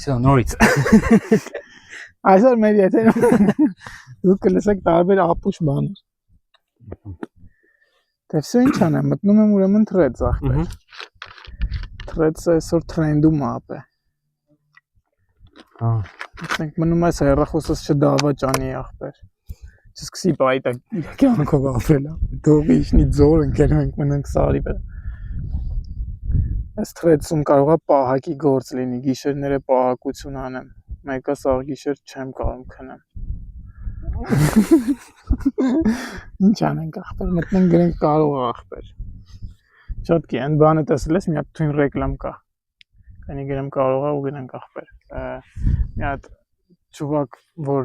Սա նորից։ Այսօր մեր եթերում դուք կլսեք տարբեր ապուշ բաներ։ Դե վсё ինչ անեմ, մտնում եմ ուրեմն թրեց ախպեր։ Թրեցը այսօր թրենդում է ապե։ Հա։ Մենք մնում ես հեռախոսս չդավաճանի ախպեր։ Չսկսի բայտա կյանքով ապրել։ Դողի իջնի ձոր ընկել մենք մնանք սարի վրա։ Այս թրեցում կարող է պահակի գործ լինի, գիշերները պահակություն անեմ։ Մեկը սաղ գիշեր չեմ կարող քնեմ։ Ինչ անենք ախպեր, մտնենք գրենք կարող ախպեր։ Շատ կի, այն բանը տեսել ես, մի հատ թույն ռեկլամ կա։ Կանի գրեմ կարող է ու գնանք ախպեր։ Մի հատ ճուվակ, որ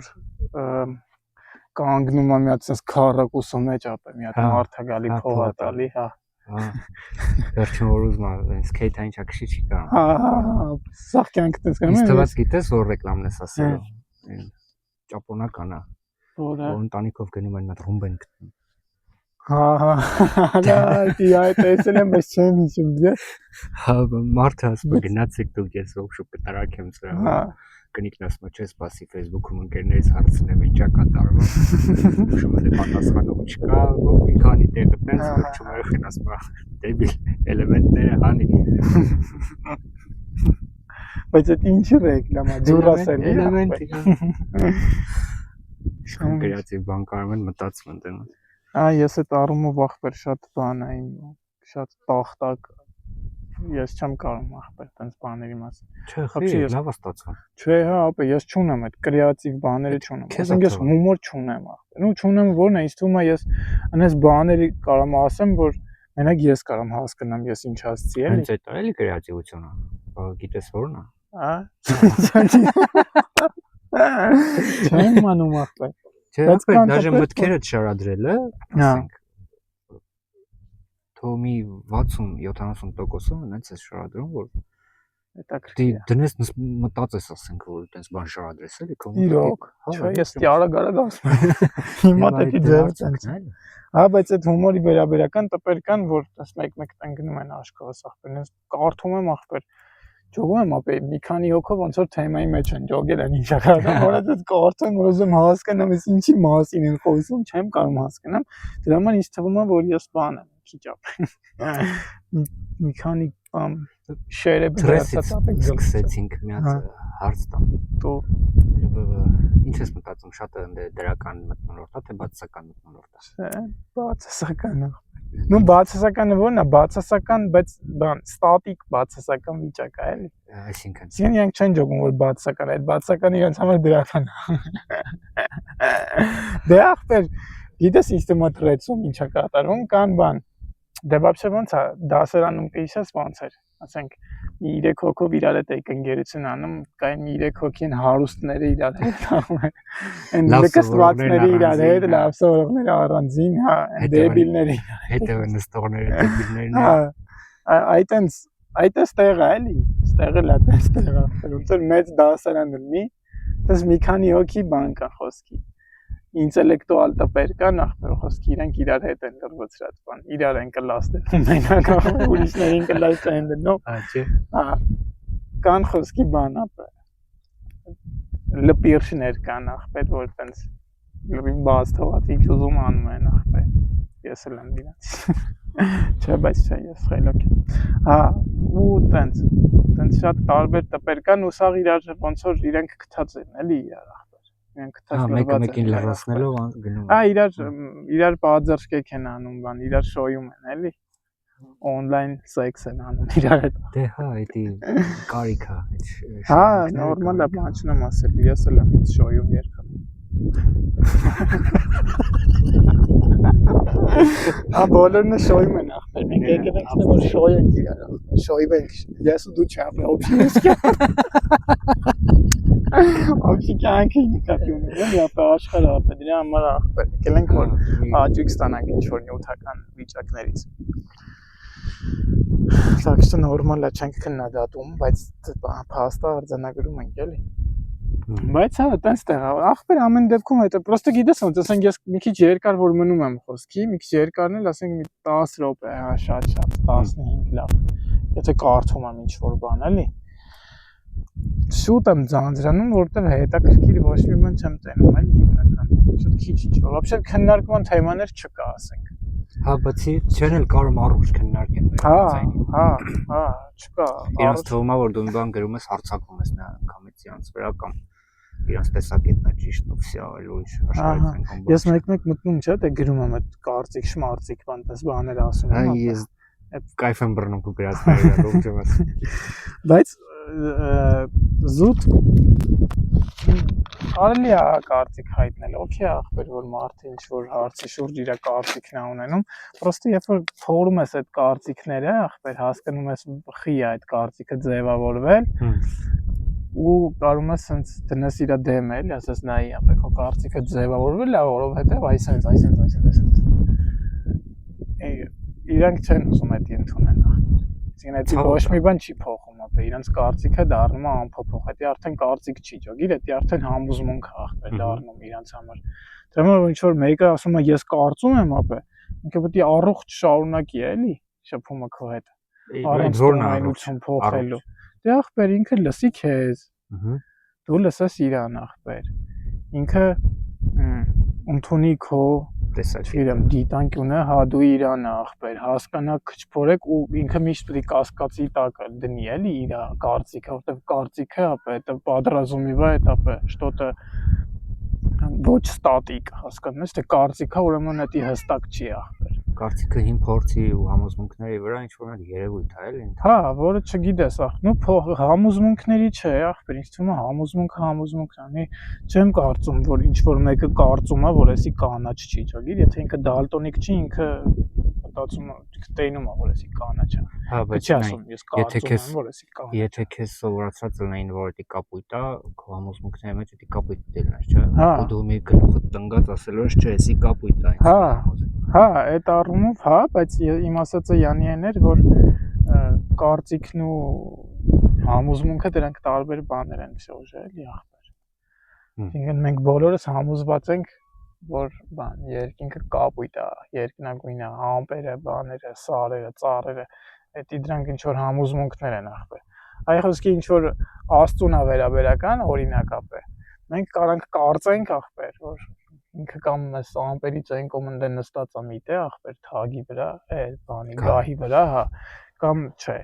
կանգնում է մի հատ sense քառակուսու մեջ ապե, մի հատ մարդա գալի փողա տալի, հա։ Հա։ Վերջին որ ուզում եմ, ինձ քեյթա ինչա քշի չի կարող։ Հա, սաղ կյանքը տես կամ է։ Իսկ թվաց գիտես որ ռեկլամն ես ասել։ Ճապոնական է։ Որը։ Որ ընտանիքով գնում են մոտ ռումբ են գտնում։ Հա, դի այդ տեսել եմ, բայց չեմ հիշում, դե։ Հա, մարդը ասում է գնացեք դուք ես ոբշուպ կտրակեմ սրա։ Հա։ Կնիկն ասում է, չես սպասի Facebook-ում ընկերներից հարցնեմ ինչա կատարվում։ Ուշում է պատասխանող չկա, մի քանի տեղ տենց ուշում է երեխան ասում է դեբիլ էլեմենտները հանի։ Բայց այդ ինչ ռեկլամ է, դուրասել էլեմենտի։ Կոնկրետի բան կարող են մտածում ընտեն։ Ես այդ առումով ախպեր շատ բան եմ, շատ տախտակ ես չեմ կարող ախպեր տենց բաների մասին։ Չէ, լավ է ստացվում։ Չէ, հա, ապա ես չունեմ այդ կրեատիվ բաները չունեմ։ Ասենք ես հումոր չունեմ ախպեր։ Ну չունեմ որն է, ինձ թվում է ես այնպես բաների կարամ ասեմ, որ մենակ ես կարամ հասկանամ ես ինչ ասցի, էլի։ Հենց այդ է էլի կրեատիվությունը։ Գիտես որն է։ Հա։ Չեմ մանում ախպեր։ Չէ, դաժե մտքերը շարադրելը, ասենք թող մի 60-70%-ը հենց է շարադրում, որ հետաքրքիր է։ Դնես մտածես ասենք, որ այտենց բան շարադրես էլի, իրոք, չէ, ես արագ ասում եմ։ Հիմա դեպի ձև տենց։ Հա, բայց այդ հումորի վերաբերական տպեր կան, որ տես մեկ-մեկ տան գնում են աշխարհս ախպեր, ես կարդում եմ ախպեր, ջոգում եմ ապե մի քանի հոգով ոնց որ թեմայի մեջ են ջոգել են ինչա կարդում, որ այդ կարդում որ ուզում հասկանամ, ես ինչի մասին են խոսում, չեմ կարող հասկանամ, դրա համար ինձ թվում է, որ ես բան եմ, քիչ ապե։ Մի քանի շերը բերացած ապեք սկսեցինք մի հատ հարց տամ։ Դու ինչ ես մտածում, շատ է դրական մթնոլորտ է, թե բացասական մթնոլորտ է։ Չէ, բացասական է։ Ну բացասականը ո՞րն է, բացասական, բայց բան, ստատիկ բացասական վիճակ է, էլի։ Այսինքն իրենք չեն ջոգում որ բացասական է, այդ բացասականը իրենց համար դրական է։ Դե ախպեր, գիտես ինստեմատրեցում ինչա կատարվում, կան բան։ Դե բաբշե ոնց է, դասարանում կհիշես ոնց էր, ասենք մի 3 հոգով իրար հետ եք ընկերություն անում, կային մի 3 հոգի են հարուստները իրար հետ անում են, են լկստվածները իրար հետ, լավ սովորողները առանձին, հա, դեբիլները հետևը նստողները դեբիլներն են։ Հա, այդպես տեղ է էլի, ստեղը լա տես տեղ է, ոնց որ մեծ դասարան լինի, տես մի քանի հոգի բան կա խոսքի, ինտելեկտուալ տպեր կան ախպեր խոսքի, իրենք իրար հետ են լրվացրած բան, իրար են կլաս դնում, մենակ ուրիշներին կլաս չեն դնում, կան խոսքի բան ապը, լպիրշներ կան ախպեր, որ տենց լպին բաց թողած ինչ ուզում անում են ախպեր, ես էլ եմ դիրանց, չէ, բայց չէ, ես խելոք եմ, հա, ու տենց շատ տարբեր տպեր կան ու սաղ իրար ոնց որ իրենք կթած են, էլի իրար ախպեր, իրենք կթած մեկը մեկին լրացնելով գնում հա, իրար բաձրշկեք են անում բան, իրար շոյում են, էլի, օնլայն սեքս են անում իրար հետ։ Դե հա, էդի կարիքա։ Հա, նորմալ է, բան չնեմ ասել, ես էլ եմ ինձ շոյում երբեմն։ Հա, բոլորն շոյում են ախպեր, մենք եկել ենք որ շոյենք իրար ախպեր, շոյվենք, ես ու դու չապե, օբշի ես կա։ Օբշի կյանքը ինի կապյում են, ապե աշխարհը ապե, դրա համար ախպեր, եկել ենք որ աջուկ ստանանք ինչ-որ նյութական վիճակներից։ Так что նորմալ է, չենք քննադատում, բայց փաստը արձանագրում ենք, էլի։ Բայց հա, տենց տեղ, ախպեր ամեն դեպքում հետո, պրոստը գիտես ոնց, ասենք ես մի քիչ երկար որ մնում եմ խոսքի, մի քիչ երկարն էլ ասենք մի 10 րոպե, հա, շատ, 15 լավ։ Եթե կարդում եմ ինչ-որ բան, էլի։ շուտ եմ ձանձրանում, որտեղ հետաքրքիր ոչ մի բան չեմ տենում, էլի հիմնական։ Շուտ քիչ ինչ-որ։ Вообще քննարկման թեմաներ չկա, ասենք։ Հա, բացի չեն էլ կարող առողջ քննարկել մեր Հա, չկա։ Իրանց թվում է, որ դու մի բան գրում ես, հարցակում ես նա անգամից իրանց վրա կամ իրանց տեսակետն է ճիշտ ու վсё, այլ ուրիշ աշխարհից են կամ։ Ես մեկ-մեկ մտնում չէ, դե գրում եմ այդ կարծիք, շմարծիք բան, դες բաներ ասում եմ։ Այ ես կայֆ եմ բռնում քո գրածները, ողջում ես։ Բայց զուտ կարելի է կարծիք հայտնել, օքեյ ախպեր, որ մարդը ինչ որ հարցի շուրջ իր կարծիքն է ունենում, պրոստը երբ որ թողնում ես այդ կարծիքները, ախպեր հասկանում ես խի է այդ կարծիքը ձևավորվել ու կարում ես սենց դնես իր դեմ էլ, ասես նայի ապե քո կարծիքը ձևավորվել է, որովհետև այսպես իրանք չեն ուզում այդ ընդունեն ախպեր։ Այսինքն ոչ մի բան չի փոխում, ապա իրանց կարծիքը դառնում է անփոփոխ, դա արդեն կարծիք չի, ջոգիր, դա արդեն համոզմունք է ախպեր դառնում իրանց համար։ Դրա համար ինչ որ մեկը ասում է ես կարծում եմ, ապա ինքը պետք է առողջ շարունակի, էլի, շփումը քո հետ։ Առանց որնայնություն փոխելու։ Դե ախպեր ինքը լսի քեզ։ Դու լսես իրան ախպեր։ Ինքը ընդունի քո տեսակետը, դիտանկյունը, հա դու իրան ախպեր, հասկանա քչփորեք ու ինքը միշտ պետք է կասկածի տակ դնի էլի իր կարծիքը, որտեղ կարծիքը ապա это подразумевает ապա что-то ոչ ստատիկ, հասկանում ես, թե կարծիքը ուրեմն դա հստակ չի ախպեր։ Կարծիքը հին փորձի ու համոզմունքների վրա ինչ որ երևույթ է էլի։ Հա, որը չգիտես, ախնու համոզմունքների չէ, ախպեր, ինձ թվում է համոզմունքն է։ Չեմ կարծում, որ ինչ որ մեկը կարծում է, որ էսի կանաչ չի, ճոգիր, եթե ինքը դալտոնիկ չի, ինքը մտածում է, տենում է, որ էսի կանաչ է։ Հա, բայց ես կարծում եմ, որ էսի կանաչ է։ Եթե քեզ սովորացած լինեին, որ դա կապույտ է, քո համոզմունքների մեջ դա կապույտ դելնես, չէ՞։ Ու դու մի գլուխը տնգած ասելով չէ, էսի կապույտ է։ Հա, այդ առումով, հա, բայց իմ ասածը յանի էր, որ կարծիքն ու համոզմունքը դրանք տարբեր բաներ են, շոժը էլի ախպեր։ Այսինքն մենք բոլորս համոզված ենք, որ բան, երկինքը կապույտ է, երկնագույն է, ամպերը, բաները, սարերը, ծառերը, դա դրանք ինչ որ համոզմունքներ են ախպեր։ Այ խոսքի ինչ որ Աստծուն է վերաբերական օրինակ ապե։ Մենք կարանք կարծենք ախպեր, որ ինքը կամ այս ամպերից այն կոմն դե նստած է միտե ախպեր թագի վրա, բանի գահի վրա, հա, կամ չէ։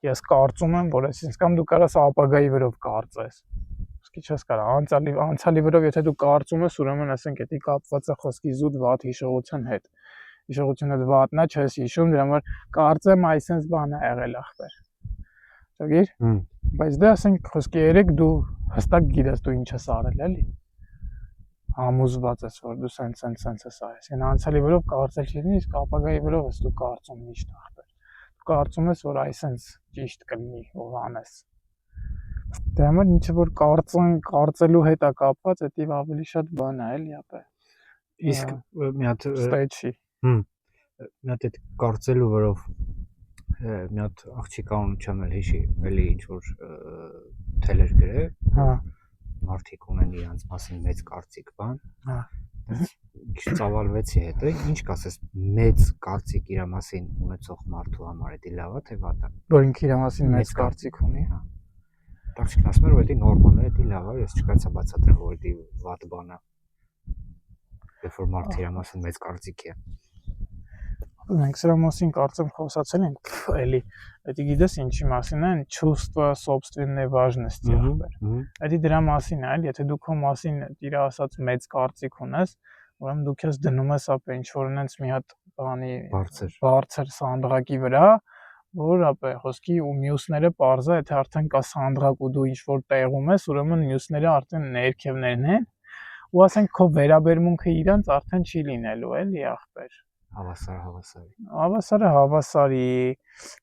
Ես կարծում եմ, որ այսինքն կամ դու կարաս ապագայի վրով կարծես։ Ոսկի չես կարա անցյալի վրով, եթե դու կարծում ես, ուրեմն ասենք դա կապված է խոսքի զուտ վատ հիշողության հետ։ Հիշողությունը վատնա չես հիշում, դրա համար կարծեմ այսպես բան է եղել ախպեր։ Ճոգիր։ Բայց դա ասենք խոսքի երեք դու հստակ գիտես դու ինչ ես արել, էլի։ Համոզված ես, որ դու սենց ես արել։ Այսինքն անցյալի վրով կարծել չլինի, իսկ ապագայի վրով ես դու կարծում միշտ ախպեր։ Դու կարծում ես, որ այսպես ճիշտ կլինի, որ անես։ Դրա համար ինչ որ կարծելու հետ է կապված, դա ավելի շատ բան է, էլի ապա։ Իսկ մի հատ ստեյջի։ Մի հատ այդ կարծելու վրով մի հատ աղջիկա ունեմ էլ հիշի, էլի ինչ որ թելեր գրե։ Հա։ Մարդիկ ունեն իրանց մասին մեծ կարծիք բան։ Հա։ Ինչ ծավալվեցի հետո, ինչ կասես մեծ կարծիք իր մասին ունեցող մարդու համար դա լավ է թե վատ է։ Որ ինքը իր մասին մեծ կարծիք ունի։ Հա։ Տաքսիկն ասում էր, որ դա նորմալ է, դա լավ է, ես չկարծա բացատրեմ, որ դա վատ բան է։ Երբ որ մարդը իր մասին մեծ կարծիք է։ Մենք սրա մասին կարծեմ խոսացել ենք, էլի, դա գիտես ինչի մասին են, чувство собственной важности ախպեր։ Դա դրա մասին է, այլ եթե դու քո մասին իր ասած մեծ կարծիք ունես, ուրեմն դու քեզ դնում ես ապա ինչ որ ունենց մի հատ բանի բարձր սանդղակի վրա, որ ապա խոսքի ու մյուսները parza, եթե արդեն կա սանդղակ ու դու ինչ որ տեղում ես, ուրեմն մյուսները արդեն ներքևներն են, ու ասենք քո վերաբերմունքը իրանց արդեն չի լինելու, էլի ախպեր։ Հավասարի։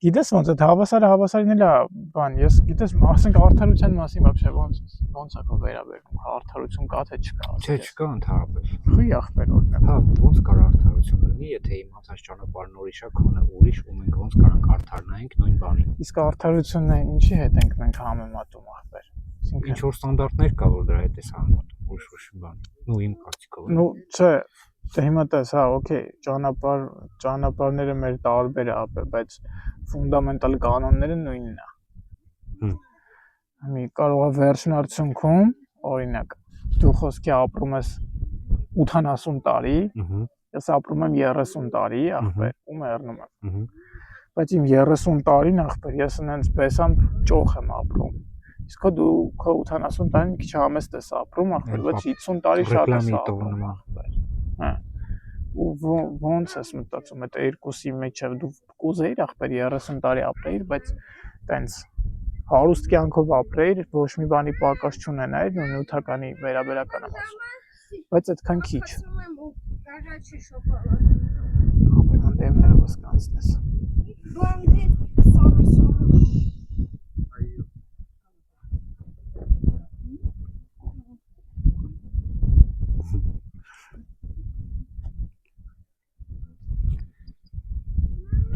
Գիտես ոնց է հավասարին էլ բան, ես գիտես, ասենք արդարության մասին вообще ոնց է քո վերաբերմունքը, արդարություն կա թե չկա։ Չէ, չկա ընդհանրապես։ Խի ախպեր օրինակ։ Հա, ոնց կարող արդարություն լինի, եթե իմացած ճանապարհն ուրիշ է, քոնը ուրիշ, ու մենք ոնց կարանք արդարնայինք նույն բանին։ Իսկ արդարությունն է ինչի հետ ենք մենք համեմատում ախպեր։ Ինչ որ ստանդարտներ կա, որ դրա հետ էս համեմատում, ուրիշ բան։ Ու իմ կարծիքով։ Ну, չէ, դե հիմա տես, հա, օքեյ, ճանապարհները մեր տարբեր է, բայց ֆունդամենտալ կանոնները նույնն է։ մի կարող է վերջին արդյունքում, օրինակ, դու խոսքի ապրում ես 80 տարի, ես ապրում եմ 30 տարի, ախպեր, ու մեռնում եմ։ Բայց իմ 30 տարին ախպեր, ես այնց բեսամ ճոխ եմ ապրում։ Իսկ դու քո 80 տարին մի քիչ համեստ ես ապրում, ախպեր, բայց 50 տարի շատ ես ապրում, ախպեր։ Հա։ Ու ոնց ես մտածում, այդ երկուսի մեջ դու կուզեիր ախպեր 30 տարի ապրեիր, բայց տենց հարուստ կյանքով ապրեիր, ոչ մի բանի պակաս չունենայիր, ու նյութականի վերաբերական եմ ասում։ Բայց այդքան քիչ։ Առաջի շոկոլադը։ Ապա դեմները ոսկանցնես։ Բանդի սարսարը։ Այո։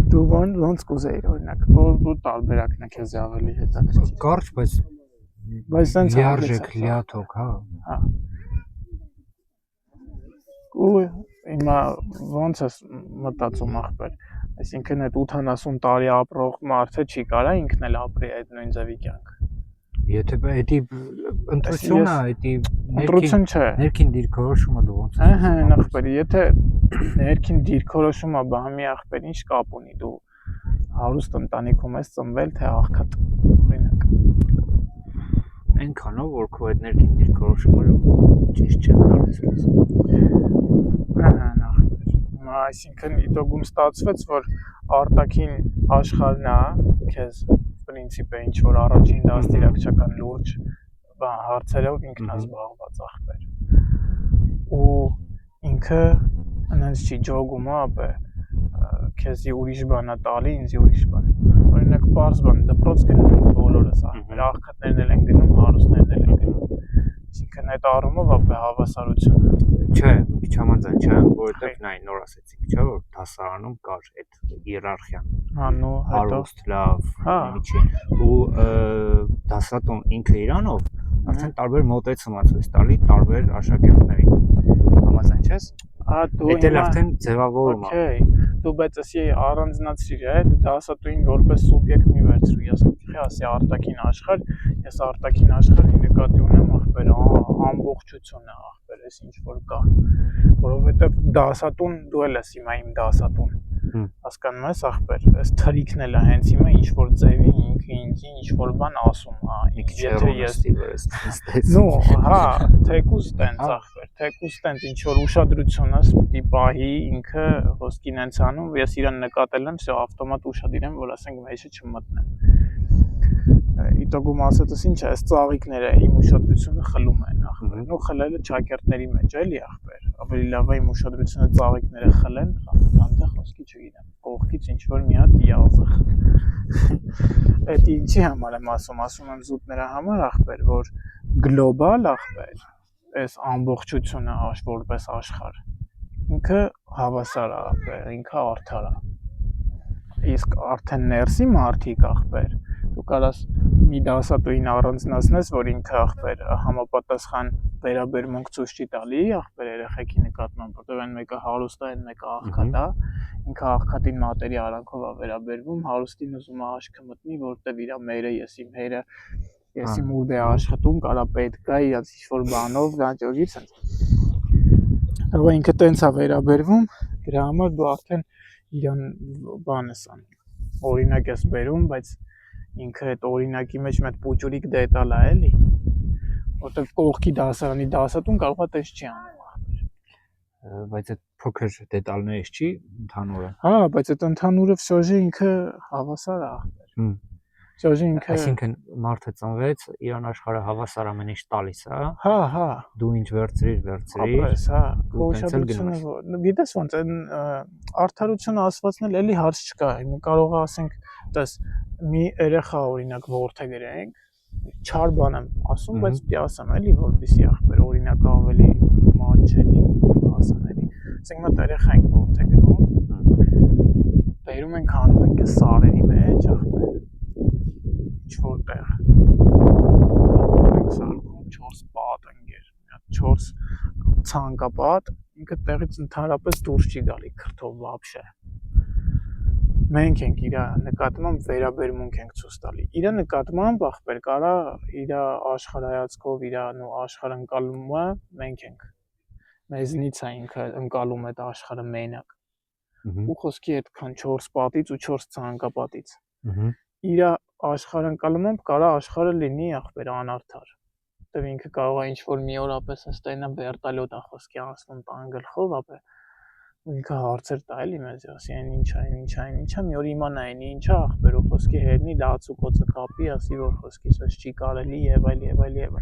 Դու ոնց կուզեիր օրինակ, որ տարբերակն է քեզ ավելի հետաքրքիր։ Կարճ, բայց sense լիարժեք, լիաթոք, հա։ Հա։ Ու հիմա ոնց ես մտածում ախպեր, այսինքն այդ 80 տարի ապրող մարդը չի կարա ինքն էլ ապրի այդ նույն ձևի կյանք։ Եթե դա ընտրությունն է, դա ընտրություն չէ։ Ներքին դիրքորոշումը դու ոնց։ Ահա, ախպեր, եթե ներքին դիրքորոշումը բամի ախպեր, ինչ կապ ունի դու հարուստ ընտանիքում ես ծնվել, թե աղքատ, օրինակ։ Այնքանով որ քո այդ ներքին դիրքորոշումները ճիշտ չեն տալիս։ Ահա, ախպեր։ Հիմա այսինքն իտոգում ստացվեց, որ արտաքին աշխարհն է քեզ պրինցիպը ինչ որ առաջին դաստիարակչական լուրջ հարցերով ինքն է զբաղված ախպեր։ Ու ինքը այնց չի ջոգում, ապա քեզի ուրիշ բան է տալի, ինձի ուրիշ բան։ Օրինակ բարձ բան, դպրոց գնում բոլորս ախպեր, աղքատներն էլ են գնում, հարուստներն էլ են գնում։ Այսինքն այդ առումով ապա հավասարությունը։ Չէ, մի քիչ համաձայն չեմ, որովհետև նայ նոր ասեցինք, չէ՞ որ դասարանում կար այդ հիերարխիան։ Հա, նո, հետո Հարուստ, լավ, հա, միջին ու դասատուն ինքը իրանով արդեն տարբեր մոտեցում է ցույց տալի տարբեր աշակերտներին։ Համաձայն չես։ Ահա դու Դա էլ արդեն ձևավորում է։ Okay, դու բայց ասի առանձնացրիր, դու դասատուին որպես սուբյեկտ մի վերցրու, ես ասի արտաքին աշխարհ, ես արտաքին աշխարհի նկատի ունեմ ախպեր, ամբողջությունը ախպեր, էս ինչ որ կա, որովհետև դասատուն դու էլ ես հիմա իմ դասատուն, հասկանում ես ախպեր, այս թրիկն էլ է հենց հիմա ինչ որ ձևի ինքը ինձի ինչ որ բան ասում, հա, եթե ես նո, հա, թեկուս տենց ախպեր, թեկուս տենց ինչ որ ուշադրությունը պիտի պահի ինքը ոսկին հենց անում, ես իրան նկատել եմ, всё ավտոմատ ուշադիր եմ, որ ասենք մեջը չմտնեմ։ Իտոգում ասածս ինչ է, այս ծաղիկները իմ ուշադրությունը խլում են ախպեր, նո խլելը ճակերտների մեջ էլի ախպեր, ավելի լավ է իմ ուշադրությունը ծաղիկները խլեն, քան դա խոսքի չգիտեմ, կողքից ինչ որ մի հատ յազախ։ Այդ ինչի համար եմ ասում եմ զուտ նրա համար ախպեր, որ գլոբալ ախպեր, այս ամբողջությունը որպես աշխարհ, ինքը հավասար է ախպեր, ինքը արդար է։ Իսկ արդեն ներսի մարդիկ ախպեր, դու կարաս մի դասատուին առանձնացնես, որ ինքը ախպեր համապատասխան վերաբերմունք ցույց չի տալի ախպեր երեխեքի նկատմամբ, որտեղ այն մեկը հարուստ է, այն մեկը աղքատ է, ինքը աղքատին մատերի արանքով է վերաբերվում, հարուստին ուզում է աչքը մտնի, որտեղ իր մերը ես իմ հերը, ես իմ ուդ է աշխատում, կարա պետք կա իրաց ինչ-որ բանով, դաջողից են։ Որը ինքը տենց է վերաբերվում, դրա համար դու արդեն իրան բան ես անում։ Օրինակ ես բերում, բայց ինքը այդ օրինակի մեջ մեծ պուճուրիկ դետալ է էլի, որտեղ կողքի դասարանի դասատուն կարող է տես չի անում, բայց այդ փոքր դետալներից չի ընդհանուրը։ Հա, բայց այդ ընդհանուրը всё ինքը հավասար է ախպեր։ Всё ինքը Այսինքն մարդը ծնվեց, իրան աշխարհը հավասար ամեն ինչ տալիս է։ Հա, Դու ինչ վերցրիր, ապրես, հա, ուշադրությունը, գիտես ոնց այն արդարությունը ասվածն էլ էլի հարց չկա, կարող է ասենք, տես մի երեխա օրինակ ворթե գրենք, չար բան եմ ասում, բայց պիտի ասեմ էլի, որպեսզի ախպեր օրինակ ավելի մաչելի հասանելի։ Ասենք մոտ երեխա ենք ворթե գրում, բերում ենք հանում ենք սարերի մեջ ախպեր, ինչ որտեղ։ Ենք սարքում 4 պատ ընկեր, 4 ցանկապատ, ինքը տեղից ընդհանրապես դուրս չի գալի քրթով вообще։ մենք ենք իր նկատմամբ վերաբերմունք ենք ցույց տալի։ Իր նկատմամբ ախպեր կարա իր աշխարհայացքով իր աշխարհընկալումը մենք ենք։ Մեզնից է ինքը ընկալում այդ աշխարհը մենակ։ Ու խոսքի այդքան 4 պատից ու 4 ցանկապատից։ Իր աշխարհընկալումով կարա աշխարհը լինի ախպեր անարդար։ Որտեւ ինքը կարող է ինչ-որ մի օր ապես ստենա վերտալյոտ խոսքի անցնում տան գլխով, ապե ինքը հարցեր տա էլի մեզ, ասի այն ինչա, մի օր իմանային ինչա ախպերով խոսքի հետնի լաց ու կոծը կապի, ասի որ խոսքիս էս չի կարելի եւ այլ։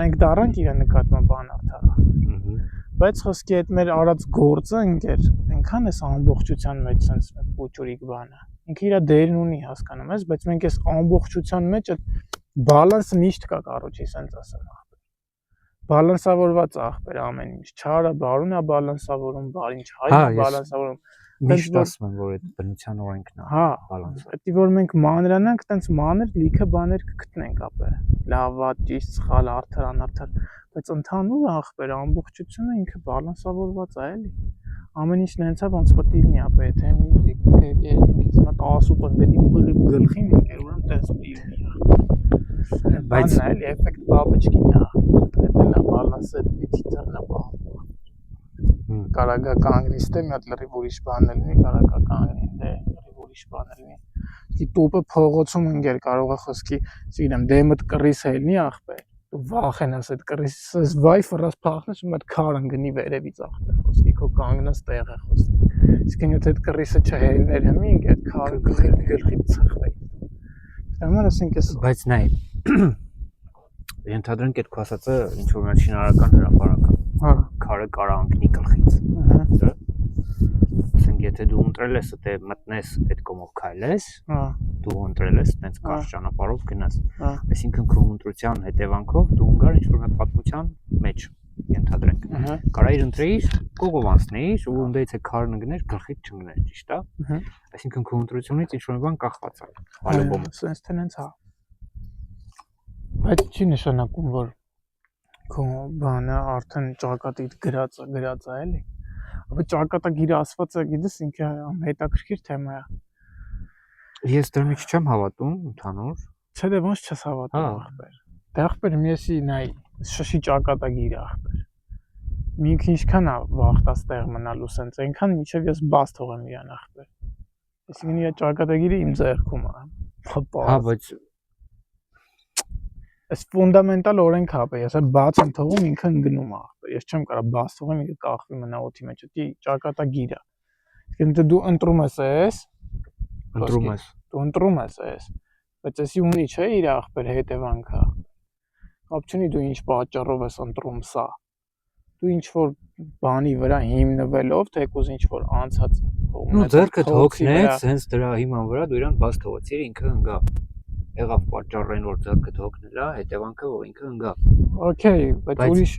Մենք դառանք իր նկատմամբ անարդար։ Բայց խոսքի այդ մեր արած գործը ընկեր, այնքան էս ամբողջության մեջ sense փոճուրիկ բանը։ Ինքը իր դերն ունի, հասկանում ես, բայց մենք էս ամբողջության մեջ այդ բալանսը միշտ կա, կարոջի, sense ասեմ։ Բալանսավորված ախպեր ամեն ինչ, չարը բարուն է բալանսավորում, բարին չարը բալանսավորում։ Միշտ ասում եմ, որ այդ բնության օրենքն է, բալանսը։ Պետք է որ մենք մանրանանք, տենց մանր լիքը բաներ կգտնենք ապե։ Լավ, վատ, ճիշտ, սխալ, արդար, անարդար, բայց ընդհանուր ախպեր ամբողջությունը ինքը բալանսավորված է, էլի։ Ամեն ինչ նենցա ոնց պետք է լինի ապե, թե ինքս մոտ ասուպ ընկնի ուղիղ գլխին ինքեր, ուրեմն տենց պետք է լինի։ Բայց այլ էֆեկտ բաբեջկին է։ Բալանսը պիտի դառնա։ Կարագա կանգնիստե մի հատ լրիվ ուրիշ բան լինի, կարագա կանգնին դե լրիվ ուրիշ բան լինի։ Իսկ տոպը փողոցում ընկեր կարող է խոսքի, չգիտեմ, դեմդ կռիս հելնի ախպեր։ Դու վախենաս այդ կռիսս վայ ֆրաս փախնես ու մտ քարն գնի վերևից ախպեր։ Խոսքի քո կանգնած տեղ է խոսքի։ Իսկ եթե այդ կռիսը չհելներ հիմի ինք այդ քարը գլխի ծխվի։ Համար ասենք էս բայց նայ ենթադրենք այդ քո ասածը ինչ որ մի շինարարական հրապարակ է։ Քարը կարա անկնի գլխից։ Չէ՞։ Ասենք եթե դու ընտրել ես դե մտնես այդ կողմով քայլես, դու ընտրել ես տենց կարճ ճանապարհով գնաս։ Այսինքն քո ընտրության հետևանքով դու ունգար ինչ որ մի պատմության մեջ ենթադրենք։ Կարա իր ընտրեիր, կողով անցնեիր ու ունդից է քարն ընկներ, գլխից չընկներ, ճիշտ է։ Այսինքն քո ընտրությունից ինչ որ մի բան կախված է։ Ալոբոմ։ Սենց տենց հա։ Բայց չի նշանակում որ քո բանը արդեն ճակատիդ գրած է էլի։ Ապա ճակատագիրը ասված է, գիտես, ինքը հետաքրքիր թեմա է։ Ես դեռ մի քիչ չեմ հավատում, ընդհանուր։ Չէ, դե ոնց չես հավատում ախպեր։ Դե ախպեր մեսի նայ, շշի ճակատագիրը ախպեր։ Մինք ինչքան է վախտած տեղ մնալու սենց, այնքան մինչև ես բաց թողեմ իրան ախպեր։ Այսինքն իր ճակատագիրը իմ ձեռքում է։ Հա, բայց Այս ֆունդամենտալ օրենք է, ես բաց եմ թողում ինքը ընկնում է ախպեր։ Ես չեմ կարող բաց թողեմ ինքը կախվի մնա օդի մեջ, դա ճակատագիր է։ Իսկ դու ընտրում ես էս, դու ընտրում ես էս, բայց էսի ունի չէ իր ախպեր հետևանքը։ Կապ չունի դու ինչ պատճառով ես ընտրում սա։ Դու ինչ որ բանի վրա հիմնվելով, թեկուզ ինչ որ անցած ու ձեռքդ հոգնեց, հենց դրա հիման վրա դու իրան բաց թողեցիր, ինքը ընկա։ Եղավ պատճառն որ ձեռքդ հոգնել է, հետևանքը որ ինքը ընկա։ Okay, բայց ուրիշ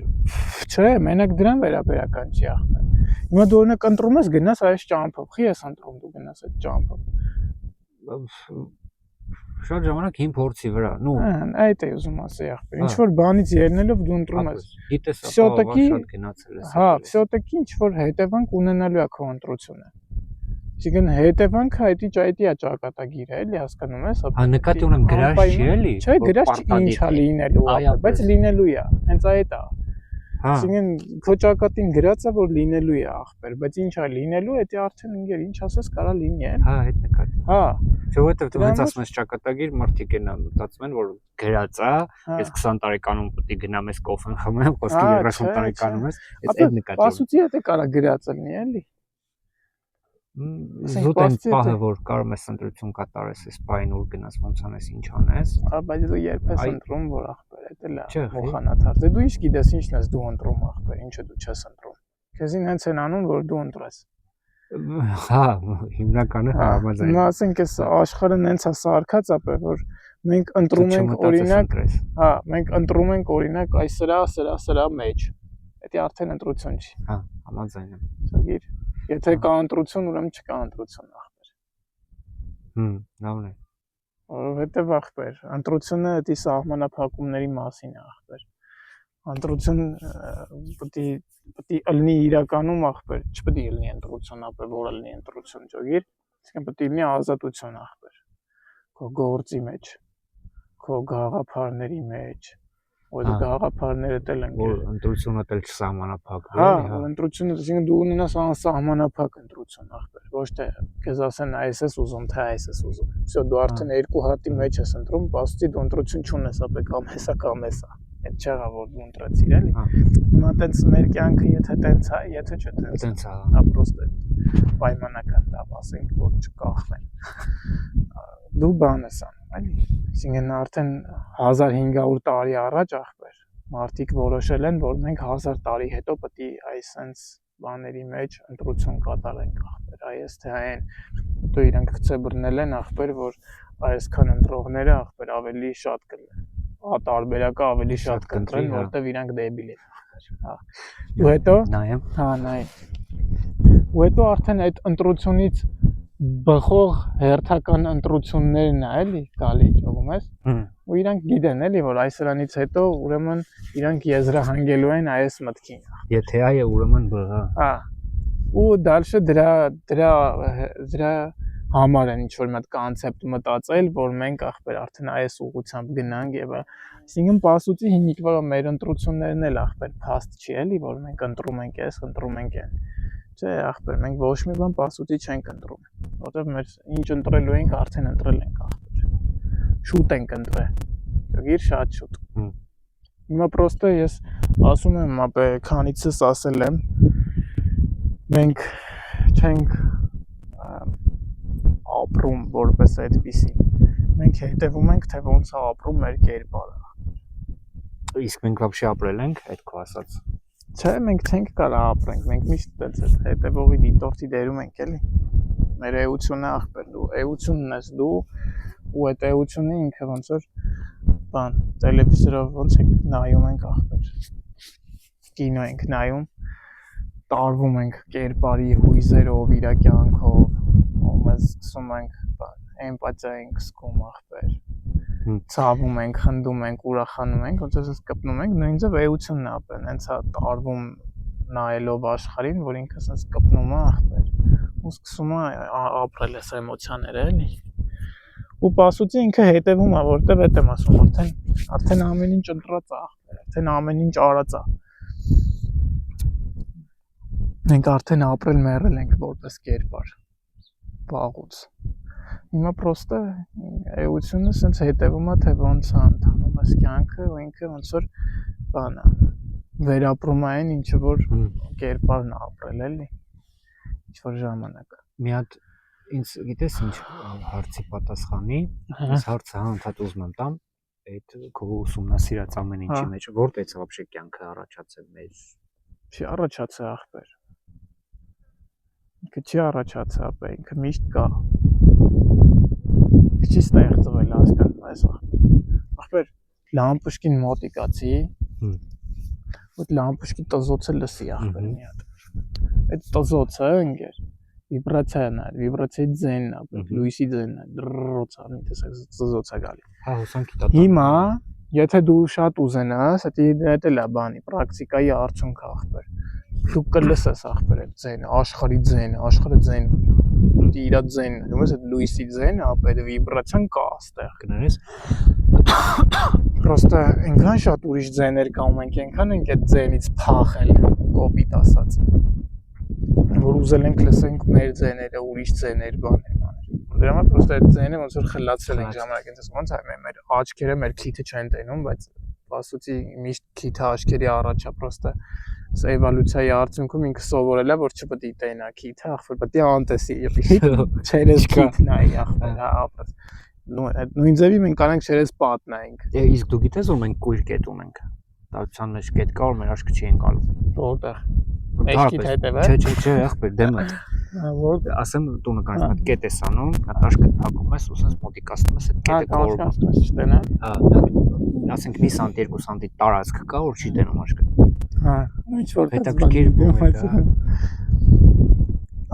չէ, մենակ դրան վերաբերական չի ախպեր։ Հիմա դու օրինակ ընտրում ես գնաս այս ճամփով, խի ես ընտրում դու գնաս այդ ճամփով։ Շատ ժամանակ իմ փորձի վրա, նու։ Այդ է ուզում ասել ախպեր։ Ինչ որ բանից ելնելով դու ընտրում ես։ Գիտես, ապա շատ գնացել ես։ Հա, всё-таки ինչ որ հետևանք ունենալու է քո ընտրությունը։ Այսինքն հետևանքը այդի է ճակատագիրը, էլի հասկանում ես։ Հա, նկատի ունեմ գրած չի էլի։ Չէ, գրած չի ինչա լինելու, բայց լինելու է։ Հենց այդ է։ Այսինքն քո ճակատին գրած է որ լինելու է ախպեր, բայց ինչա լինելու, դա արդեն ինքեր ինչ ասես կարա լինի, էլ։ Հա, այդ նկատի։ Հա։ Չէ, որովհետև դու հենց ասում ես ճակատագիր, մարդիկ են մտածում են որ գրած է, ես 20 տարեկանում պետք է գնամ ես կոֆեն խմեմ, խոսքի 30 տարեկանում ես, այդ նկատի։ Պասուծի է կարա գրած լինի, էլի։ Զուտ են պահը որ կարող ես ընտրություն կատարես, այս պայն ուր գնաս ոնց անես, ինչ անես։ Հա, բայց դու երբ ես ընտրում որ ախպեր, դա լա, մոխանաթար։ Դե դու ինչ գիտես ինչն ես դու ընտրում ախպեր, ինչը դու չես ընտրում։ Քեզին հենց են անում որ դու ընտրես։ Հա, հիմնականը համաձայն։ Հիմա ասենք այս աշխարհը նենց է սարքած ապե որ մենք ընտրում ենք օրինակ, հա, մենք ընտրում ենք օրինակ այս սրա մեջ։ Դա արդեն ընտրություն չի։ Հա, համաձայն եմ։ Ճագիր։ Եթե կա ընտրություն, ուրեմն չկա ընտրություն ախպեր։ Լավն է։ Որովհետև ախպեր, ընտրությունը դա սահմանափակումների մասին է ախպեր։ Ընտրություն պետք է լինի իրականում ախպեր, չպետք է լինի ընտրություն ապե, որ լինի ընտրություն, ճոգիր։ Իսկն պետք է լինի ազատություն ախպեր։ Քո գործի մեջ, քո գաղափարների մեջ, որ գաղափարները տել են։ Որ ընտրությունը տել չսահմանափակվի, հա, որ ընտրությունը, այսինքն դու ունենաս անսահմանափակ ընտրություն ախպեր, ոչ թե քեզ ասեն այս ես ուզում, թե այս ես ուզում։ Всё, դու արդեն երկու հատի մեջ ես ընտրում, բացի դու ընտրություն չունես, ապա կամ հեսա։ Այդ չեղա որ դու ընտրեցիր, էլի։ Հիմա տենց մեր կյանքը եթե տենց է, եթե չէ տենց է, ապրոստը պայմանական լավ ասենք, որ չկախվեն։ Դու բան ես անում, էլի։ Այսինքն արդեն 1500 տարի առաջ ախպեր մարդիկ որոշել են, որ մենք 1000 տարի հետո պետք է այսպես բաների մեջ ընտրություն կատարենք ախպեր, այս թե այն, հետո իրանք գծեբռնել են ախպեր, որ այսքան ընտրողները ախպեր ավելի շատ կլինեն, տարբերակը ավելի շատ կընտրեն, որտեվ իրանք դեբիլ են ախպեր, հա։ Ու հետո նայեմ, հա, նայ։ Ու հետո արդեն այդ ընտրությունից բխող հերթական ընտրություններն է, էլի, գալի ճոգում ես։ Ու իրանք գիտեն էլի որ այսրանից հետո ուրեմն իրանք եզրահանգելու են այս մտքին։ Եթե այ է ուրեմն բ, հա։ Ու դալշը դրա համար են ինչ որ մի հատ կոնցեպտ մտածել, որ մենք ախպեր արդեն այս ուղղությամբ գնանք եւ այսինքն պասուծի հիմիկվա մեր ընտրություններն էլ ախպեր փաստ չի էլի որ մենք ընտրում ենք այս, ընտրում ենք այն։ Չէ, ախպեր, մենք ոչ մի բան պասուծի չենք ընտրում, որովհետեւ մեր ինչ ընտրելու ենք արդեն ընտրել ենք ախպեր։ Շուտ ենք ընտրել։ Գիր շատ շուտ։ Հիմա պրոստը ես ասում եմ, ապա քանիցս ասել եմ, մենք չենք ապրում որպես այդպիսի։ Մենք հետևում ենք, թե ոնց է ապրում մեր կերպարը։ Իսկ մենք вообще ապրել ենք այդ քո ասած։ Չէ, մենք չենք կարող ապրենք, մենք միշտ այդպես հետևողի դիտորդի դերում ենք, էլի։ Մեր էությունը ախպեր, դու էությունն ես դու ու այդ էությունը ինքը ոնց որ բան, տելևիզորով ոնց ենք նայում ենք ախպեր։ Կինո ենք նայում, տարվում ենք կերպարի հույզերով, իր կյանքով, ու մեզ սկսում ենք բան, էմպաթիա ենք զգում ախպեր։ Ցավում ենք, խնդում ենք, ուրախանում ենք, ոնց որ կպնում ենք, նույն ձև էությունն է ապրեն, հենց է տարվում նայելով աշխարհին, որ ինքը ասես կպնում է ախպեր։ Ու սկսում է ապրել այս էմոցիաները, էլի։ Ու պասուծի ինքը հետևում է, որտեվ այդ եմ ասում, արդեն ամեն ինչ ընտրած է ախպեր, արդեն ամեն ինչ արած է։ Մենք արդեն ապրել մեռել ենք որպես կերպար։ Վաղուց։ Հիմա պրոստը էությունը սենց հետևում է, թե ոնց է ընթանում այս կյանքը, ու ինքը ոնց որ բան է, վերապրում է այն, ինչը որ կերպարն է ապրել, էլի, ինչ-որ ժամանակ։ Մի հատ ինձ գիտես ինչ հարցի պատասխանի, այս հարցը հանդարտ ուզում եմ տամ, այդ քո ուսումնասիրած ամեն ինչի մեջ, որտեղից է вообще կյանքը առաջացել մեր։ Չի առաջացել ախպեր։ Ինքը չի առաջացել, ապա ինքը միշտ կա։ Չի ստեղծվել հասկանում այս ախպեր լամպուշկին մոտիկացի ու լամպուշկի տզոցը լսի ախպեր մի հատ այդ տզոցը ընկեր վիբրացիան է վիբրացիայի ձայնն է լույսի ձայնն է դրոցա մի տեսակ տզոցա գալի հա հուսանքի տա հիմա եթե դու շատ ուզենաս դա էլ է բանի պրակտիկայի արդյունքը ախպեր դու կլսես ախպեր այդ ձայնը աշխարհի ձայնը աշխարհը ձայն ունի իր ձայնը ումես այդ լույսի ձայնը ապա այդ վիբրացիան կա այստեղ կներես պրոստը այնքան շատ ուրիշ ձայներ կա ու մենք այնքան ենք այդ ձայնից փախել կոպիտ ասած որ ուզել ենք լսենք մեր ձայները ուրիշ ձայներ բաներ դրա համար պրոստը այդ ձայնը ոնց որ խլացրել ենք ժամանակ այնպես ոնց է մեր աչքերը մեր քիթը չեն տենում բայց ասուցի միշտ քիթը աչքերի առաջ է պրոստը սա էվոլյուցիայի արդյունքում ինքը սովորել է որ չպետք է տենա քիթը ախպեր պետք է անտեսի չերես քիթ նայի ախպեր հա ապրես նույն ձևի մենք կանենք չերես պատ նայենք իսկ դու գիտես որ մենք կույր կետում ենք տալության մեջ կետ կա որ մեր աչքը չի ընկալում որտեղ մեջքիդ հետևը չէ ախպեր դեմը որ ասեմ տունը կանց մոտ կետ ես անում աշկը փակում ես ու sense մոտիկացնում ես այդ կետը կորում ես չտենա հա ասենք մի սանտի 2 սանտի տարածք կա որ չի տենում աշկը հա ինչ որ հետաքրքիր բան է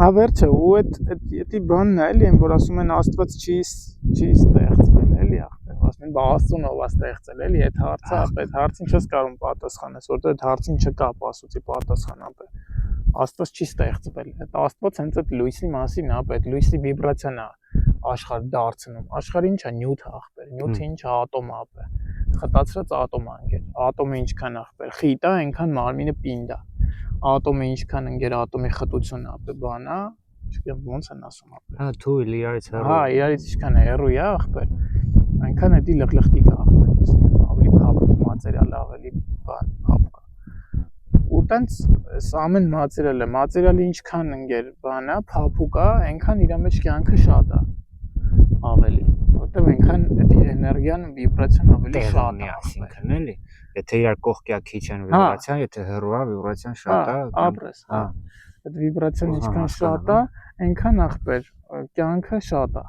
ավերջը ու այդ բանն է էլի են որ ասում են աստված չի ստեղծվել էլի ախպեր ասում են բա աստծուն ով է ստեղծել էլի այդ հարցին չես կարող պատասխանես որտեղ այդ հարցին չկա պասուծի պատասխան ապա Աստված չի ստեղծվել։ Այդ Աստված հենց այդ լույսի մասին է, այդ լույսի վիբրացիան է աշխարհ դարձնում։ Աշխարհը ինչ է, նյութ է ախպեր։ Նյութը ինչ է, ատոմ է ախպեր։ Խտացրած ատոմ է ընկեր։ Ատոմը ինչքան ախպեր, խիտ է, այնքան մարմինը պինդ է։ Ատոմը ինչքան ընկեր, ատոմի խտությունն է, ախպեր, բան է, չգիտեմ ոնց են ասում ախպեր։ Հա, թույլ իրարից հեռու։ Հա, իրարից ինչքան է հեռու է ախպեր։ Այնքան էդի լղլղտիկ է ախպեր, ավելի փափուկ մատերիալ, ավելի բան, փափուկ։ Ու տենց ամեն մատերիալը, մատերիալը ինչքան ընկեր բան է, փափուկ է, այնքան իր մեջ կյանքը շատ է ավելի, որտեղ այնքան այդ էներգիան, վիբրացիան ավելի շատ է, այսինքն էլի, եթե իրար կողքիա քիչ են վիբրացիան, եթե հեռու է վիբրացիան շատ է, ապրես, հա, այդ վիբրացիան ինչքան շատ է, այնքան ախպեր, կյանքը շատ է,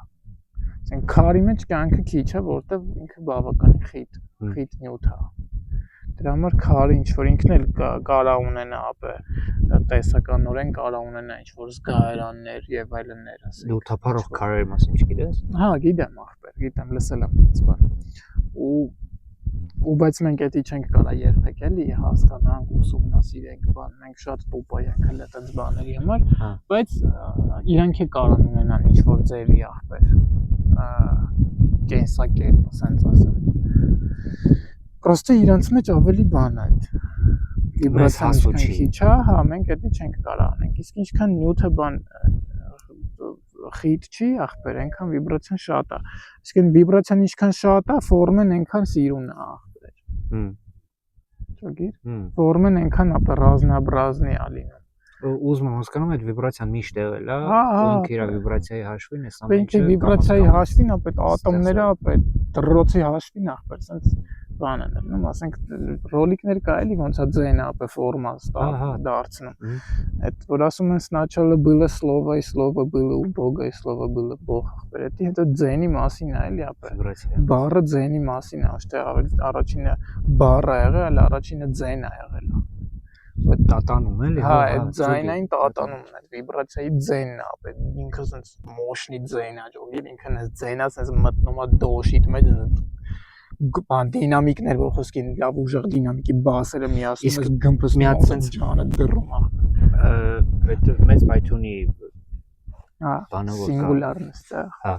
ասենք քարի մեջ կյանքը քիչ է, որտեղ ինքը բավականին խիտ նյութ է, դրա համար քարը ինչ որ ինքն էլ կարա ունենա ապե տեսականորեն կարա ունենա ինչ որ զգայարաններ եւ այլններ ասենք դու թափառող քարերի մասին չգիտես հա գիտեմ ախպեր գիտեմ լսել եմ այս բան ու բայց մենք էդի չենք կարա երբեք էլի հասկանանք ուսումնասիրենք բան մենք շատ տոպայ ենք հələ այդպես բաների համար բայց իրանք է կարան ունենան ինչ որ ձևի ախպեր կենսակերպ ասենց ասեմ Պրոստը իրանց մեջ ավելի բան է այդ վիբրացիան քիչ է, հա, մենք էդի չենք կարող անենք։ Իսկ ինչքան նյութը բան խիտ չի, ախպեր, այնքան վիբրացիան շատ է։ Իսկ այն վիբրացիան ինչքան շատ է, ֆորմեն այնքան սիրուն է, ախպեր։ Ճոգիր։ Ֆորմեն այնքան ապա ռազմաբրազնի է լինում։ Ուզում եմ հասկանում այդ վիբրացիան միշտ եղել է, ինքը իր վիբրացիայի հաշվին է, սա ինքը վիբրացիայի հաշվին, ապա այդ ատոմները, ապա այդ դրոցի հաշվին, ախպեր, sense բան են դնում, ասենք ռոլիկներ կա էլի ոնց է ձենը ապա ֆորմա դարձնում։ Այդ որ ասում են сначала было слово, и слово было у Бога, и слово было Бог, ախպեր, դա ձենի մասին է էլի ապա։ Բառը ձենի մասին է, ոչ թե առաջինը բառը եղել, այլ առաջինը ձեն է եղել։ Այդ տատանում էլի։ Հա, այդ ձայնային տատանումն է, վիբրացիայի ձենն է, ապա ինքը sense մոշնի ձեն է, ջոգիր ինքն է ձենա, sense մտնում է դոշիտ մեջ բան դինամիկներ որ խոսքին լավ ուժեղ դինամիկի բասերը միացնում ես գմբս միացած ճանը դռում այդ մեծ Python-ի բանը որ սինգուլարնս հա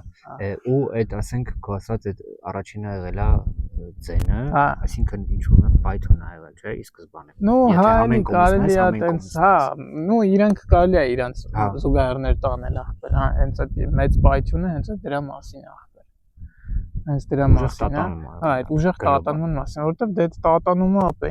ու այդ ասենք քո ասած այդ առաջինը եղել է ձենը այսինքն ինչ որ Python-ը եղել չէ ի սկզբանե նո հա կարելի է տենց հա նո իրանք կարելի է իրանք զուգահեռներ տանել ախպեր հա հենց այդ մեծ Python-ը հենց դրա մասին է Հենց դրա մասին է, հա, այդ ուժեղ տատանման մասին, որովհետև դա տատանումը ապա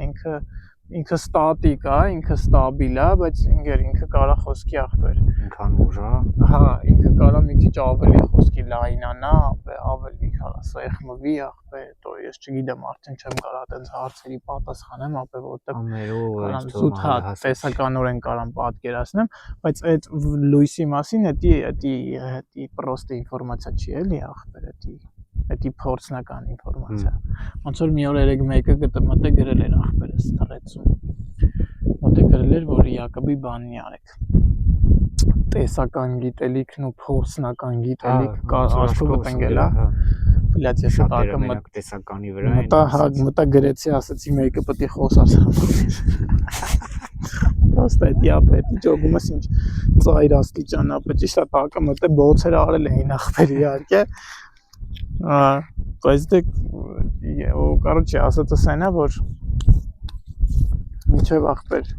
ինքը ստատիկ է, ինքը ստաբիլ է, բայց ինքը կարա խոսքի ախպեր։ Ինքան ուժա։ Հա, ինքը կարա մի քիչ ավելի խոսքի լայնանա, ապա ավելի կարա սեղմվի ախպեր, то ես չգիտեմ, արդեն չեմ կարա այդպես հարցերի պատասխանեմ, ապա որովհետև զուտ հա տեսականորեն կարամ պատկերացնեմ, բայց այդ լույսի մասին դա պրոստը ինֆորմացիա չի էլի ախպեր, Դա փորձնական ինֆորմացիա։ Ոնց որ մի օր երեք մեկը մտե գրել էր ախպերս տրեցում։ Մտե գրել էր, որ Յակոբի բաննի արեք։ Տեսական գիտելիքն ու փորձնական գիտելիք աշխուժ տնկել է։ Բլաց ես տակը մտ տեսականի վրա են։ Մտա գրեցի, ասացի մեկը պետք է խոսած համոներ։ Ոստա դա պետք է ճոգումս ինչ ծայր աստիճան ապա ճիշտ է տակը մտե բոցեր արել էին ախպեր իհարկե։ Բայց դե короче ասածս այն է որ միջև ախպեր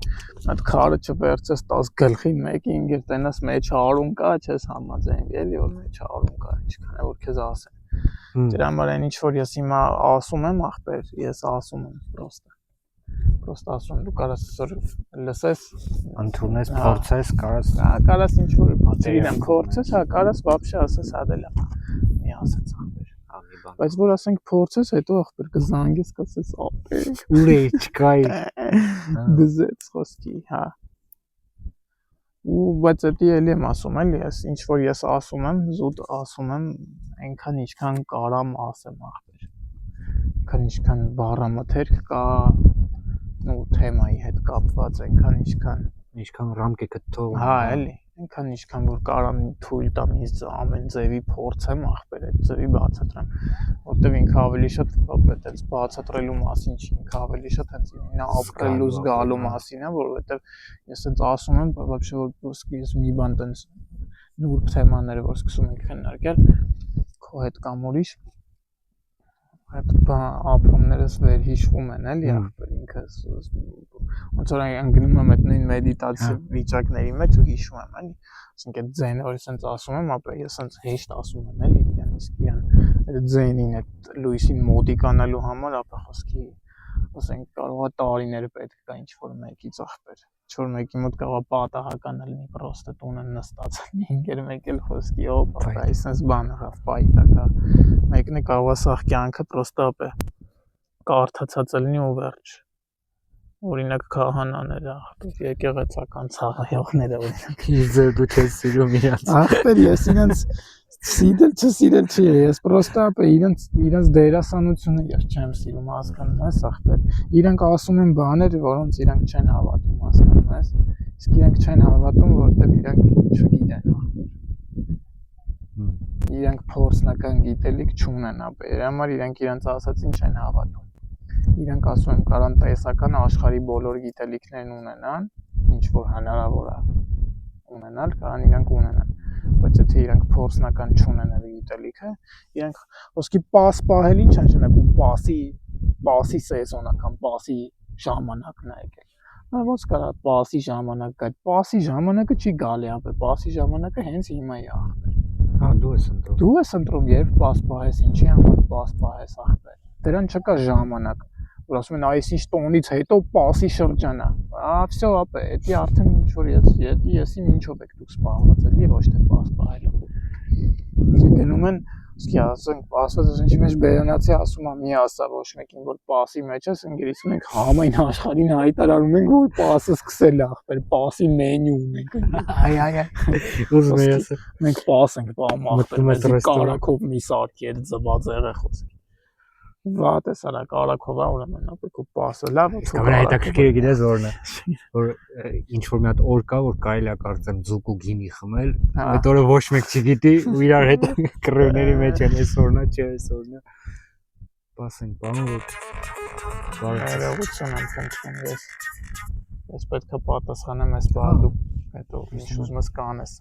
այդ քարը չվերցես 10 գլխի մեկի ինգեր տենաս մեջ հարում կա չես համաձայնվի էլի որ մեջ հարում կա ինչքան է որ քեզ ասեն դրա համար այն ինչ որ ես հիմա ասում եմ ախպեր ես ասում եմ պրոստը ասում դու կարաս լսես ընդունես փորձես կարաս ինչ որ չգիտեմ փորձես հա կարաս вообще ասես հադելա մի ասած ախպեր բայց որ ասենք փորձես հետո ախպեր կզանգես կասես ապեր ուր է չկայի դզեց խոսքի հա ու բայց դա էլի եմ ասում էլի ես ինչ որ ես ասում եմ զուտ ասում եմ այնքան ինչքան կարամ ասեմ ախպեր քան ինչքան բառամթերք կա ու թեմայի հետ կապված այնքան ինչքան ռամկը կթող հա էլի այնքան ինչքան որ կարամ թույլ տամ ինձ ամեն ձևի փորձեմ ախպեր այդ ձևի բացատրեմ, որտեվ ինքը ավելի շատ այդպես բացատրելու մասին չի, ինքը ավելի շատ հենց նա ապրելու զգալու մասին է, որովհետեվ ես հենց ասում եմ, вообще որ ես մի բան տենց նուրբ թեմաները որ սկսում ենք քննարկել, քո հետ կամ ուրիշ այդ ապրումներս վերհիշվում են էլի ախպեր ինքս ոնց որ անգնում եմ այդ նույն մեդիտացիա վիճակների մեջ ու հիշում եմ էլի ասենք այդ ձայնը որ ես ասում եմ ապա ես հենց հեշտ ասում եմ էլի իրան այդ ձայնին այդ լույսին մոտիկանալու համար ապա խոսքի ասենք կարող է տարիներ պետք կա ինչ որ մեկից ախպեր ինչ որ մեկի մոտ կարող է պատահական լինի պրոստը տունը նստած ինքեր մեկ էլ խոսքի օպա այսպես բան աղավ պայտակա մեկն է կարող է սաղ կյանքը պրոստը ապե կարդացած լինի ու վերջ օրինակ քահանաները ախպեր եկեղեցական ցաղայողները օրինակ Իզ դու չես սիրում իրանց ախպեր ես իրենց սիրել չի ես պրոստը ապե իրենց դերասանությունը ես չեմ սիրում հասկանում ես ախպեր իրանք ասում են բաներ որոնց իրանք չեն հավատում հասկանում ես իսկ իրանք չեն հավատում որտեվ իրանք չգիտեն ախպեր իրանք փորձնական գիտելիք չունեն ապե իր համար իրանք իրենց ասածին չեն հավատում իրանք ասում են կարան տեսական աշխարհի բոլոր գիտելիքներն ունենան ինչ որ հնարավոր է ունենալ կարան իրանք ունենան բայց եթե իրանք փորձնական չունենան գիտելիքը իրանք ոսկի պաս պահել ինչ է նշանակում պասի սեզոնական պասի ժամանակն է եկել ոնց կարա պասի ժամանակ այդ պասի ժամանակը չի գալի ապե պասի ժամանակը հենց հիմա է ախպեր դու ես ընտրում երբ պաս պահես ինչի համար պաս պահես ախպեր դրան չկա ժամանակ որ ասում են այսինչ տոնից հետո պասի շրջան է всё ապե էդի արդեն ինչ որ եսի ինչով եք դուք սպառված էլի ոչ թե պաս պահել գնում են Իսկ ասենք ասված ինչի մեջ բերանացի ասում է մի ասա ոչ մեկին որ պասի մեջ ես ընկերից ունենք համայն աշխարհին հայտարարում ենք որ պասը սկսել է ախպեր պասի մենյու ունենք այ ուզում եմ ասել մենք պաս ենք պահում ախպեր կարակով մի սարքի այդ ձված եղե խոսք վատ է սարա կարակով է ուրեմն ապեքո պասը լավ իսկ ամենահետաքրքիրը գիտես որն է որ ինչ որ մի հատ օր կա որ կարելի է կարծեմ ձուկ ու գինի խմել այդ օրը ոչ մեկ չգիտի ու իրար հետ կռիվների մեջ են այսօրնա չէ այսօրնա պասենք բանը որ բարերողություն եմ խնդրում ես պետք է պատասխանեմ այս բանը դու հետո ինչ ուզում ես կանես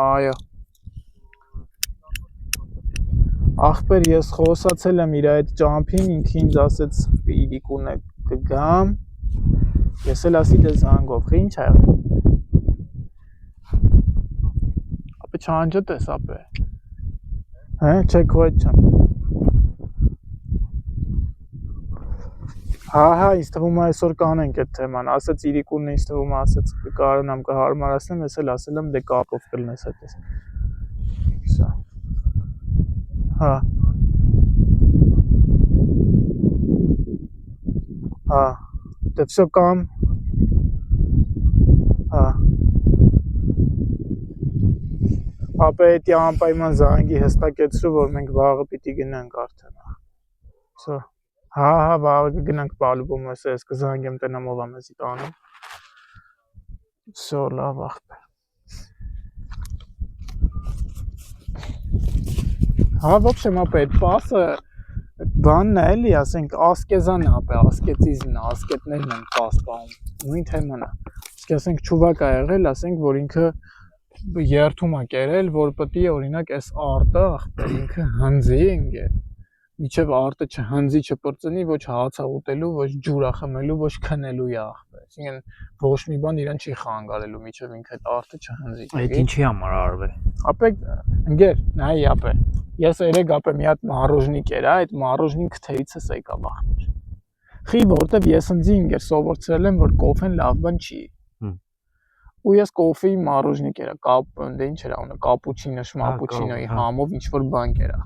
այո ախպեր ես խոսացել եմ իր այդ ճամփին ինքը ինձ ասեց իրիկունը կգամ ես էլ ասի դե զանգով ինչ ա ապե չանջդ ես ապե չէ քո այդ չեմ հա ինձ թվում է այսօր կանենք այդ թեման ասեց իրիկունը ինձ թվում է ասեց կարողանամ կհարմարացնեմ ես էլ ասել եմ դե կապով կլնես այդպես վсё Հա դե վсё կամ հա ապա էդի անպայման զանգի հստակեցրու որ մենք վաղը պիտի գնանք արդեն վсё հա վաղը գնանք բալուբոմ ես կզանգեմ տնամ ով է մեզի տանում վсё լավ ախպեր Հա ոբշեմ ապե այդ պասը բանն է էլի ասենք ասկեզան է ապե ասկետիզմն է ասկետներն են պաս պահում նույն թեման է իսկ ասենք չուվակ ա եղել ասենք որ ինքը երթում ա կերել որ պետք է օրինակ այս արտը ախպեր ինքը հնձի ընկեր միջև արտը չհնձի չպրծնի ոչ հացա ուտելու ոչ ջուրա խմելու ոչ քնելու է ախպեր այսինքն ոչ մի բան իրան չի խանգարելու միջև ինքը այդ արտը չհնձի այդ ինչի համար արվել ապե ընկեր նայ ապե ես երեք ապե մի հատ մառոժնիկ էր այդ մառոժնիկը թեիցս եկավ ախպեր խի որտեվ ես ինձ ինքեր սովորցրել եմ որ կոֆեն լավ բան չի ու ես կոֆեի մառոժնիկ էր կապ դե ինչ էր անունը կապուչինո շմապուչինոյի համով ինչ որ բան կերա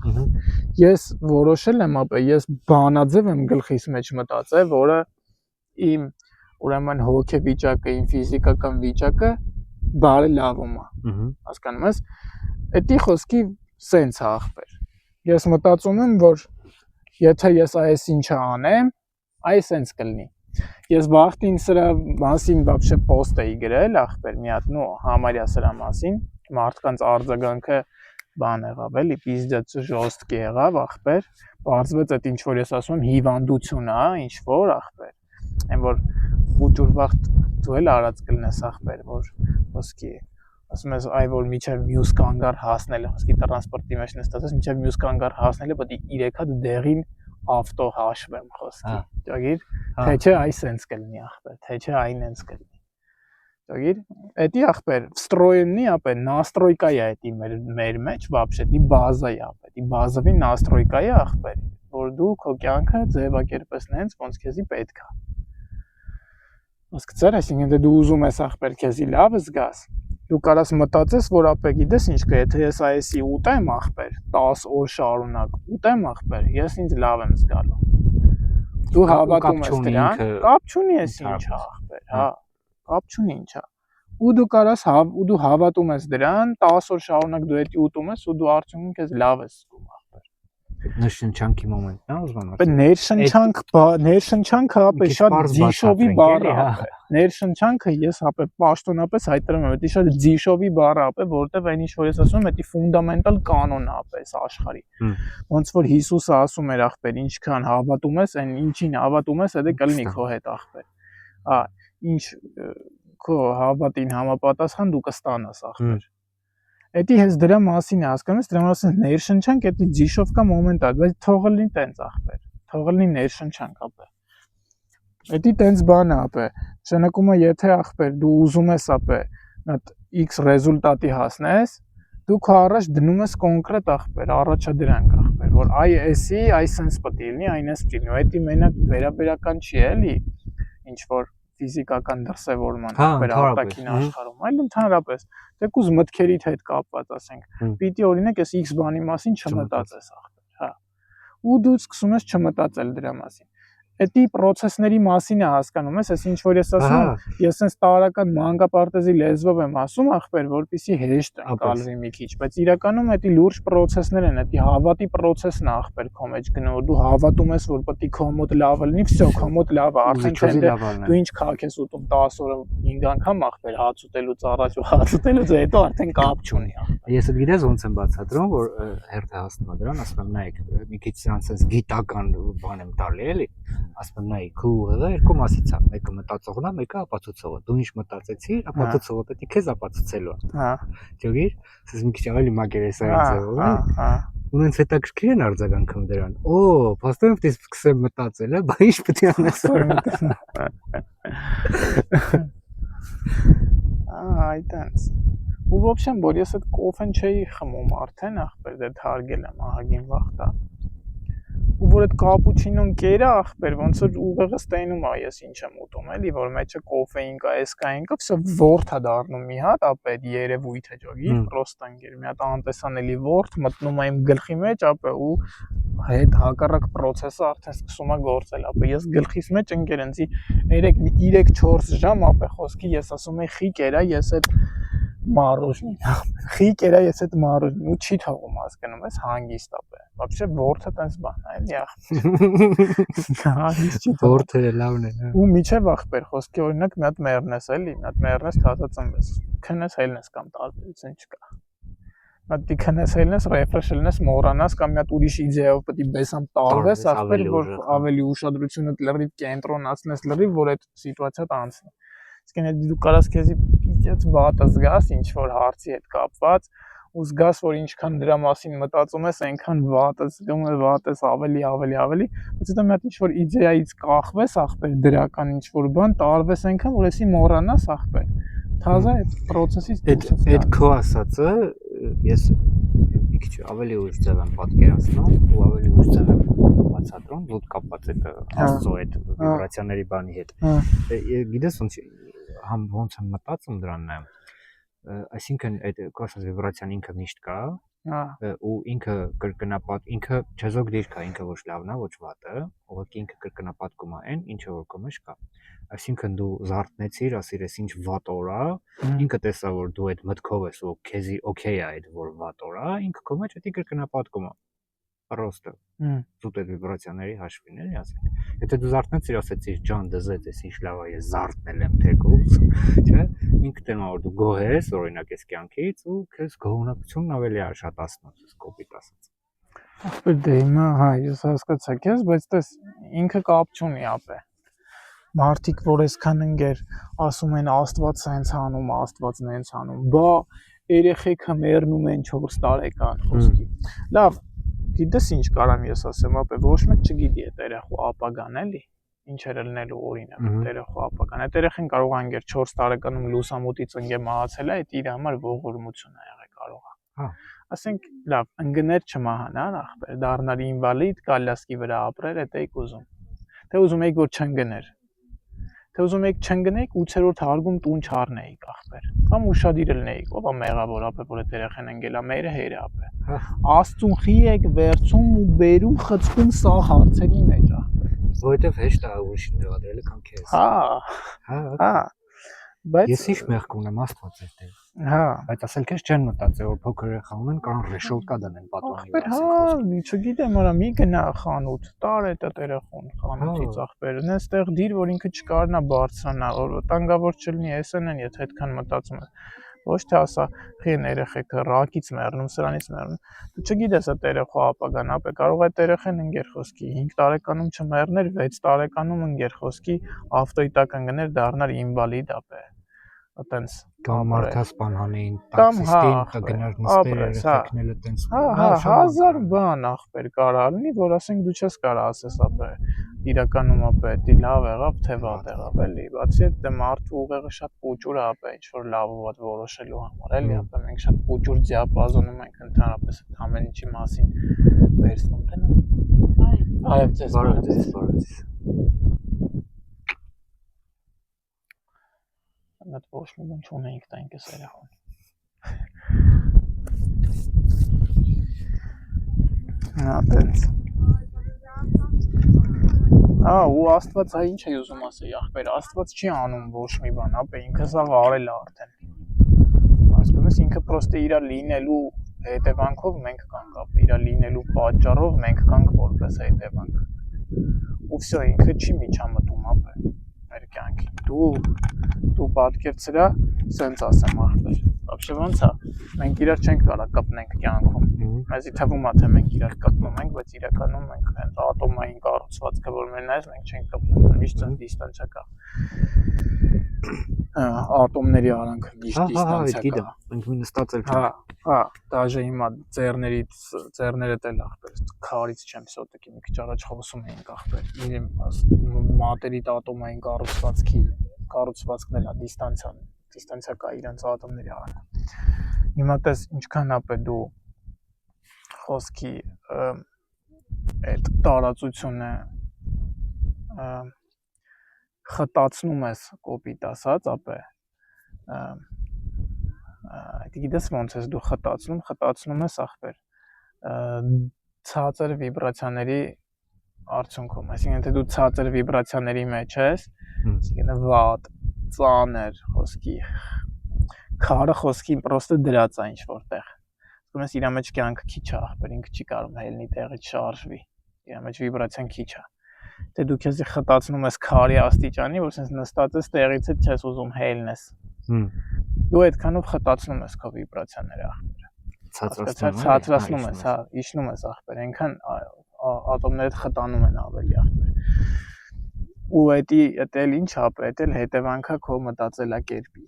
ես որոշել եմ ապե ես բանաձև եմ գլխիս մեջ մտածել որը իմ ուրեմն հոգեվիճակը իմ ֆիզիկական վիճակը բարելավում է հասկանում ես էդի խոսքի սենց է ախպեր ես մտածում եմ որ եթե ես այս ինչը անեմ այս սենց կլինի Ես վախտին սրա մասին вообще post էի գրել, ախպեր, մի հատ նո համարյա սրա մասին, մարդկանց արձագանքը բան եղավ, էլի պիզդец ժոստկի եղավ, ախպեր, բարձվեց այդ ինչ որ ես ասում եմ հիվանդություն է, ինչ որ ախպեր, այն որ ուտուր վախտ դու էլ արած կլնես ախպեր, որ ոսկի ասում ես այ որ միջև մյուս կանգար հասնել, ոսկի տրանսպորտի մեջ նստած, միջև մյուս կանգար հասնելը պետք է 3 հատ դեղին ավտո հաշվեմ խոսքի, ճագիր, թե չէ այ սենց կլինի ախպեր, թե չէ այն ինձ կլինի, ճագիր, էդի ախպեր, встроенный ապե настройка է էդի մեր մեջ вообще, դի բազա է ապե, դի բազովի настройка է ախպեր, որ դու քո կյանքը ձևակերպես նենց ոնց քեզի պետք է, հասկացար, այսինքն դու ուզում ես ախպեր քեզի լավ զգաս, դու կարաս մտածես, որ ապե գիտես ինչ կա, եթե ես այսի ուտեմ ախպեր, 10 օր շարունակ ուտեմ ախպեր, ես ինձ լավ եմ զգալու։ Դու հավատում ես դրան, կապ չունի ես ինչա ախպեր, հա, կապ չունի ինչա։ Ու դու կարաս ու դու հավատում ես դրան, 10 օր շարունակ դու էդի ուտում ես ու դու արդյունքում քեզ լավ ես զգում ախպեր։ Ներշնչանքի մոմենտն է ուզում ասել։ Ներշնչանքը ապե շատ ձիշովի բառ է։ Ներշնչանքը ես ապե պաշտոնապես հայտարարում եմ, դա շատ ձիշովի բառ է ապե, որտեվ այն ինչ որ ես ասում եմ, դա ֆունդամենտալ կանոն է ապե այս աշխարհի։ Ոնց որ Հիսուսը ասում էր ախպեր, ինչքան հավատում ես, այն ինչին հավատում ես, դա կլինի քո հետ ախպեր։ Հա, ինչ քո հավատին համապատասխան դու կստանաս ախպեր։ Էդի հենց դրա մասին է հասկանում ես, դրա մասին ներշնչանք, էդի ձիշովկա մոմենտ է, բայց թողը լինի տենց ախպեր, թողը լինի ներշնչանք ապե։ Էդի տենց բան է ապե, նշանակում է եթե ախպեր դու ուզում ես ապե, այդ X ռեզուլտատի հասնես, դու քո առաջ դնում ես կոնկրետ ախպեր, առաջադրանք ախպեր, որ այ էսի, այ սենց պետք է լինի, այն էս լինի, էդի մենակ վերաբերական չի էլի, ինչ որ ֆիզիկական դրսևորման ախպեր արտաքին աշխարհում, այլ ընդհանրապես թեկուզ մտքերիդ հետ կապված, ասենք, պիտի օրինակ ես X բանի մասին չմտածես ախպեր, հա։ Ու դու սկսում ես չմտածել դրա մասին։ Էդի process-ների մասին է հասկանում ես, ինչ որ ես ասում եմ, ես sense տարական մանկապարտեզի լեզվով եմ ասում ախպեր, որպեսզի հեշտ անցալվի մի քիչ, բայց իրականում էդի լուրջ process-ներ են, էդի հավատի process-ն է ախպեր քո մեջ գնում, որ դու հավատում ես, որ պետք է քո մոտ լավը լինի, վсё, քո մոտ լավը, արդեն դու ինչ քակ ես ուտում 10 օրը 5 անգամ ախպեր, հաց ուտելուց առաջ ու հաց ուտելուց հետո արդեն կապ չունի ախպեր։ Ես գիտես ոնց եմ բացատրում, որ հերթը հասնում է դրան, ասում եմ նայեք, մի քիչ sense գիտական բան եմ տալի, էլի։ Ասում եմ նայ քու ուղեղը երկու մասից է, մեկը մտածողն է, մեկը ապացուցողը։ Դու ինչ մտածեցիր, ապացուցողը պետք է քեզ ապացուցելու է։ Հա։ Ճոգիր, ասես մի քիչ ավելի մագերեսային ձևով, հա։ Ու ինձ հետաքրքիր են արձագանքում դրան։ Օ, փաստորեն պետք է սկսեմ մտածել, բա ինչ պետք է անես։ Այդտենց։ Ու ոբշեն, որ ես այդ կոֆեն չէի խմում արդեն, ախպեր, դա թարգել եմ ահագին վախտա։ Ու որ այդ կապուչինոն կերա ախպեր, ոնց որ ուղեղը ստենում է ես ինչ եմ ուտում, էլի, որ մեջը կոֆեին կա, էսկային կա, վсё ворթ է դառնում մի հատ, ապե երևույթ է ջոգի, պրոստը ընկեր, մի հատ անտեսանելի ворթ մտնում է իմ գլխի մեջ, ապե ու հետ հակառակ process-ը արդեն սկսում է գործել, ապե ես գլխիս մեջ ընկեր ինձի 3-4 ժամ, ապե խոսքի ես ասում եմ խի կերա, ես այդ մառոժնի, խի կերա ես այդ մառոժնի, ու չի թողում հասկանում ես հանգիստ ապե, вообще ворթը տենց բան է, էլի ախպեր, հանգիստ չի թողում, ворթը լավն է, ու միջև ախպեր, խոսքի օրինակ մի հատ մեռնես էլի, մի հատ մեռնես թաթածնվես, քնես հելնես կամ տարբերություն չկա, մատի քնես հելնես, refresh լինես, մոռանաս կամ մի հատ ուրիշ իդեայով պետք է բեսամ տարվես, ախպեր, որ ավելի ուշադրությունդ լրիվ կենտրոնացնես լրիվ, որ այդ սիտուացիան անցնի, իսկ այդ դու կարաս քեզի պիծած վատը զգաս ինչ որ հարցի հետ կապված ու զգաս որ ինչքան դրա մասին մտածում ես այնքան վատը զգում ես ավելի բայց հետո մի հատ ինչ որ իդեայից կախվես ախպեր դրական ինչ որ բան տարվես այնքան որ էսի մոռանաս ախպեր թազա այդ process-ից այդ քո ասածը ես մի քիչ ավելի ուշ ձև եմ պատկերացնում ու ավելի ուշ ձև եմ բացատրում դուք կապված այդ աստծո այդ վիբրացիաների բանի հետ գիտես ոնց եմ մտածում դրան նայում այսինքն այդ կոսմոս վիբրացիան ինքը միշտ կա ու ինքը կրկնապատ ինքը չեզոք դիրք է ինքը ոչ լավն է ոչ վատը ուղղակի ինքը կրկնապատկում է այն ինչը որ քո մեջ կա այսինքն դու զարթնեցիր ասիր ես ինչ վատ օր է ինքը տեսա որ դու այդ մտքով ես ու քեզի օքեյ է այդ որ վատ օր է ինքը քո մեջ էդի կրկնապատկում է ռոստը Հմ։ զուտ այդ վիբրացիաների հաշվին էլի ասենք։ Եթե դու զարթնես իր ասեցիր ջան դզեց, էս ինչ լավ է, ես զարթնել եմ թեկուզ, չէ՞։ Ինքդ եմ որ դու գոհես օրինակ այս կյանքից ու քեզ գոհունակությունն ավելի աշխատացնում, ես կոպիտ ասած։ Ախպեր դե հիմա հա ես հասկացա քեզ, բայց տես ինքը կապ չունի ապե։ Մարդիկ որ այսքան ընկեր ասում են Աստված սենց անում, Աստվածն հենց անում, բա երեխեքը մեռնում են 4 տարեկան խոսքի։ Լավ, գիտես ինչ կարամ ես ասեմ, ապե ոչ մեկ չգիտի այդ երեխու ապագան էլի, ինչ էր լինելու օրինակ այդ երեխու ապագան։ Այդ երեխեն կարող է ընկեր 4 տարեկանում լուսամուտից ընկե մահացել է, այդ իր համար ողորմություն է եղել կարող է։ Հա։ Ասենք լավ, ընկներ չմահանան ախպեր, դառնար ինվալիդ, կալյասկի վրա ապրեր, այդ էիք ուզում։ Թե ուզում եք որ չընկներ։ Թե ուզում եք չընկնեիք 8-րդ հարգում տուն չառնեիք ախպեր։ Կամ ուշադիր լինեիք, ով է մեղավոր ապե որ այդ երեխեն ընկելա, մերը հերը ապե։ Աստծուն խի եք վերցում ու բերում խցկում սա հարցերի մեջ ախպեր։ Որովհետև հեշտ է ուրիշին մեղադրելը քան քեզ։ Հա։ Բայց ես ինչ մեղք ունեմ Աստված է դեր։ Հա։ Բայց ասել քեզ չեն մտածել որ փոքր երեխա ունեն կարող ռեշոլկա դնեն պատոնի Ախպեր, հա, չգիտեմ, արա մի գնա խանութ, տար է դա երեխուն խանութից ախպերն, այստեղ դիր որ ինքը չկարնա բարձրանա, որ վտանգավոր չլինի, էսեն են, եթե այդքան մտածում ես։ Ոչ թե ասա, խին երեխեքը ռակից մեռնում, սրանից մեռնում։ Դու չգիտես այդ երեխու ապագան, ապե կարող է այդ երեխեն ընկեր խոսքի 5 տարեկանում չմեռներ, 6 տարեկանում ընկեր խոսքի ավտոյի տակ ընկներ, դառնար ինվալիդ ապե։ Այտենց կամ մարդասպան հանեին տաքսիստին գնար նստեր երեխեքները տենց հա 1000 բան ախպեր կարա լինի որ ասենք դու չես կարա ասես ապե իրականում ապե դի լավ եղավ թե վատ եղավ էլի բացի այդ դե մարդու ուղեղը շատ փոճուր է ապե ինչ որ լավ ու վատ որոշելու համար էլի ապե մենք շատ փոճուր դիապազոնում ենք ընդհանրապես այդ ամեն ինչի մասին վերցնում դնում այո ձեզ Այդ ոչ մի բան չունեինք դա ինքս երախոն։ Հա, տենց։ Ու Աստված հա ինչ է ուզում ասել, ախպեր, Աստված չի անում ոչ մի բան, ապա ինքը սա արել է արդեն։ Ասում ես ինքը պրոստը իր լինելու հետևանքով մենք կանք, ապա իր լինելու պատճառով մենք կանք որպես հետևանք։ Ու վсё ինքը չի միջամտում, ապա մեր կյանքի։ Դու պատկերացրա, սենց ասեմ ախպեր։ Вообще ոնց է, մենք իրար չենք կարա կապնենք կյանքում։ Մեզի թվում է թե մենք իրար կապնում ենք, բայց իրականում մենք հենց ատոմային կառուցվածքը որ մեր նայես մենք չենք կապնում, միշտ դիստանցիա կա։ Ատոմների արանքը միշտ դիստանցիա կա։ Մենք մի նստածել չենք։ Հա, դաժե հիմա ծերները դել ախպեր, քարից չեմ սոտեկի մի քիչ առաջ խոսում էինք ախպեր։ Իրեն մատերիտ ատոմային կառուցվածքն էլ է դիստանցիա կա իրենց ատոմների արանքում։ Հիմա տես ինչքան ապե դու խոսքի այդ տարածությունը խտացնում ես կոպիտ ասած ապե գիտես ոնց ես դու խտացնում ես ախպեր ցածր վիբրացիաների արդյունքում այսինքն թե դու ցածր վիբրացիաների մեջ ես այսինքն վատ ծանր խոսքի քարը խոսքի պրոստը դրած է ինչ որտեղ ասում ես իր մեջ կյանքը քիչ է ախպեր ինքը չի կարող հելնի տեղից շարժվի իր մեջ վիբրացիան քիչ է թե դու քեզ խտացնում ես քարի աստիճանի որ sense նստած ես տեղից չես ուզում հելնես դու այդքանով խտացնում ես քո վիբրացիաները ախպեր ցածրացնում ես հա իջնում ես ախպեր այնքան ատոմները խտանում են ավելի ախպեր ու այդ էլ ինչ ապե այդ էլ հետևանքա քո մտածելակերպի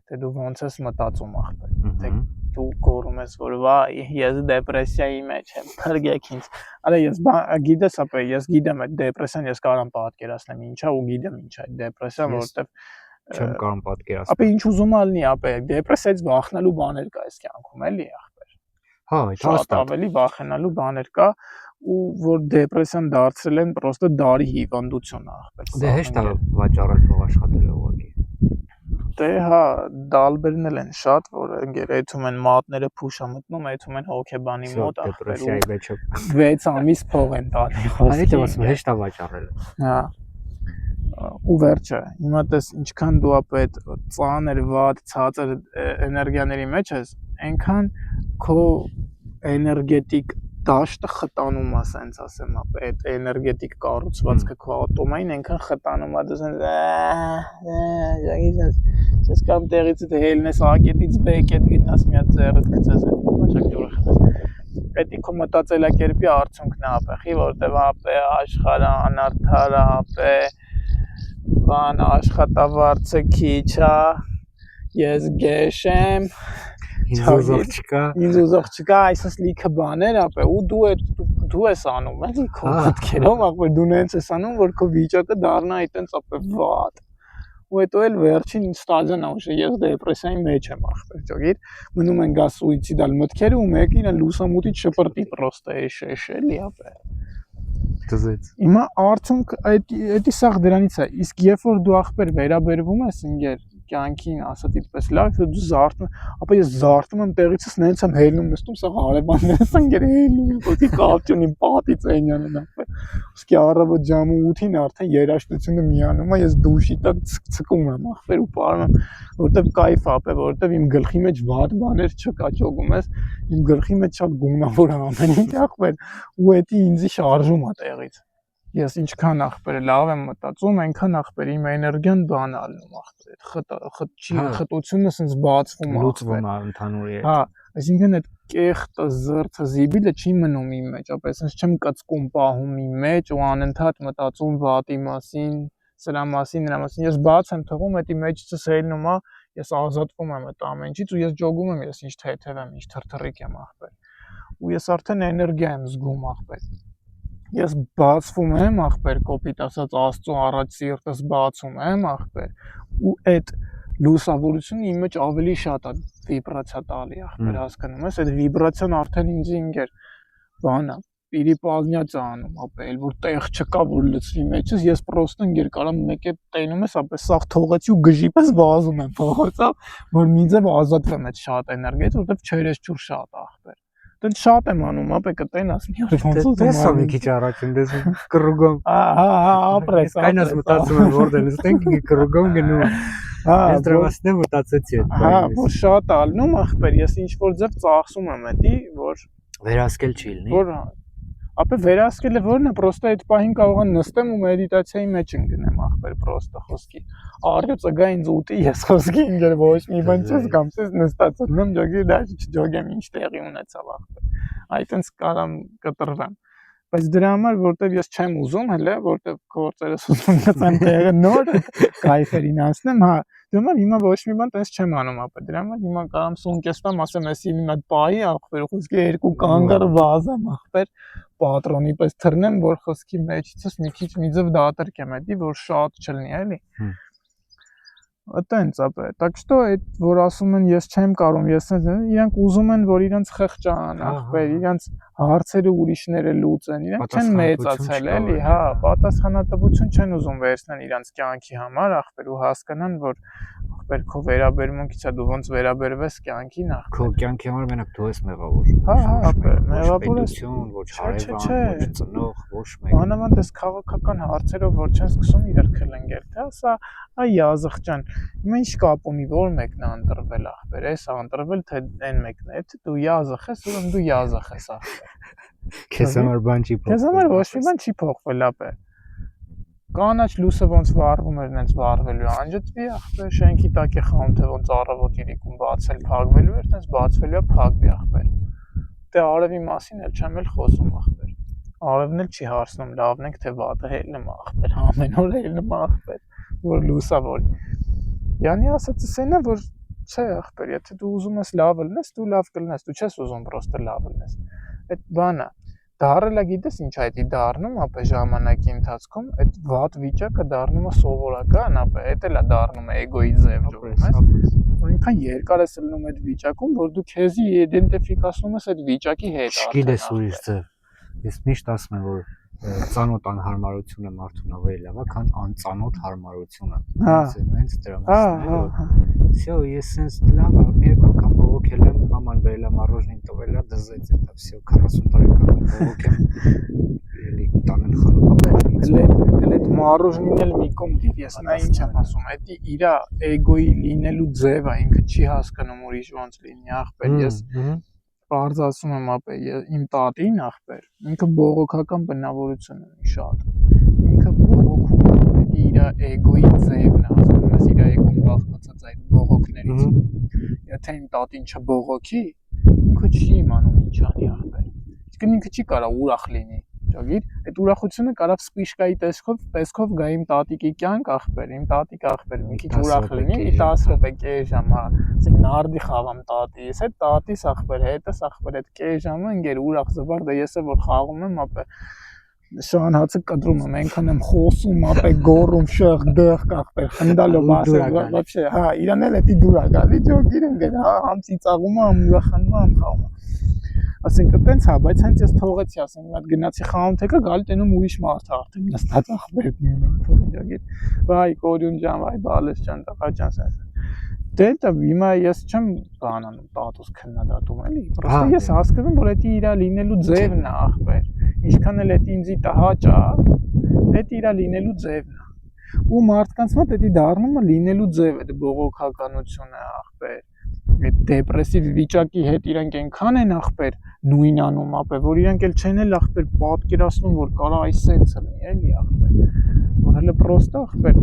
թե դու ոնց ես մտածում ախպեր թե դու գոռում ես որ վայ ես դեպրեսիայի մեջ եմ փրկեք ինձ արա ես գիտես ապե ես գիտեմ այդ դեպրեսիան ես կարամ պատկերացնեմ ինչա ու գիտեմ ինչա այդ դեպրեսիան որովհետև չեմ կարող պատկերացնել ապե ինչ ուզում ա լինի ապե դեպրեսիայից վախենալու բաներ կա այս կյանքում էլի ախպեր հա շատ ավելի վախենալու բաներ կա ու որ դեպրեսիան դարձրել են պրոստը դարի հիվանդություն ախպեր դե հեշտ է վաճառել փող աշխատել ուղղակի դե հա դալբերն են շատ որ ընկերեթում են մատները փուշա մտնում այդում են հոկեբանի մոտ ախպեր դեպրեսիայի մեջ 6 ամիս փող են տալի այդ ասում հեշտ է վաճառել հա ու վերջը հիմա տես ինչքան դու ապե այդ ծանր վատ ցածր էներգիաների մեջ ես այնքան քո էներգետիկ դաշտը խտանում է, ասենց ասեմ, ապա այդ էներգետիկ կառուցվածքը քո ատոմային այնքան խտանում է, դու ասենց ես կամ տեղից հելնես ակետից բեկետ գնաս մի հատ ձեռդ գցես բաշակ ջուրը խմես։ Պետք է մտածելակերպի արդյունքն է ապեխի, որտեվ ապե աշխարհը անարդար է, ապե բան աշխատավարձը քիչ է, ես գեշ եմ, ինձ ուզող չկա, այսպես լիքը բաներ ապե ու դու ես անում, էլի քո մտքերով, ապե դու նենց ես անում, որ քո վիճակը դառնա այտենց ապե վատ։ Ու հետո էլ վերջին ստադիան է, որ ես դեպրեսիայի մեջ եմ ախպեր, ճոգիր, մնում են գա սուիցիդալ մտքերը ու մեկը իրան լուսամուտից շպրտի պրոստը էշ էլի ապե։ Դզեց։ Հիմա արդյունք էդի սաղ դրանից է, իսկ երբ որ դու ախպեր վերաբերվում ես ընկեր կյանքին, ասած այդպես լավ, դու զարթնում, ապա ես զարթում եմ տեղիցս նենց եմ հելնում նստում, սա հարևաններս ընկեր հելնում եմ, ոքի կապտյունի պատից այնյանն ապա։ Իսկ առավոտ ժամը 8-ին արդեն երաշտությունը միանում է, ես դուշի տակ ցկում եմ ախպեր ու պարում եմ, որտեվ կայֆ ապա, որտեվ իմ գլխի մեջ վատ բաներ չկա, ճոգում ես, իմ գլխի մեջ շատ գունավոր է ամեն ինչ ախպեր, ու էդի ինձի շարժում է տեղից։ Ես ինչքան ախպեր լավ եմ մտածում, այնքան ախպեր իմ էներգիան բան ալնում ախպեր, խտությունը sense բացվում է, լուծվում է ընդհանուր է։ Հա, այսինքն այդ կեղտը, զրթը, զիբիլը չի մնում իմ մեջ, ապա sense չեմ կծկում պահում իմ մեջ ու անընդհատ մտածում վատի մասին, սրա մասին, նրա մասին, ես բաց եմ թողում, էդի մեջից հելնում է, ես ազատվում եմ այդ ամենից ու ես ջոգում եմ, ես ինչ թեթև եմ, ինչ թրթռիկ եմ ախպեր։ Ու ես արդեն էներգիա եմ զգում ախպեր։ Ես բացվում եմ ախպեր, կոպիտ ասած Աստծո առաջ սիրտս բացում եմ ախպեր ու այդ լուսավորությունը իմ մեջ ավելի շատ է վիբրացիա տալի ախպեր, հասկանում ես, այդ վիբրացիան արդեն ինձ ինգեր բանա պիրիպազնյաց անում, ապա էլ որ տեղ չկա որ լցվի մեջս, ես պրոստը ինգեր կարամ մեկ է տենում ես, ապա սաղ թողեցի ու գժի պես վազում եմ, փոխեցավ, որ մի ձև ազատվեմ այդ շատ էներգիայից, որտեվ չերես ջուր շատ ախպեր։ Դեն շատ եմ անում, ապա կտենաս մի օր ոնց ուզում եմ։ Տեսա մի քիչ առաջ ինձ կռուգում։ Հա, ապրես։ Կայնած մտածում եմ որտեղ ես տենք կռուգում գնում։ Հա, ես դրամասն եմ մտածեցի այդ։ Հա, որ շատ ալնում ախպեր, ես ինչ որ ձև ծախսում եմ էդի, որ վերահսկել չի լինի։ Որ ապա վերահսկելը որն է, պրոստը այդ պահին կարող եմ նստեմ ու մեդիտացիայի մեջ ընկնեմ ախպեր, պրոստը խոսքի։ Առյուծը գա ինձ ուտի, ես խոսքի ինգեր ոչ մի բան չես կամ ես նստած եմ ջոգի դաշ չջոգեմ ինչ տեղի ունեցավ ախպեր։ Այտենց կարամ կտրվեմ։ Բայց դրա համար որտեվ ես չեմ ուզում հələ, որտեվ գործերս ուզում եմ տեղը նոր կայֆերին անցնեմ, հա, դրա համար հիմա ոչ մի բան տես չեմ անում ապա։ Դրա համար հիմա կարամ սունկեստամ ասեմ, էսի մի հատ պահի ախպեր, խոսքի երկու կանգար վազեմ ախպեր, պատրոնի պես թռնեմ, որ խոսքի մեջից մի քիչ մի ձև դատրկեմ էդի, որ շատ չլինի, էլի։ Այտենց ապա, так что այդ որ ասում են ես չեմ կարող, ես իրանք ուզում են որ իրանք խղճան, ախպեր, իրանք հարցերը ուրիշները լուծեն, իրանք չեն մեծացել, էլի, հա, պատասխանատվություն չեն ուզում վերցնել իրանք կյանքի համար, ախպեր ու հասկանան որ ախպեր քո վերաբերմունքից է դու ոնց վերաբերվես կյանքին ախպեր։ Քո կյանքի համար մենակ դու ես մեղավոր։ Հա, ապա, մեղավոր ես, ոչ հարևան, ոչ ծնող, ոչ մեկ։ Անամանդ էս քաղաքական հարցերով որ չեն սկսում իրար քլենգեր, թե ասա, այ языխճան, հիմա ինչ կապ ունի, որ մեկն է ընտրվել ախպեր, էս է ընտրվել թե այն մեկն է, թե դու языխ ես, ուրեմն դու языխ ես ախպեր։ Քեզ համար բան չի փոխվել։ Քեզ համար ոչ մի բան չի փոխվել ապա։ Կանաչ լուսը ոնց վառվում էր, նենց վառվելու է, անջատվի ախպեր, շենքի տակ է խաղում, թե ոնց առավոտ իրիկում բացել, փակվելու էր, նենց բացվելու է, փակվի ախպեր։ Դե արևի մասին էլ չեմ էլ խոսում ախպեր։ Արևն էլ չի հարցնում լավն եք թե վատը հելնում ախպեր, ամեն օր հելնում ախպեր, որ լուսավոր։ Յանի ասածս այն է, որ չէ ախպեր, եթե դու ուզում ես լավ լինես, դու լավ կլինես, դու չես ուզում պրոստը լավ լինես։ Այդ բանը դարելա գիտես ինչ է դա դառնում, ապա ժամանակի ընթացքում այդ վատ վիճակը դառնում է սովորական, ապա դա էլ է դառնում էգոյի ձև, որ ինքան երկար ես լինում այդ վիճակում, որ դու քեզի իդենտիֆիկացնում ես այդ վիճակի հետ։ Չգիտես ուրիշ ձև։ Ես միշտ ասում եմ, որ ծանոթ անհարմարությունը մարդուն ավելի լավ է, քան անծանոթ հարմարությունը։ Հենց դրա մասին։ Всё, ես sense լավ եմ, մի անգամ բողոքել եմ, մաման բերել է մառոժնին տվել է, դզեց դա, всё, 40 տարեկան բողոքեմ, էլի տանեն խանութ։ Էլ այդ մառոժնին էլ մի կողմ դիվ, ես նա ինչ եմ ասում, դա իր էգոյի լինելու ձև է, ինքը չի հասկանում ուրիշ ոնց լինի, ախպեր, ես բարձրացում եմ ապե իմ տատին ախպեր, ինքը բողոքական բնավորություն ունի շատ։ Ինքը բողոքում է, դա իր էգոյի ձևն է, ասում ես իր էգոն բաղկացած այդ բողոքներից։ Եթե իմ տատին չբողոքի, ինքը չի իմանում ինչ անի ախպեր։ Իսկ ինքը չի կարող ուրախ լինի։ Ճոգիր, այդ ուրախությունը կարող սպիշկայի տեսքով գա իմ տատիկի կյանք ախպեր, իմ տատիկ ախպեր մի քիչ ուրախ լինի, 10 րոպե կես ժամ, ասենք նարդի խաղամ տատիս, այդ տատիս ախպեր, հետս ախպեր, այդ կես ժամը ինգեր ուրախ զվար, դա ես որ խաղում եմ, ապե շանհացը կտրում եմ, այնքան եմ խոսում, ապե գոռում, շեղ դեղ ախպեր, խնդալով ասել, вообще, հա, իրան էլ էդի դուր է գալի, ճոգիր ինգեր, հա, համ ծիծաղում եմ, ուրախանում եմ, խաղում եմ։ Ասենք այտենց հա, բայց հենց ես թողեցի, ասենք մի հատ գնացի խաղում թեկը, գալի տենում ուրիշ մարդ արդեն նստած ախպեր թողի, վայ կորյուն ջան, վայ բալես ջան, տղա ջան, դե հիմա ես չեմ բանանում տատուս քննադատում էլի, պրոստը ես հասկանում որ դա իր լինելու ձևն է ախպեր, ինչքան էլ դա ինձի տհաճ է, դա իր լինելու ձևն է, ու մարդկանց մոտ դա դառնում է լինելու ձև, դա բողոքականություն է ախպեր, այդ դեպրեսիվ վիճակի հետ իրանք այնքան են ախպեր նույն անում ապե որ իրանք էլ չեն էլ ախպեր պատկերացնում որ կարա այս սենսը լինի էլի ախպեր որ հələ պրոստը ախպեր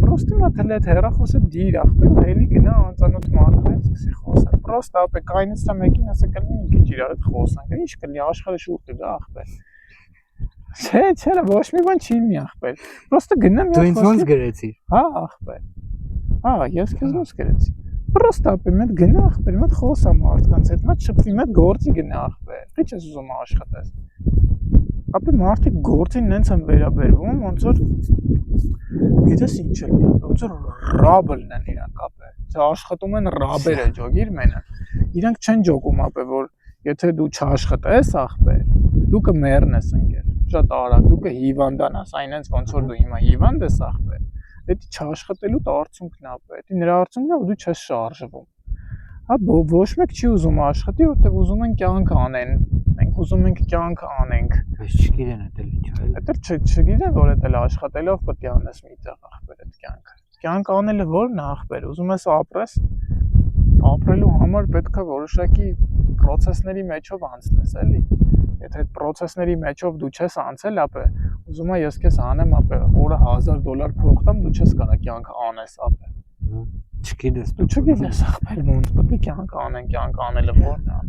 պրոստը նա թել այդ հեռախոսը դիր ախպեր էլի գնա անծանոթ մարդու հետ սկսի խոսել պրոստը ապե կայնից է մեկին ասա կլինի մի քիչ իրար հետ խոսանք ինչ կլինի աշխարհը շուտ կգա ախպեր չէ ոչ մի բան չի լինի ախպեր պրոստը գնամ դու ինձ ոնց գրեցի հա ախպեր հա ես քեզ ոնց գրեցի Պրոստը ապե մետ գնա ախպեր, մետ խոսա մարդկանց հետ, մետ շփվի, մետ գործի գնա ախպեր, թե չես ուզում աշխատես։ Ապե մարդիկ գործին նենց են վերաբերվում, ոնց որ գիտես ինչ է լինի, ոնց որ ռաբլն են իրանք ապե։ Չէ աշխատում են ռաբերը ջոգիր մենակ։ Իրանք չեն ջոգում ապե, որ եթե դու չաշխատես ախպեր, դու կմեռնես ընկեր։ Շատ արագ, դու կհիվանդանաս, այնպես ոնց որ դու հիմա հիվանդ ես ախպեր։ Դա չաշխատելու արդյունքն է, դա նրա արդյունքն է, որ դու չես շարժվում։ Հա ոչ մեկ չի ուզում աշխատի, որտեղ ուզում են կյանք անեն։ Մենք ուզում ենք կյանք անենք։ Բայց չգիտեն դա ինչ է։ Դա չգիտեն, որ դա աշխատելով պետք է անես մի տեղ ախպեր այդ կյանքը։ Կյանք անելը ո՞րն է ախպեր, ուզում ես ապրես։ Ապրելու համար պետք է որոշակի process-ների մեջով անցնես, էլի։ Եթե այդ process-ների մեջով դու չես անցել, ապե ուզում եմ ես քեզ անեմ, ապե օրը $1000 փող տամ, դու չես կարա կյանք անես, ապե։ Չգիտես, դու չգիտես ախպեր ոնց պետք է կյանք անեն, կյանք անելը ո՞րն է։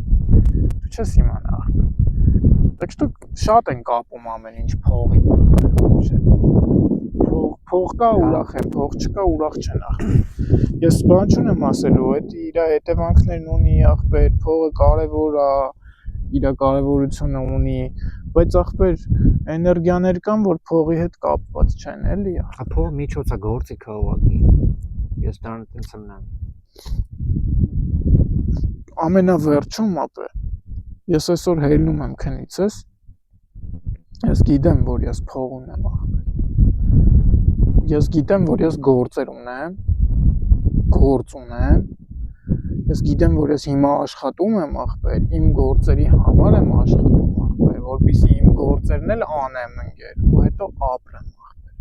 Դու չես իմանա ախպեր։ Դեք դու շատ են կապում ամեն ինչ փողի, չէ։ Փող կա ուրախ են, փող չկա ուրախ չեն ախպեր։ Ես բան չունեմ ասելու, այդ իր հետևանքներն ունի ախպեր, փողը կարևոր է, իր կարևորությունը ունի, բայց ախպեր էներգիաներ կան, որ փողի հետ կապված չեն, էլի։ Փողը միջոց է գործիք է ուղղակի։ Ես դրան տենց եմ նայում։ Ամենավերջում ապե ես այսօր հելնում եմ քնիցս։ Ես գիտեմ, որ ես փող ունեմ ախպեր։ Ես գիտեմ, որ ես գործեր ունեմ, գործ ունեմ։ Ես գիտեմ, որ ես հիմա աշխատում եմ ախպեր, իմ գործերի համար եմ աշխատում ախպեր, որպեսզի իմ գործերն էլ անեմ ընկեր, ու հետո ապրեմ ախպեր։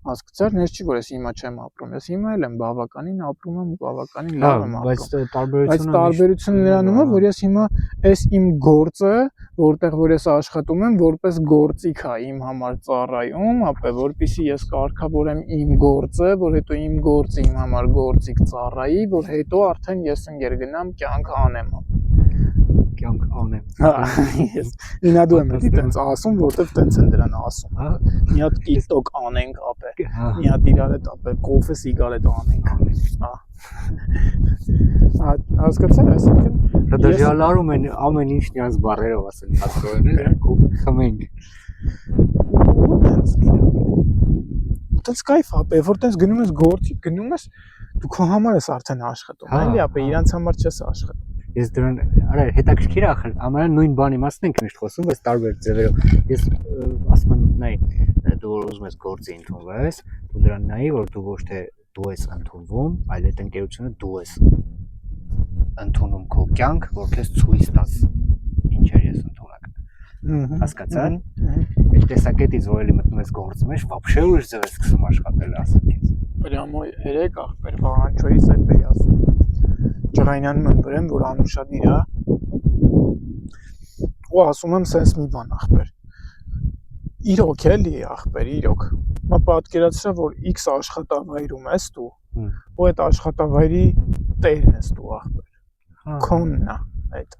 Հասկացար, ես չի որ ես հիմա չեմ ապրում, ես հիմա էլ եմ բավականին ապրում եմ ու բավականին լավ եմ ապրում։ Բայց տարբերությունը նրանում է, որ ես հիմա այս իմ գործը, որտեղ որ ես աշխատում եմ, որպես գործիք է իմ համար ծառայում, ապե որպեսզի ես կարգավորեմ իմ գործը, որ հետո իմ գործը իմ համար գործիք ծառայի, որ հետո արդեն ես ընկեր գնամ կյանք անեմ։ Կյանք անեմ։ Հա, ես ինադու եմ դի տենց ասում, որտեվ տենց են դրան ասում։ Հա, մի հատ TikTok անենք ապե։ Մի հատ իրար հետ ապե կոֆե սիգարետ անենք։ Հա։ Հասկացա՞ր, այսինքն դժալարում են ամեն ինչ նրանց բառերով ասել, հասկանում կոֆե խմենք։ Տենց կայֆ ապե, որ տենց գնում ես գործի, գնում ես դու քո համար ես արդեն աշխատում, էլի ապե իրանց համար չես աշխատում։ Ես դրան, արա հետաքրքիր է ախր, ամենը նույն բանի մասն ենք միշտ խոսում, բայց տարբեր ձևերով։ Ես ասում եմ, նայ, դու որ ուզում ես գործի ընդունվես, դու դրան նայի, որ դու ոչ թե դու ես ընդունվում, այլ այդ ընկերությունը դու ես ընդունում քո կյանք, որ քեզ ցույց տաս ինչեր ես ընդունակ։ Հասկացա՞ր։ Այդ տեսակետից որ էլի մտնում ես գործի մեջ, вообще ուրիշ ձև ես սկսում աշխատել, ասեմ քեզ։ Прямо երեք ախպեր վանչոյից այդ էի ասում։ Ջրայնանում եմ վրեմ, որ անուշադիր է, ու ասում եմ sense մի բան ախպեր։ Իրոք էլի ախպեր, իրոք։ Մա պատկերացրա, որ X աշխատավայրում ես դու, ու այդ աշխատավայրի տերն ես դու ախպեր։ Քոնն է այդ։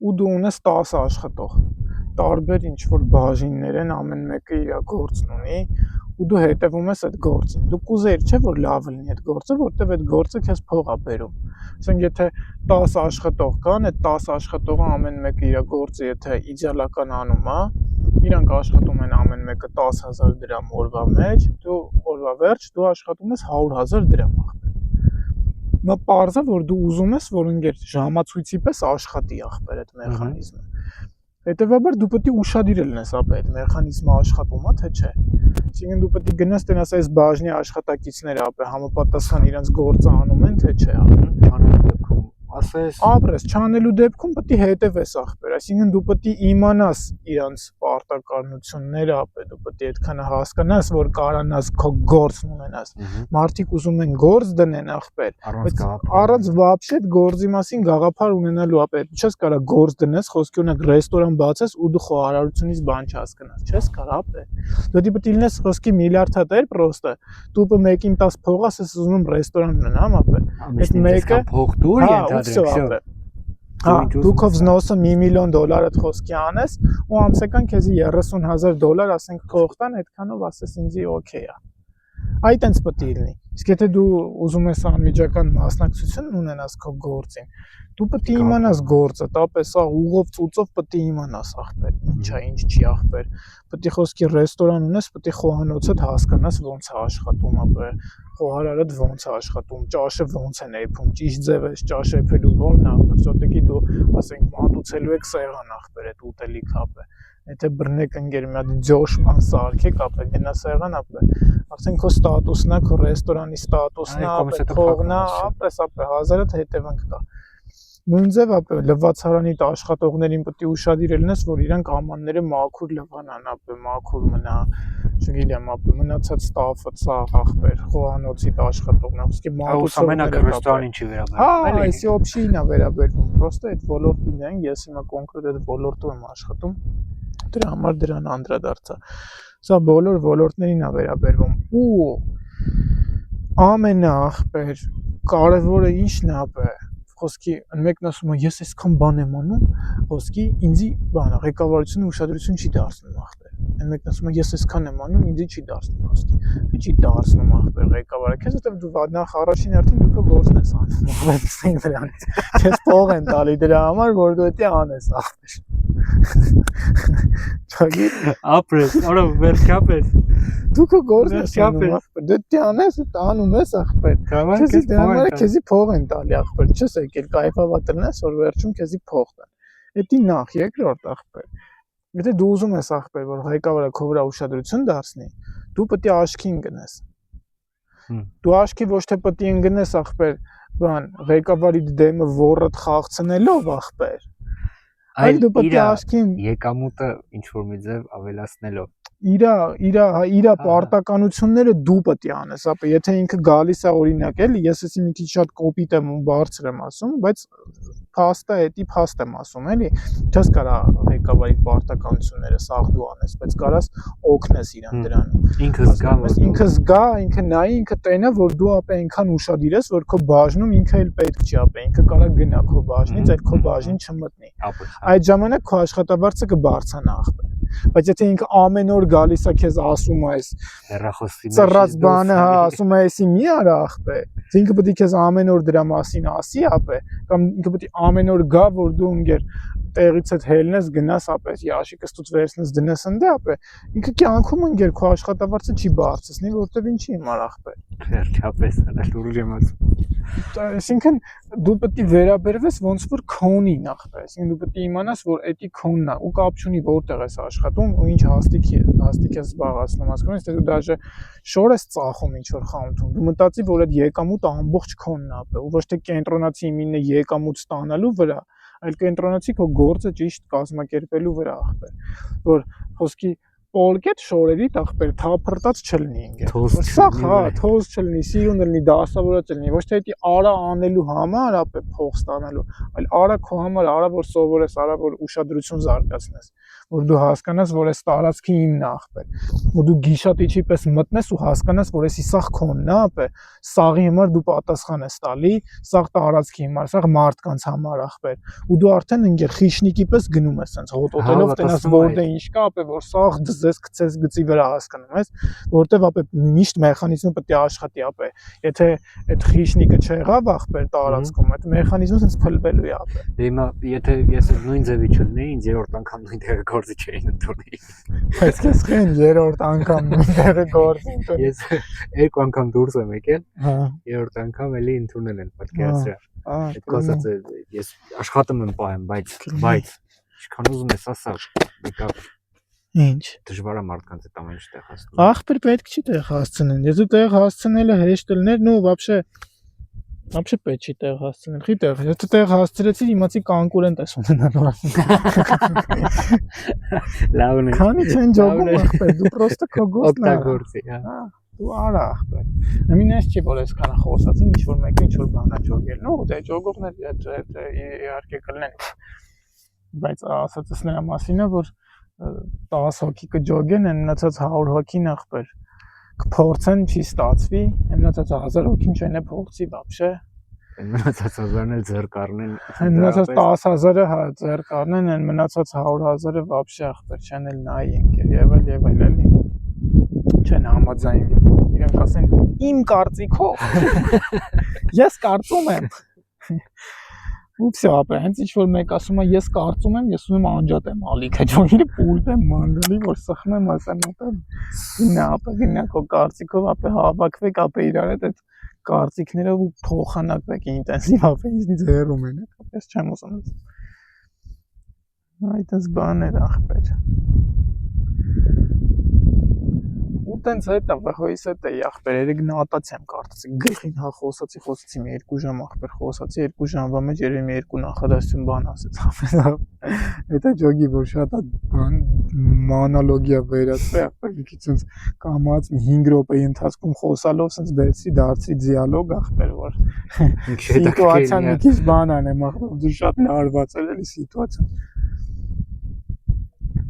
Ու դու ունես 10 աշխատող։ Տարբեր ինչ որ բաժիններ են, ամեն մեկը իր գործն ունի, ու դու հետևում ես այդ գործին։ Դու կուզեիր չէ որ լավ լինի այդ գործը, որտեվ այդ գործը քեզ փող է բերում։ Ասենք եթե 10 աշխատող կան, այդ 10 աշխատողը ամեն մեկը իր գործը եթե իդեալական անում է, իրանք աշխատում են ամեն մեկը 10,000 դրամ օրվա մեջ, դու օրվա վերջ դու աշխատում ես 100,000 դրամ ախպեր։ Նա պարզը որ դու ուզում ես որ ինգեր ժամացույցի պես աշխատի ախպեր այդ մեխանիզմը։ Հետևաբար դու պետք է ուշադիր լինես ապա այդ մեխանիզմը աշխատում է թե չէ։ Այսինքն դու պետք է գնաս տենաս այս բաժնի աշխատակիցները ապա համապատասխան իրենց գործը անում են թե չէ ախպեր։ Ասես ապրես չանելու դեպքում պետք է հետևես ախպեր, այսինքն դու պետք է իմանաս իրանց պարտականությունները, ապա դու պետք է այդքան հասկանաս, որ կարանաս քո գործն ունենաս։ Մարդիկ ուզում են գործ դնեն ախպեր, բայց առանց вообще այդ գործի մասին գաղափար ունենալու ապա չես կարա գործ դնես, խոսքի օրինակ ռեստորան բացես ու դու խոհարարությունից բան չհասկանաս, չես կարա ապա։ Դու պետք է լինես խոսքի միլիարդատեր պրոստը, դու պետք է 1/10 փող ասես ուզում եմ ռեստորան ունենամ ապա։ Այդ մեկը փող դուր ենթադրենք։ Դու քո վզնոսը $1 միլիոն խոսքի անես ու ամսական քեզի $30,000 ասենք փող տան, այդքանով ասես ինձի օքեյ է։ Այդ տենց պետք է լինի։ Իսկ եթե դու ուզում ես անմիջական մասնակցություն ունենաս քո գործին, դու պետք է իմանաս գործը, տապես սա ուղով ծուծով պետք է իմանաս ախպեր, ինչա, ինչ չի ախպեր։ Պետք է խոսքի ռեստորան ունես, պետք է խոհանոցդ հասկանաս ոնց է աշխատում, ապա խոհարարդ ոնց է աշխատում, ճաշը ոնց են եփում, ճիշտ ձև է ճաշը եփելու որն է, որտեղի դու ասենք մատուցելու եք սեղան ախպեր այդ ուտելիքը ապա։ Եթե բռնեք ընկեր մի հատ ջոշ բան սարքեք, ապա գնա սեղան, ապա արդեն քո ստատուսն է, քո ռեստորանի ստատուսն է, ապա փողն է, ապա հազարդ հետևանք կա։ Նույն ձև ապա լվացարանի աշխատողներին պետք է ուշադիր լինես, որ իրանք ամանները մաքուր լվանան, ապա մաքուր մնա, չգիտեմ, ապա մնացած ստաֆը, ցաղ ախպեր, խոհանոցի աշխատողն է, ոսկե մատուցողները ռեստորանին չի վերաբերվում, էլի։ Այսի օփշին է վերաբերվում, պրոստը այդ ոլորտին են, ես հիմա կոնկրետ այդ ոլորտում եմ աշխատում, դրա համար դրան անդրադարձա։ Սա բոլոր ոլորտներին է վերաբերվում ու ամենաախպեր կարևորը ինչն է ապա խոսքի մեկն ասում է ես այսքան բան եմ անում, խոսքի ինձի բանը ղեկավարությունը ուշադրություն չի դարձնում ախպեր։ Այն մեկն ասում է ես այսքան եմ անում, ինձի չի դարձնում խոսքի։ Չի դարձնում ախպեր ղեկավարը, քեզ որտեղ դու նախ առաջին հերթին դու քո գործն ես անում, ախպեր դրանից։ Քեզ փող են տալի դրա համար, որ դու դա անես ախպեր։ Չագի ապրես, արա վերջապես դու քո գործն ես անում ախպեր, դու դա անես, անում ես ախպեր։ Քեզի փող են տալի ախպեր, չես եկել կայֆավա տնես, որ վերջում քեզի փող տան։ Էդի նախ, երկրորդ ախպեր։ Եթե դու ուզում ես ախպեր, որ ղեկավարը քո վրա ուշադրություն դարձնի, դու պետք է աչքին գնես։ Դու աչքի ոչ թե պետք է ընկնես ախպեր, բան, ղեկավարի դեմը ոռդ խաղցնելով ախպեր։ Այլ դու պետք է աչքին եկամուտը ինչ որ մի ձև ավելացնելով։ Իրա պարտականությունները դու պետք է անես, ապա եթե ինքը գալիս է օրինակ էլի, ես էսի մի քիչ շատ կոպիտ եմ ու բարձր եմ ասում, բայց փաստը էդի փաստ եմ ասում, էլի, չես կարա ղեկավարի պարտականությունները սաղ դու անես, բայց կարաս օգնես իրան դրանում։ Ինքը զգա, ինքը նայի, ինքը տենա, որ դու ապա այնքան ուշադիր ես, որ քո բաժնում ինքը էլ պետք չի ապա, ինքը կարա գնա քո բաժնից, այլ քո բաժին չմտնի։ Այդ ժամանակ քո աշխատավարձը կբարձրանա ախպեր։ Բայց եթե ինքը ամեն օր գալիս է քեզ ասում է այս հեռախոսի մեջ ծռած բանը, հա, ասում է էսի մի արա ախպե։ Ինքը պետք է քեզ ամեն օր դրա մասին ասի, ապե, կամ ինքը պետք է ամեն օր գա, որ դու ընկեր տեղից հետ հելնես, գնաս, ապե, ящикը ստուց վերցնես, դնես ընդ, ապե։ Ինքը կյանքում ընկեր քո աշխատավարձը չի բարձրացնի, որտեվ ինչի հիմար ախպե։ Վերջապես, դա լուրջ եմ ասում։ Այսինքն դու պետք է վերաբերվես ոնց որ քոնին ախպե, այսինքն դու պետք է իմանաս, որ էդի քոնն է, ու կապ չունի որտեղ ես աշխատում ու ինչ հաստիկ ես զբաղացնում, հասկանում ես, թե դու դաժե շոր ես ծախում ինչ որ խանութում, դու մտածի, որ այդ եկամուտը ամբողջ քոնն է, ապե, ու ոչ թե կենտրոնացի իմինը եկամուտ ստանալու վրա, այլ կենտրոնացի քո գործը ճիշտ կազմակերպելու վրա ախպե, որ խոսքի պոլկետ շորերի ախպեր թափրտած չլինի ինքը։ Թոզ Սա չլինի, հա, վայ։ թոզ չլինի, սիրուն լինի, դասավորած լինի, ոչ թե դա արա անելու համար, ապե փող ստանալու, այլ արա քո համար, արա որ սովորես, արա որ ուշադրություն զարգացնես, որ դու հասկանաս, որ այս տարածքի իմն է ախպեր, որ դու գիշատիչի պես մտնես ու հասկանաս, որ էսի սաղ քոնն է, ապե սաղի համար դու պատասխան ես տալի, սաղ տարածքի համար, սաղ մարդկանց համար ախպեր, ու դու արդեն ինքեր խիշնիկի պես գնում ես, sense հոտոտելով տենաս որ դե ինչ կա, ապե որ սաղ դզես գցես գծի վրա հասկանում ես, որտեվ ապե միշտ մեխանիզմը պետք է աշխատի, ապե եթե այդ խիշնիկը չեղավ ախպեր տարածքում, այդ մեխանիզմը sense փլվելու է ապե։ Դե հիմա եթե ես նույն ձևի չլինեի, ինձ երրորդ անգամ նույն տեղը գործի չէին ընդունի։ Բայց քեզ խեն երրորդ անգամ նույն տեղը գործի ընդունի։ Ես երկու անգամ դուրս եմ եկել, Հա։ երրորդ անգամ էլի ընդունել են, պատկերացրու։ Ահա, Այդ կասած ես աշխատում եմ պահեմ, բայց ինչքան ուզում ես ասա, եկա ինչ։ դժվար է մարդկանց այդ ամեն ինչ տեղ հասնում։ Ախպեր պետք չի տեղ հասցնեն։ Եթե տեղ հասցնելը հեշտ լիներ, ну вообще պետք չի տեղ հասցնել։ Խի տեղ, եթե տեղ հասցրեցի, իմացի կոնկուրենտ ես ունենալու։ Լավն է։ Քանի չեն ջոգում ախպեր, դու պրոստը քո գործն ես։ Օգտագործի, հա։ Հա, դու արա ախպեր։ Նույնպես չի որ այսքան խոսացին, ինչ որ մեկը ինչ որ բանա ջոգել։ Ну դե ջոգողներ իհարկե կլինեն։ Բայց ասածս նրա մասին է, որ 10 հոգի կջոգեն, այն մնացած 100 հոգին ախպեր կփորձեն, չի ստացվի, մնացած 1000 հոգին չեն փորձի вообще։ Մնացած 1000-ն էլ ձեռ կառնեն։ Այն մնացած 10000-ը հա ձեռ կառնեն, այն մնացած 100,000-ը вообще ախպեր չեն էլ նայի ինքեր եւ այլ էլի։ Չեն համաձայնվի։ Իրենք ասեն իմ կարծիքով։ Ես կարծում եմ։ Ու всё, ապա հենց ինչ որ մեկ ասում է ես կարծում եմ, ես ուզում եմ անջատեմ ալիքը, ջոյիրը պուլտ եմ մանգալի, որ սխմեմ ասեմ, ապա գնա քո կարծիքով, ապա հավաքվեք, ապա իրար հետ այդ կարծիքներով ու փոխանակվեք ինտենսիվ, ապա ինձնից հեռու մենակ, ապա ես չեմ ուզում։ Այդպես բան էր ախպեր։ Ու տենց այդ վախոյս այդ է ախպերերը գնահատացիամ կարծեցի գլխին հա խոսացի մի 2 ժամ ախպեր խոսացի 2 ժամվա մեջ երևի մի 2 նախադասություն բան ասեց ախպեր դա ջոգի որ շատ բան մանալոգիա վերածվի ախպեր մի քիչ sense կամած 5 րոպեի ընթացքում խոսալով sense դերսի դարձի դիալոգ ախպեր որ սիտուացիան մի քիչ բան անեմ ախպեր դու շատ լարված ես էլի սիտուացիան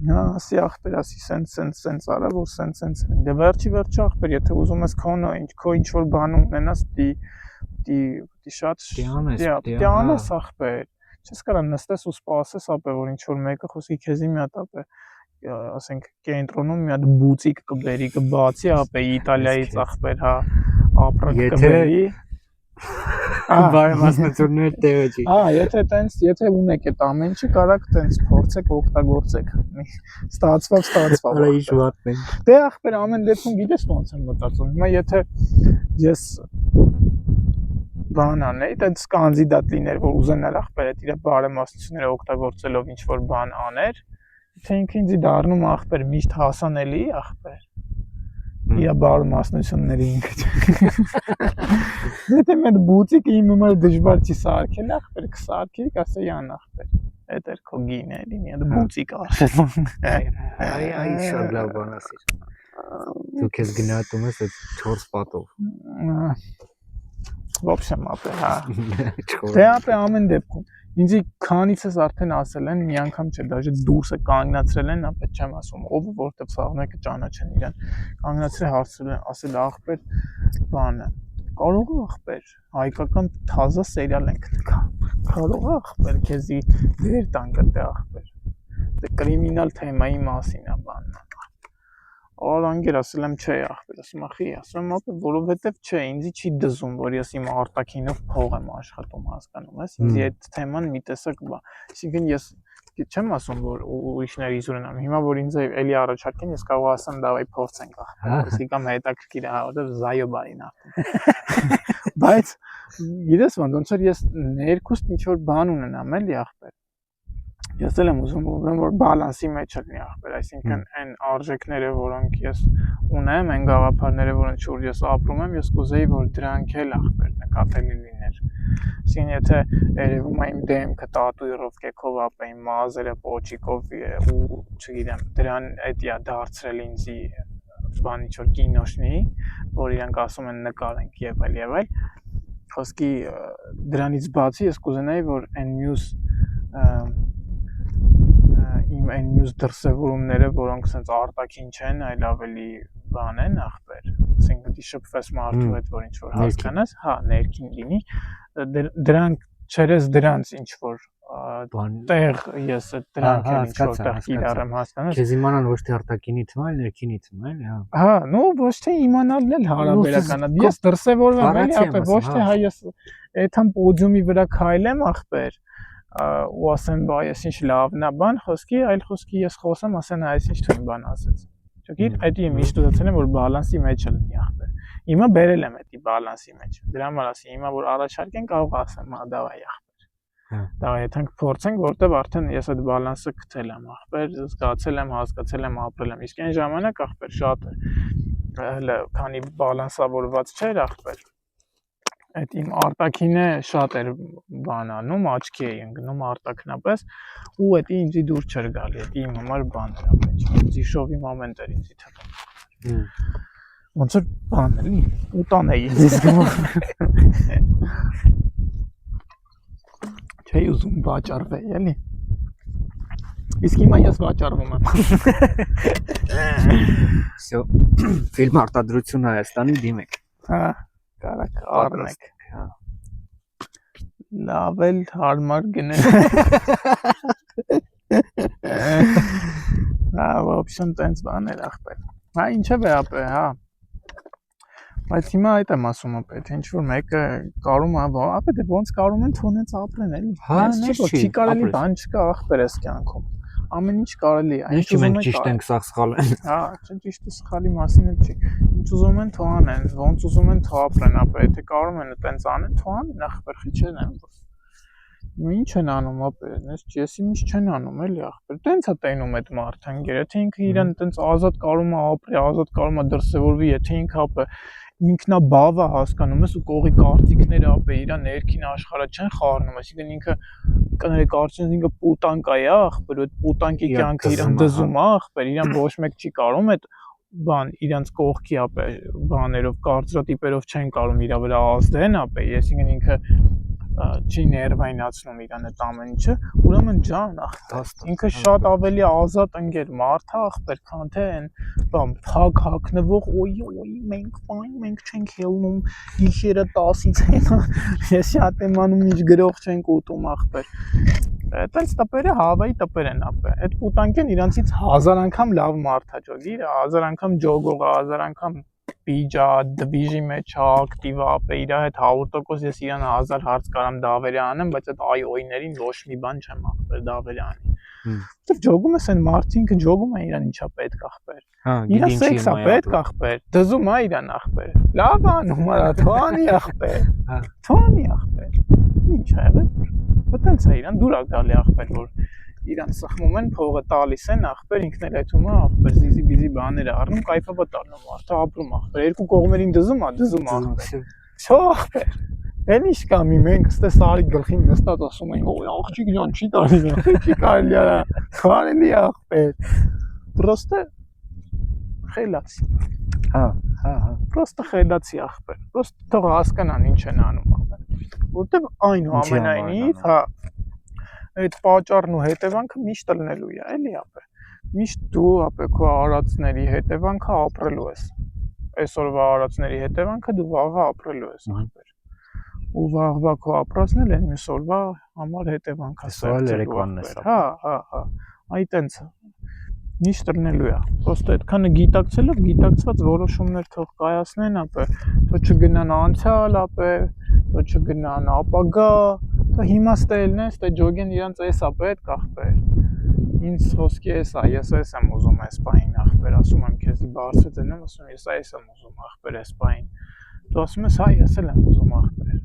Հա, ասի ախպեր, ասի սենց արա, որ սենց դե վերջի ախպեր, եթե ուզում ես քոնը, քո ինչ որ բան ունենաս, պիտի շատ տյանես ախպեր, չես կարա նստես ու սպասես ապե, որ ինչ որ մեկը խոսի քեզի մի հատ ապե, ասենք կենտրոնում մի հատ բուծիկ կբերի, կբացի ապե Իտալիայից ախպեր, հա, ապրանք կբերի Բարեմասնություններ տեղը չի։ Եթե ունեք այդ ամեն ինչը կարաք տենց փորձեք օգտագործեք։ Ստացվավ։ Արա ինչ վատն է։ Դե ախպեր ամեն դեպքում գիտես ոնց եմ մտածում։ Հիմա եթե ես բան անեի, տենց կանդիդատ լիներ, որ ուզենար ախպեր այդ իր բարեմասնությունները օգտագործելով ինչ որ բան աներ, թե ինքը ինձ դառնում ախպեր միշտ հասանելի ախպեր։ Իա բարեմասնությունների ինքը։ Եթե մեր բուծիկը իմ համար դժվար չի սարքել, ախպեր կսարքի, կասեի ան ախպեր։ Այդ էր քո գինը, էլի մի հատ բուծիկ արել։ Այ շատ լավ բան ասիր։ Դու քեզ գնահատում ես այդ 4 պատով։ Ոբշե ապե, հա։ Դե ապե ամեն դեպքում ինձի քանիցս արդեն ասել են, մի անգամ չէ, դաժե դուրսը կանգնացրել են, ապա չեմ ասում, ով որտեղ սաղ մեկը ճանաչեն իրեն։ Կանգնացրել հարցրել են, ասել ախպեր բանը։ Կարող է ախպեր, հայկական թազա սերիալ ենք դկա։ Կարող է ախպեր, քեզի դեր տան գտե ախպեր։ Դե կրիմինալ թեմայի մասին է բանն։ Ալանգեր ասել եմ չէ ախպեր, ասում ախի, ասում ապա որովհետև չէ, ինձի չի դզում, որ ես իմ արտաքինով փող եմ աշխատում, հասկանում ես, ինձի այդ թեման մի տեսակ բա, այսինքն ես չեմ ասում, որ ուրիշները իզուր են անում, հիմա որ ինձ էլի առաջարկեն, ես կարող ասեմ դավայ փորձենք ախպեր, ասի կամ հետաքրքիր է, որովհետև զայո բարին ախպեր։ Բայց գիտես ոնց որ ես ներքուստ ինչ որ բան ունենամ էլի ախպեր։ Ես էլ եմ ուզում որ բալանսի մեջ լինի ախպեր, այսինքն այն արժեքները, որոնք ես ունեմ, այն գաղափարները, որոնց շուրջ ես ապրում եմ, ես կուզեի, որ դրանք էլ ախպեր նկատելի լիներ։ Այսինքն եթե երևում է իմ դեմքը տատուիրով կեքով ապա իմ մազերը պոչիկով ու չգիտեմ դրան էդիա դարձրել ինձի բան ինչ որ կինոշնի, որ իրանք ասում են նկարենք եւ այլ խոսքի դրանից բացի ես կուզենայի որ այն մյուս դրսևորումները, որոնք sense արտաքին չեն, այլ ավելի բան են ախպեր, ասենք դի շփվես մարդու հետ, որ ինչ որ հասկանաս, հա, ներքին լինի, դրանք չերես դրանց ինչ որ տեղ ես այդ դրանք են ինչ որ տեղ իրարեմ հասկանաս։ Քեզ իմանալ ոչ թե արտաքինից, այլ ներքինից, էլի, հա։ Հա, նո, ոչ թե իմանալն էլ հարաբերական է։ Ես դրսևորվում եմ, էլի, ոչ թե հայ ես այդքան պոդիումի վրա քայլեմ ախպեր ու ասեմ բայ ես ինչ լավն է բան խոսքի, այլ խոսքի ես խոսեմ, ասեն այս ինչ թույն բան ասեց։ Չգիտի, այդ իմ միշտ ուզեցել եմ որ բալանսի մեջ լինի ախպեր։ Հիմա բերել եմ այդ բալանսի մեջ։ Դրա համար ասի, հիմա որ առաջարկեն կարող ասեմ, հա, դավայ ախպեր։ Դա եթենք փորձենք, որտեվ արդեն ես այդ բալանսը գտել եմ ախպեր, զգացել եմ, հասկացել եմ, ապրել եմ։ Իսկ այն ժամանակ ախպեր շատ հələ քանի բալանսավորված չէր ախպեր։ Այդ իմ արտաքինը շատ էր բան անում, աչքի էի ընկնում արտաքնապես ու այդ ինձի դուր չէր գալի, այդ իմ համար բան էր ամեն ինչ, ինձի շովի մոմենտ էր ինձի թվում։ Ոնց որ բան էլի, ուտան էի ինձ զգում։ Չէի ուզում վաճառվել, էլի։ Իսկ հիմա ես վաճառվում եմ։ Всё, ֆիլմ արտադրություն Հայաստանի դիմեք։ Հա, կարակ առնեք, հա։ Լավ էլ հարմար գնել։ Հա, в общем, տենց բաներ ախպեր։ Հա, ինչև է ապե, հա։ Բայց հիմա այդ եմ ասում ապետ, ինչ որ մեկը կարում է, ապե դե ոնց կարում են թոնից ապրեն էլի։ Հա, չի կարելի բան չկա ախպեր էս կյանքում։ Ամեն ինչ կարելի է։ Ինչ մենք ճիշտ ենք, սա սխալ է։ Հա, ճիշտը սխալի մասին էլ չի։ Ինչ ուզում են թող անեն, ոնց ուզում են թող ապրեն, ապա եթե կարում են այտենց անեն, թող անեն, ախպեր խիչեն են։ Ինչ են անում ապա, ես ինչ չեն անում էլի ախպեր։ Տենց է տենում այդ մարդը, եթե ինքը իրան տենց ազատ կարում է ապրի, ազատ կարում է դրսևորվի, եթե ինքը ապա ինքնաբավ է հասկանում ես ու կողի կարծիքները ապա իր ներքին աշխարհը չեն խառնում, այսինքն ինքը կներեք կարծես ինքը պուտանկա է ախպեր, այդ պուտանկի կյանքը իրան դզում է ախպեր, իրան ոչ մեկ չի կարում այդ բան իրանց կողքի ապա բաներով կարծրատիպերով չեն կարում իր վրա ազդեն ապա, այսինքն ինքը չի ներվայնացնում իրան այդ ամեն ինչը, ուրեմն ջան ախպեր, ինքը շատ ավելի ազատ ընկեր մարդ է ախպեր, քան թե այն բան փակ հակնվող օյ մենք չենք ելնում գիշերը 10-ից հետո ես շատ եմ անում ինչ գրող չենք ուտում ախպեր։ Այդպես տպերը հավայի տպեր են ապա։ Այդ պուտանկեն իրանցից 1000 անգամ լավ մարդ է ջոգիր, 1000 անգամ ջոգող, 1000 անգամ Պիջա, դվիժի մեջ ակտիվ ապա իր հետ 100% ես իրան 1000 հարց կարամ դավերի անեմ, բայց այդ այ-օյներին ոչ մի բան չեմ ախպեր դավերի անի։ Որտեվ ջոգում ես այն մարդինքը ջոգում է իրան ինչա պետք ախպեր։ Իրա սեքսա պետք ախպեր, դզում է իրան ախպեր։ Լավ անում արա թողանի ախպեր։ Թողանի ախպեր։ Ինչ է եղել։ Այդտենց է իրան դուր է գալի ախպեր, որ իրան սխմում են, փողը տալիս են, ախպեր ինքն էլ այդում է, ախպեր զիզի-բիզի բաներ է առնում, կայֆաբա տալնում, արդա ապրում ախպեր, երկու կողմերին դզում ախպեր, չո ախպեր, էլ ինչ կամի, մենք ստե սարի գլխին նստած ասում ենք, ոյ աղջիկ ջան, չի կարելի արա, կարելի ախպեր, պրոստը խելացի, պրոստը խելացի ախպեր, պրոստը թող հասկանան ինչ են անում ախպեր, որտև այն ու ամենայնիվ, հա, այդ պատճառն ու հետևանքը միշտ լինելու է, էլի ապա։ Միշտ դու ապա քո արածների հետևանքը ապրելու ես։ Այսօրվա արածների հետևանքը դու վաղը ապրելու ես ախպեր։ Ու վաղվա քո ապրածն էլ մյուս օրվա համար հետևանք է ստեղծելու։ Հա։ Այ տենց է։ Միշտ լինելու է։ Պրոստը այդքանը գիտակցելով գիտակցված որոշումներ թող կայացնեն ապա, թող չգնան անցյալ ապա, թող չգնան ապագա, թող հիմա ստելն է, ստե ջոգեն իրանց էսա պետք ախպեր։ Ինձ խոսքի էսա, ես էս եմ ուզում այս պահին ախպեր, ասում եմ քեզի բարձր դնեմ, ասում ես այս եմ ուզում ախպեր այս պահին։ Դու ասում ես հա ես էլ եմ ուզում ախպեր։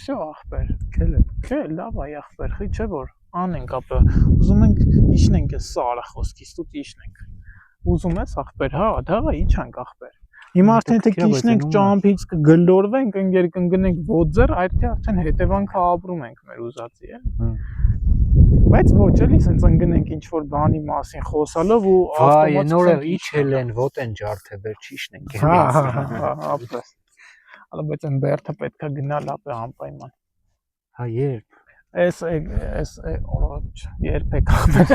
Всё ախպեր, քել, լավ այ ախպեր, խի չէ որ անենք ապա, ուզում ենք իջնենք այս սարը խոսքից, դու իջնենք։ Ուզում ես ախպեր, հա, դա իջանք ախպեր։ Հիմա արդեն թե քիչնենք ճամփից կգլորվենք, ընկեր կընկնենք ոձեր, այդ թե արդեն հետևանքը ապրում ենք մեր ուզածի, էլի։ Բայց ոչ էլի, սենց ընկնենք ինչ որ բանի մասին խոսալով ու ավտոմատ նորը իջել են, ոտ են ջարդել, ճիշտ են։ Հա, ապրես։ Ալա բայց այն բերթը պետքա գնալ ապե անպայման։ Հա, երբ։ Էս երբեք ախպեր։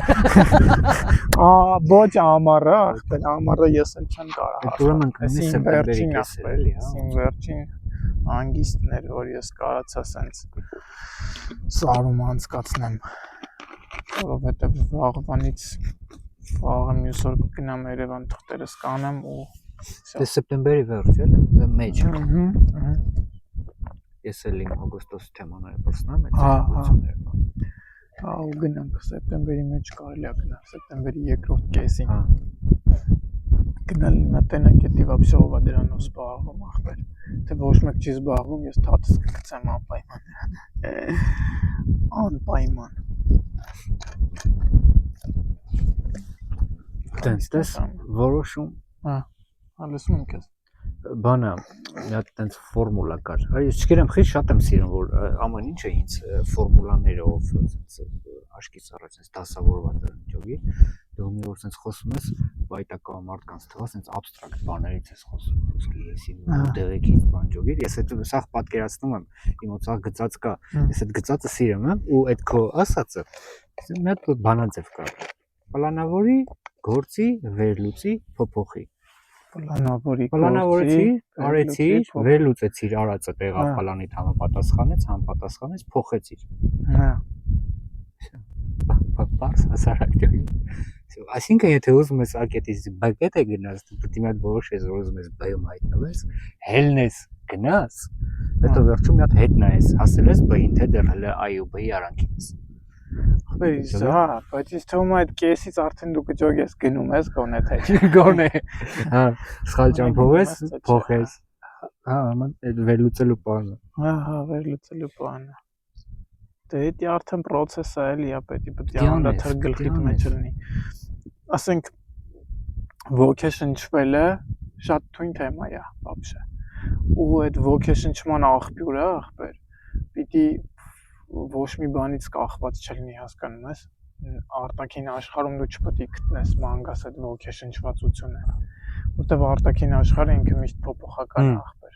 Ոչ ամառը, ախպեր, ամառը ես էլ չեմ կարող։ Ուրեմն կնի սեպտեմբերի կեսեր էլի, հա։ Իմ վերջին հանգիստներ, որ ես կարացա սենց սարում անցկացնեմ, որովհետև վաղվանից վաղը մյուս օր կգնամ Երևան թղթերս կանեմ ու դե սեպտեմբերի վերջ էլի, մեջ։ Ես էլ իմ օգոստոսի թեմաները բրցնեմ, հա, ու գնանք սեպտեմբերի մեջ կարելի է գնալ, սեպտեմբերի երկրորդ կեսին։ Գնալ իմ տենակետի վաբսե ով է դրանով զբաղվում ախպեր, թե ոչ մեկ չի զբաղվում, ես թաթս կգցեմ անպայման։ Տենց որոշում, լսում եմ քեզ։ Բանը մի հատ տենց ֆորմուլա կար։ Ես չգիտեմ, խիստ շատ եմ սիրում, որ ամեն ինչը ինձ ֆորմուլաներով տենց աշկից առաջ տենց դասավորված է ճոգի։ Դու մի որ տենց խոսում ես, բայտական մարդկանց թվա տենց абստրակտ բաներից ես խոսում, ոսկի եսի դեղեկից բան ճոգի։ Ես այդ սաղ պատկերացնում եմ, իմ օծաղ գծած կա, ես այդ գծածը սիրում եմ ու այդ քո ասածը մի հատ բանաձև կա։ Պլանավորի, գործի, վերլուծի, փոփոխի։ Պլանավորեցի, արեցի, վերլուծեցիր արածը տեղա պլանիդ համապատասխանեց, փոխեցիր։ Հա։ Պարս հասարակ ջոյի։ Այսինքն եթե ուզում ես ակետից բակետ է գնաս, դու պետք է մի հատ որոշես, որ ուզում ես բայում հայտնվես, հելնես, գնաս, հետո վերջում մի հատ հետ նայես, հասել ես բային, թե դեռ հələ այ ու բայի արանքին ես։ Հա, բայց ես թվում է այդ կեսից արդեն դու կջոգես գնում ես գոնե թե գոնե։ Հա, սխալ ճամփով ես, փոխես։ Հա, այդ վերլուծելու բանը։ Հա, վերլուծելու բանը։ Դե դա արդեն process է էլի, պետք է անդադար գլխիդ մեջ լինի։ Ասենք vocation-շվելը շատ թույն թեմա է, вообще։ Ու այդ vocation-շման աղբյուրը, ախպեր, պիտի ոչ մի բանից կախված չլինի, հասկանում ես, արտաքին աշխարհում դու չպետք է գտնես մանգաս այդ vocation-շվածությունը, որտեղ արտաքին աշխարհը ինքը միշտ փոփոխական է, ախպեր։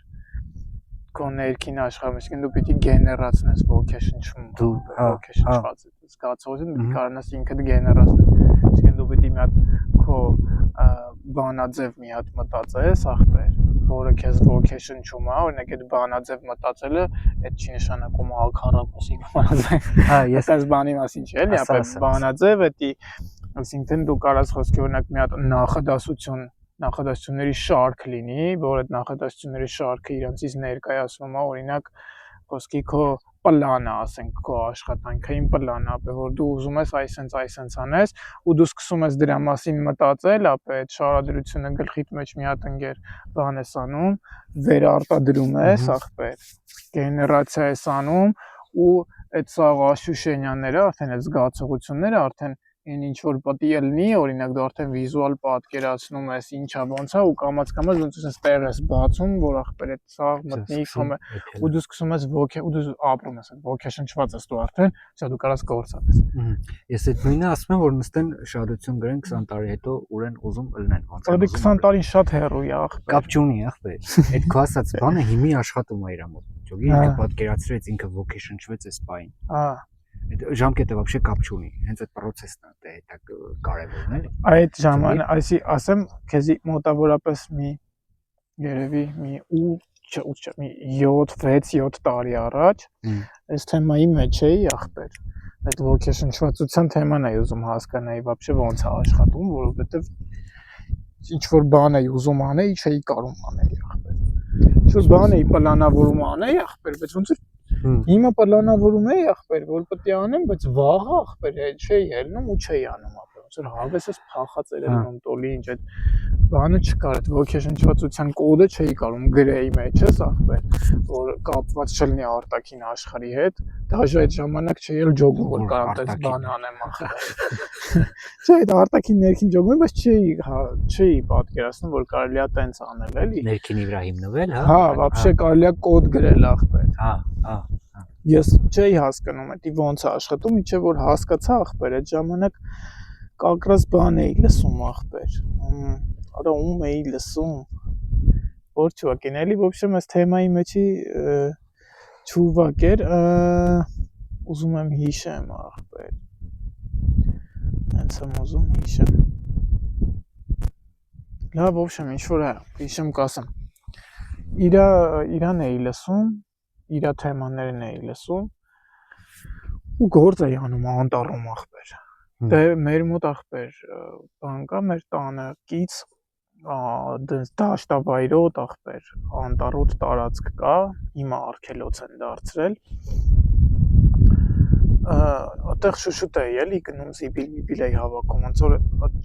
Քո ներքին աշխարհում, այսինքն դու պիտի գեներացնես vocation-շված զգացողություն, պիտի կարողանաս ինքդ գեներացնես, այսինքն դու պիտի մի հատ քո բանաձև մի հատ մտածես, ախպեր, որը քեզ vocation չում է, օրինակ այդ բանաձև մտածելը, այդ չի նշանակում ակառակուսի բանաձև։ Հա, ես այս բանի մասին չէ, էլի, ապա բանաձև էդի, այսինքն դու կարաս խոսքի օրինակ մի հատ նախադասությունների շարք լինի, որ այդ նախադասությունների շարքը իրանցից ներկայացնում է, օրինակ խոսքի քո պլանը, ասենք քո աշխատանքային պլանը, ապա որ դու ուզում ես այսենց անես ու դու սկսում ես դրա մասին մտածել, ապա այդ շարադրությունը գլխիդ մեջ մի հատ ընկեր բան ես անում, վերարտադրում ես, ախպեր, գեներացիա ես անում ու այդ սաղ աշուշենյանները, արդեն այդ զգացողությունները արդեն այն ինչ որ պետք է լինի, օրինակ դու արդեն վիզուալ պատկերացնում ես, ինչա ոնց է ու կամաց ոնց ես տեղ ես բացում, որ ախպեր այդ սաղ մտնի կամ ու դու սկսում ես ու դու ապրում ես այդ vocation-շված ես դու արդեն, դու կարաս գործանես։ Ես այդ նույնը ասում եմ, որ նստեն շահադություն գրեն 20 տարի հետո ուրեն ուզում ըլնեն ոնց։ Այդ 20 տարին շատ հեռու է, ախպեր։ Կապ չունի, ախպեր։ Այդ քո ասած բանը հիմի աշխատում է իր մոտ։ Ճոգի ինքը պատկերացրեց, ինքը vocation-շվեց էս բային։ Հա։ Այդ ժամկետը вообще կապ չունի, հենց այդ process-ն է դա կարևորն էլի։ Այդ ժամանակ, ասեմ, քեզի մոտավորապես մի երևի մի 7 տարի առաջ այս թեմայի մեջ էի, ախպեր։ Այդ vocation-շվածության թեման էի ուզում հասկանայի вообще ոնց է աշխատում, որովհետև ինչ որ բան էի ուզում անեի, չէի կարող անել, ախպեր։ Ինչ որ բան էի պլանավորում անել, ախպեր, բայց ոնց հիմա պլանավորում էի, ախպեր, որ պետք է անեմ, բայց վաղը, ախպեր, չէի ելնում ու չէի անում, ապա ոնց որ հավես էս փախած երևում տոլի ինչ այդ բանը չկար, այդ ոգեշնչվածության կոդը չէի կարում գրեի մեջ, ես ախպեր, որ կապված չլինի արտաքին աշխարհի հետ, դաժե այդ ժամանակ չէի էլ ջոգում, որ կարամ տես բան անեմ ախպեր։ Չէ, այդ արտաքին ներքին ջոգում, բայց չէի պատկերացնում, որ կարելի է տենց անել, էլի։ Ներքինի վրա հիմնվել, հա։ Հա, вообще կարելի է կոդ գրել ախպեր։ Հա։ Ես չէի հասկանում դա ոնց է աշխատում, ինչեւ որ հասկացա ախպեր, այդ ժամանակ կակրած բան էի լսում ախպեր։ Արա ում էի լսում։ Որ ճուակ են, էլի в общем, այս թեմայի մեջի ճուվակ էր, ուզում եմ հիշեմ ախպեր։ Հենց եմ ուզում հիշեմ։ Լավ, в общем, ինչ որ է, հիշեմ կասեմ։ Իրան էի լսում, իրա թեմաներն էի լսում ու գործ էի անում անտառում ախպեր։ Դե մեր մոտ ախպեր բան կա մեր տանը կից դաշտավայրոտ ախպեր անտառոտ տարածք կա, հիմա արգելոց են դարձրել։ Այդտեղ շուշուտ էի էլի գնում զիբիլ էի հավաքում, ոնց որ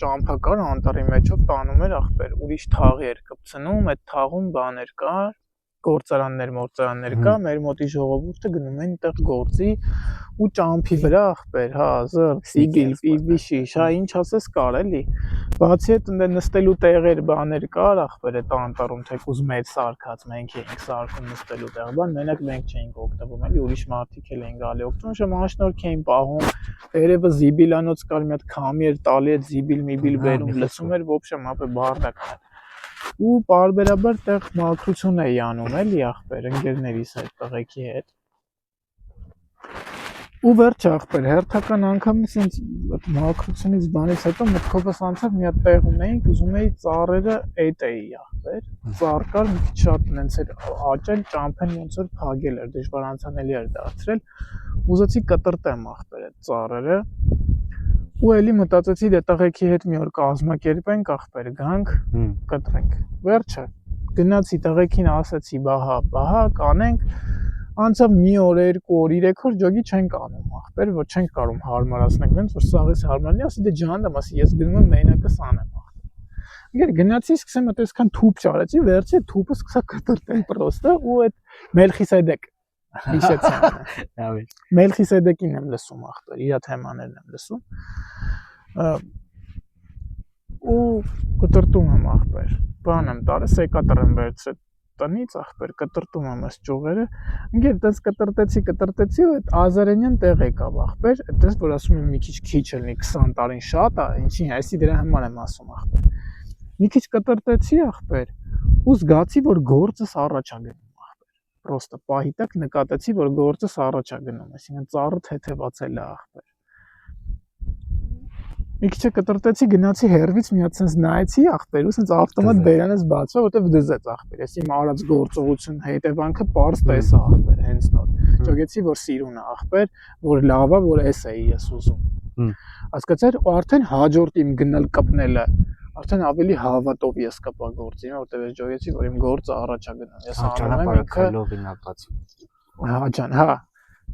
ճամփա կար անտառի մեջով տանում էր ախպեր, ուրիշ թաղի էր կպցնում, այդ թաղում բաներ կար գործարաններ կա, մեր մոտի ժողովուրդը գնում են այդտեղ գործի ու ճամփի վրա ախպեր, հա, զր, սիգիլ, վիշիշ, հա, ինչ ասես կար էլի։ Բացի այդ ընդ նստելու տեղեր բաներ կար ախպեր այդ անտառում, թեկուզ մեծ սարքած, մենք էինք սարքում նստելու տեղ, բան, մենակ մենք չէինք օգտվում, էլի, ուրիշ մարդիկ էլ էին գալի օգտվում, շմանշնորհք էին պահում, երևը զիբիլանոց կար մի հատ քամի էր տալի այդ զիբիլ բերում լսում էր, ոբշեմ, ապե բարդակ էր։ Ու բարբերաբար տեղ մաքրություն էի անում էլի ախպեր ընկերներիս հետ տղեկի հետ ու վերջ ախպեր հերթական անգամ ինձ այդ մաքրությունից բանից հետո մտքովս անցավ մի հատ տեղ ունեինք ուզում էի ծառերը էդ էի ախպեր ծառ կար մի քիչ շատ նենց էր աճել ճամփեն ոնց որ փագել էր դժվար անցանելի էր դարձրել ուզեցի կտրտեմ ախպեր այդ ծառերը ու էլի մտածեցի դե տղեկի հետ մի օր կազմակերպենք ախպեր գանք կտրենք վերջը գնացի տղեկին ասացի բահա կանենք անցավ մի օր 2 օր 3 օր ջոգի չենք անում ախպեր որ չենք կարող հարմարացնենք նենց որ սաղից հարմարնի ասի դե ջանդամ ասի ես գնում եմ մենակս անեմ ախպեր գնացի սկսեմ այդ այսքան թուփ ճարեցի վերջը թուփը սկսա կտրտել պրոստը ու այդ Մելխիսեդեկ հիշեցի Մելխիսեդեկին եմ լսում ախպեր իր թեմաներն եմ լսում ու կտրտում եմ ախպեր բան եմ տարել սեկատր եմ վերցրել տնից ախպեր կտրտում եմ այս ճյուղերը ինքեր այդպես կտրտեցի ու այդ ազարենյան տեղ եկավ ախպեր այդպես որ ասում եմ մի քիչ լինի 20 տարին շատ է ինչի այսի դրա համար եմ ասում ախպեր մի քիչ կտրտեցի ախպեր ու զգացի որ գործս առաջ է գնում ախպեր պրոստը պահի տակ նկատեցի որ գործս առաջ է գնում այսինքն ծառը թեթևացել է ախպեր մի քիչ կտրտեցի գնացի հերվից մի հատ sense նայեցի ախպեր ու sense ավտոմատ բերանս բացվա որտեվ դզեց ախպեր ես իմ արած գործողություն հետևանքը པարզ տեսա ախպեր հենց նոր ճոգեցի որ սիրուն է ախպեր որ լավ է որ էս էի ես ուզում հասկացար ու արդեն հաջորդ իմ գնալ կպնելը արդեն ավելի հավատով ես կպա գործին որտեվ ես ճոգեցի որ իմ գործը առաջ է գնում ես անում եմ ինքը հա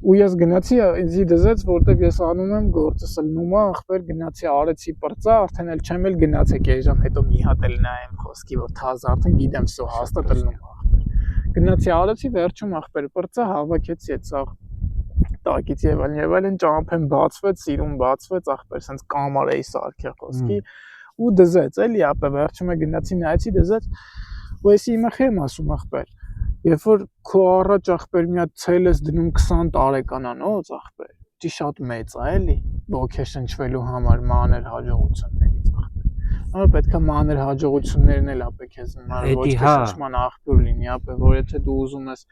ու ես գնացի ինձի դզեց որտեվ ես անում եմ գործս լնում է ախպեր գնացի արեցի պրծա արդեն էլ չեմ էլ գնացեք այժմ հետո մի հատ էլ նայեմ խոսքի որ թազ արդեն գիտեմ սո հաստատ լնում ախպեր գնացի արեցի վերջում ախպեր պրծա հավաքեցի այդ սա տակից եւ այլն ճամփեն բացվեց սիրուն բացվեց ախպեր sense կամար էի սարքել խոսքի ու դզեց էլի ապա վերջում է գնացի նայեցի դզեց ու էսի իմը խեմ ասում ախպեր Երբ որ քո առաջ ախպեր մի հատ ցել ես դնում 20 տարեկանանոց ախպեր, դի շատ մեծ է էլի, ոգեշնչվելու համար մանր հաջողություններից ախպեր։ Նոր պետք է մանր հաջողություններն էլ ապե քեզ հնարավոր ոչ թե շնչման աղբյուր լինի, ապե որ եթե դու ուզում ես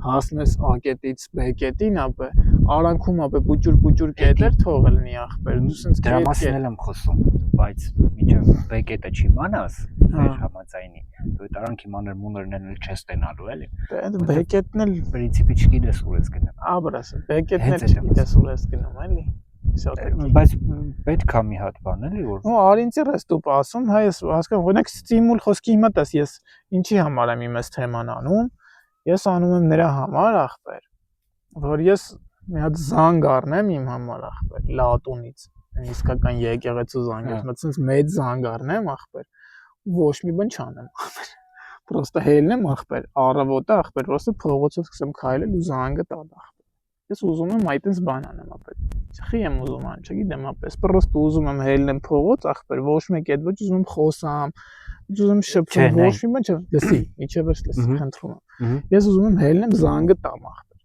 հասնես A կետից B կետին, ապե արանքում ապե պուճուր կետեր թողել լինի ախպեր, դու sense դրա մասին եմ խոսում, բայց միջև B կետը չիմանաս, մեր համաձայնի դու այդ արանքի մանր մուններն էլ չես տենալու էլի։ Դե B կետն էլ պրինցիպի չգիտես ուր ես գնում։ Աբրաս, B կետն էլ չգիտես ուր ես գնում էլի։ Բայց պետք է մի հատ բան էլի որ։ Ու արինցի ռեստուպ ասում, հա ես հասկանում, օրինակ ստիմուլ խոսքի հիմա տես ես ինչի համար եմ իմ այս թեման անում։ Ես անում եմ նրա համար ախպեր, որ ես մի հատ զանգ առնեմ իմ համար ախպեր, լատունից։ իսկական եկեղեցու զանգեր, մտածես մեծ զանգ առնեմ ախպեր, ոչ մի բան չանեմ ախպեր, պրոստը հելնեմ ախպեր, առավոտը ախպեր, պրոստը փողոցով սկսեմ քայլել ու զանգը տալ ախպեր, ես ուզում եմ այդպես բան անեմ ախպեր, չխի եմ ուզում ան, չգիտեմ ապես, պրոստը ուզում եմ հելնեմ փողոց ախպեր, ոչ մեկ այդ ոչ ուզում եմ խոսամ, ուզում եմ շփվում, ոչ մի բան չլսի, իջևս լսի, խնդրում եմ, ես ուզում եմ հելնեմ զանգը տամ ախպեր,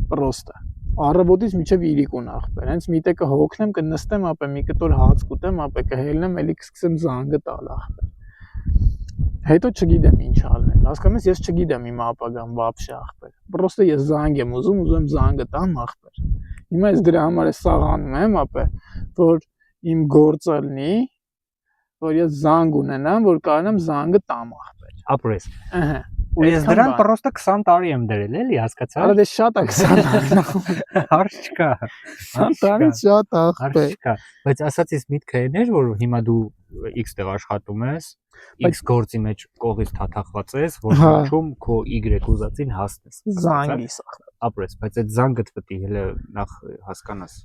պրոստը Առավոտից մինչև իրիկուն ախպեր, հենց մի տեղ կհոգնեմ, կնստեմ, ապա մի կտոր հաց կուտեմ, ապա կհելնեմ, էլի կսկսեմ զանգը տալ ախպեր։ Հետո չգիտեմ ինչ անեմ, հասկանում ես, ես չգիտեմ իմ ապագան вообще ախպեր։ Պրոստը ես զանգ եմ ուզում եմ զանգը տամ ախպեր։ Հիմա ես դրա համար է սաղանում եմ, ապա որ իմ գործը լինի, որ ես զանգ ունենամ, որ կարողանամ զանգը տամ ախպեր։ Ապրես։ Ահա։ Ու ես դրան պրոստը 20 տարի եմ դրել, էլի, հասկացա։ Արա դե շատ է 20 տարի։ Հարց չկա։ 20 տարի շատ է ախպեր։ Հարց չկա, բայց ասածից միտքը էներ, որ հիմա դու X տեղ աշխատում ես, X գործի մեջ կողից թաթախված ես, որ շուտում քո Y ուզածին հասնես։ Զանգիս ախպեր։ Ապրես, բայց այդ զանգը պետք է հենց նախ հասկանաս,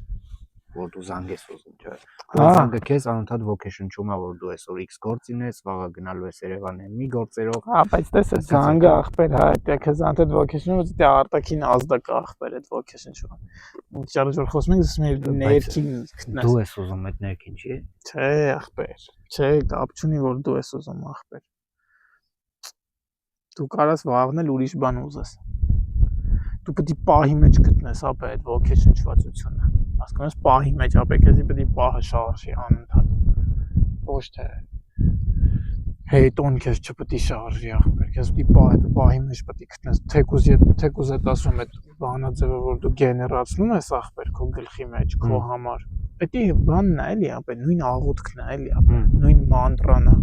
որ դու զանգ ես ուզում, չէ՞։ Զանգը քեզ անընդհատ vocation-ում է, որ դու այսօր X գործին ես, վաղը գնալու ես Երևան մի գործերով։ Բայց տեսա զանգը ախպեր, հա, դա քեզ անընդհատ vocation-ում, դա արտաքին ազդակա ախպեր այդ vocation-ում։ Ինչ որ խոսում ենք, ասում ենք ներքին գտնես։ Դու ես ուզում այդ ներքին, չի՞։ Չէ, ախպեր։ Չէ, կապ չունի, որ դու ես ուզում ախպեր։ Դու կարաս վաղն էլ ուրիշ բան ուզես։ Դու պետք է պահի մեջ գտնես ապա այդ vocation չվածությունը։ Հասկանում ես, պահի մեջ ապա քեզի պետք է պահը շարժի անընդհատ։ Ոչ թե հետոն քեզ չպետք է շարժի ախպեր, քեզ պետք է պահի, դու պահի մեջ պետք է գտնես։ Թեկուզ այդ ասում այդ բանաձևը, որ դու գեներացնում ես ախպեր քո գլխի մեջ, քո համար։ Պետք է բանն է էլի, ապա նույն աղոթքն է էլի, ապա նույն մանտրան է։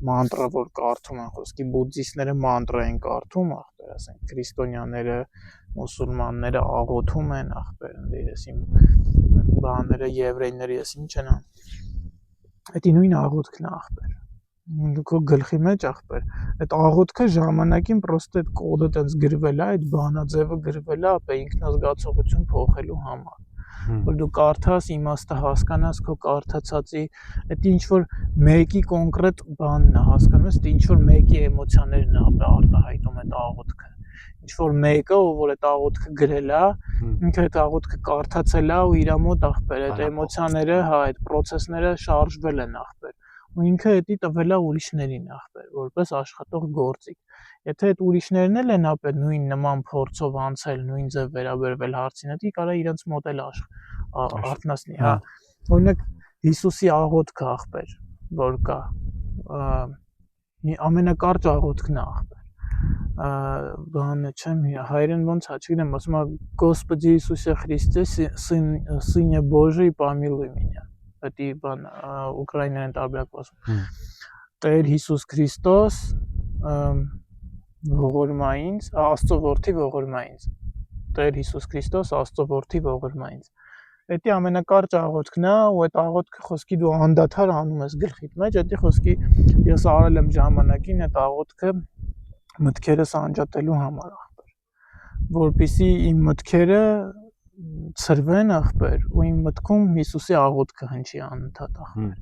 Մանտրա, որ կարդում են խոսքի բուդդիստները մանտրա են կարդում, ախպեր, ասենք քրիստոնյաները, մուսուլմանները աղոթում են, ախպեր, ես իմ բաները, եվրեյները ես ինչ են ան։ Դա նույն աղոթքն է, ախպեր։ Քո գլխի մեջ ախպեր, այդ աղոթքը ժամանակին պրոստը այդ կոդը տենց գրվել է, այդ բանաձևը գրվել է, ապա ինքնազգացողություն փոխելու համար։ Որ դու կարդաս, իմաստը հասկանաս քո կարդացածի, այդ ինչ որ մեկի կոնկրետ բանն է, հասկանում ես, դա ինչ որ մեկի էմոցիաներն է ապա արտահայտում այդ աղոթքը։ Ինչ որ մեկը, ով որ այդ աղոթքը գրել է, ինքը այդ աղոթքը կարդացել է ու իր մոտ ախպեր, այդ էմոցիաները, հա, այդ process-ները շարժվել են ախպեր։ Ու ինքը դա տվել է ուրիշներին ախպեր, որպես աշխատող գործիք։ Եթե այդ ուրիշներն էլ են ապա նույն նման փորձով անցել, նույն ձև վերաբերվել հարցին, դա կարա իրենց մոտ էլ արտնասնի, հա։ Օրինակ Հիսուսի աղոթքը ախպեր, որ կա, ամենակարճ աղոթքն է ախպեր։ Բանը չեմ հայերեն ոնց է, չգիտեմ, ասում է Господи Иисусе Христе, Сыне Божий, помилуй меня։ Դա բան ուկրաիներեն տարբերակով ասում։ Տեր Հիսուս Քրիստոս ողորմա ինձ, Աստծո որդի ողորմա ինձ։ Տեր Հիսուս Քրիստոս Աստծո որդի ողորմա ինձ։ Դա ամենակարճ աղոթքն է, ու այդ աղոթքը խոսքի դու անդադար անում ես գլխիդ մեջ, դա խոսքի ես արել եմ ժամանակին այդ աղոթքը մտքերս անջատելու համար ախպեր, որպեսզի իմ մտքերը ծրվեն ախպեր ու իմ մտքում Հիսուսի աղոթքը հնչի անընդհատ ախպեր։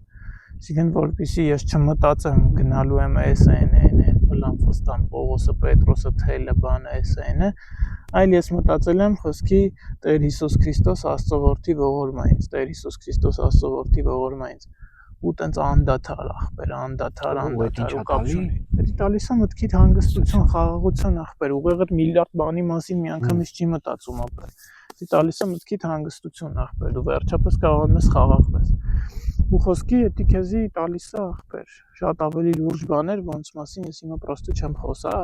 Այսինքն որպեսզի ես չմտածեմ գնալու եմ SN-ն, ֆլան ֆստան Պողոսը, Պետրոսը, թելը, բանը SN-ը, այլ ես մտածել եմ խոսքի Տեր Հիսուս Քրիստոս Աստծո որդի ողորմա ինձ, Տեր Հիսուս Քրիստոս Աստծո որդի ողորմա ինձ։ Ու տենց անդադար ախպեր, անդադար ու կապ չունի։ Դա տալիս է մտքիդ հանգստություն, խաղաղություն ախպեր, ուղեղդ միլիարդ բանի մասին միանգամից չի մտածում ապա։ Դա տալիս է մտքիդ հանգստություն ախպեր, դու վերջապես կարողանում ես խաղաղվել։ Ու խոսքի դա քեզի տալիս է ախպեր, շատ ավելի լուրջ բաներ, ոնց մասին ես հիմա պրոստը չեմ խոսա,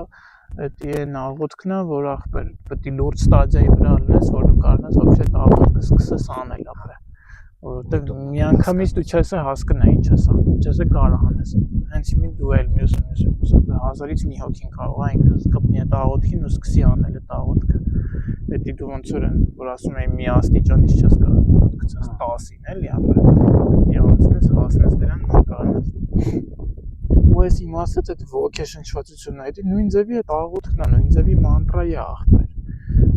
դա այն աղոթքն է, որ ախպեր պետք է լուրջ ստադիայի վրա լինես, որ դու կարողանաս вообще այդ աղոթքը սկսես անել ապա։ Որովհետև միանգամից դու չես հասկանա ինչ ես անում, չես կարող անես։ Հենց հիմա դու էլ մյուս 1000-ից մի հոգին կարող է ինքս կպնի այդ աղոթքին ու սկսի անել այդ աղոթքը։ Դա դու ոնց որ ասում եմ մի աստիճանից չես կարող գցես 10-ին էլի ապա։ Դու անցնես հասնես դրան նոր կարողանաս։ Ու ես իմացած այդ vocation շվացությունն է, դա նույն ձևի այդ աղոթքն է, նույն ձևի մանտրայի ախպեր։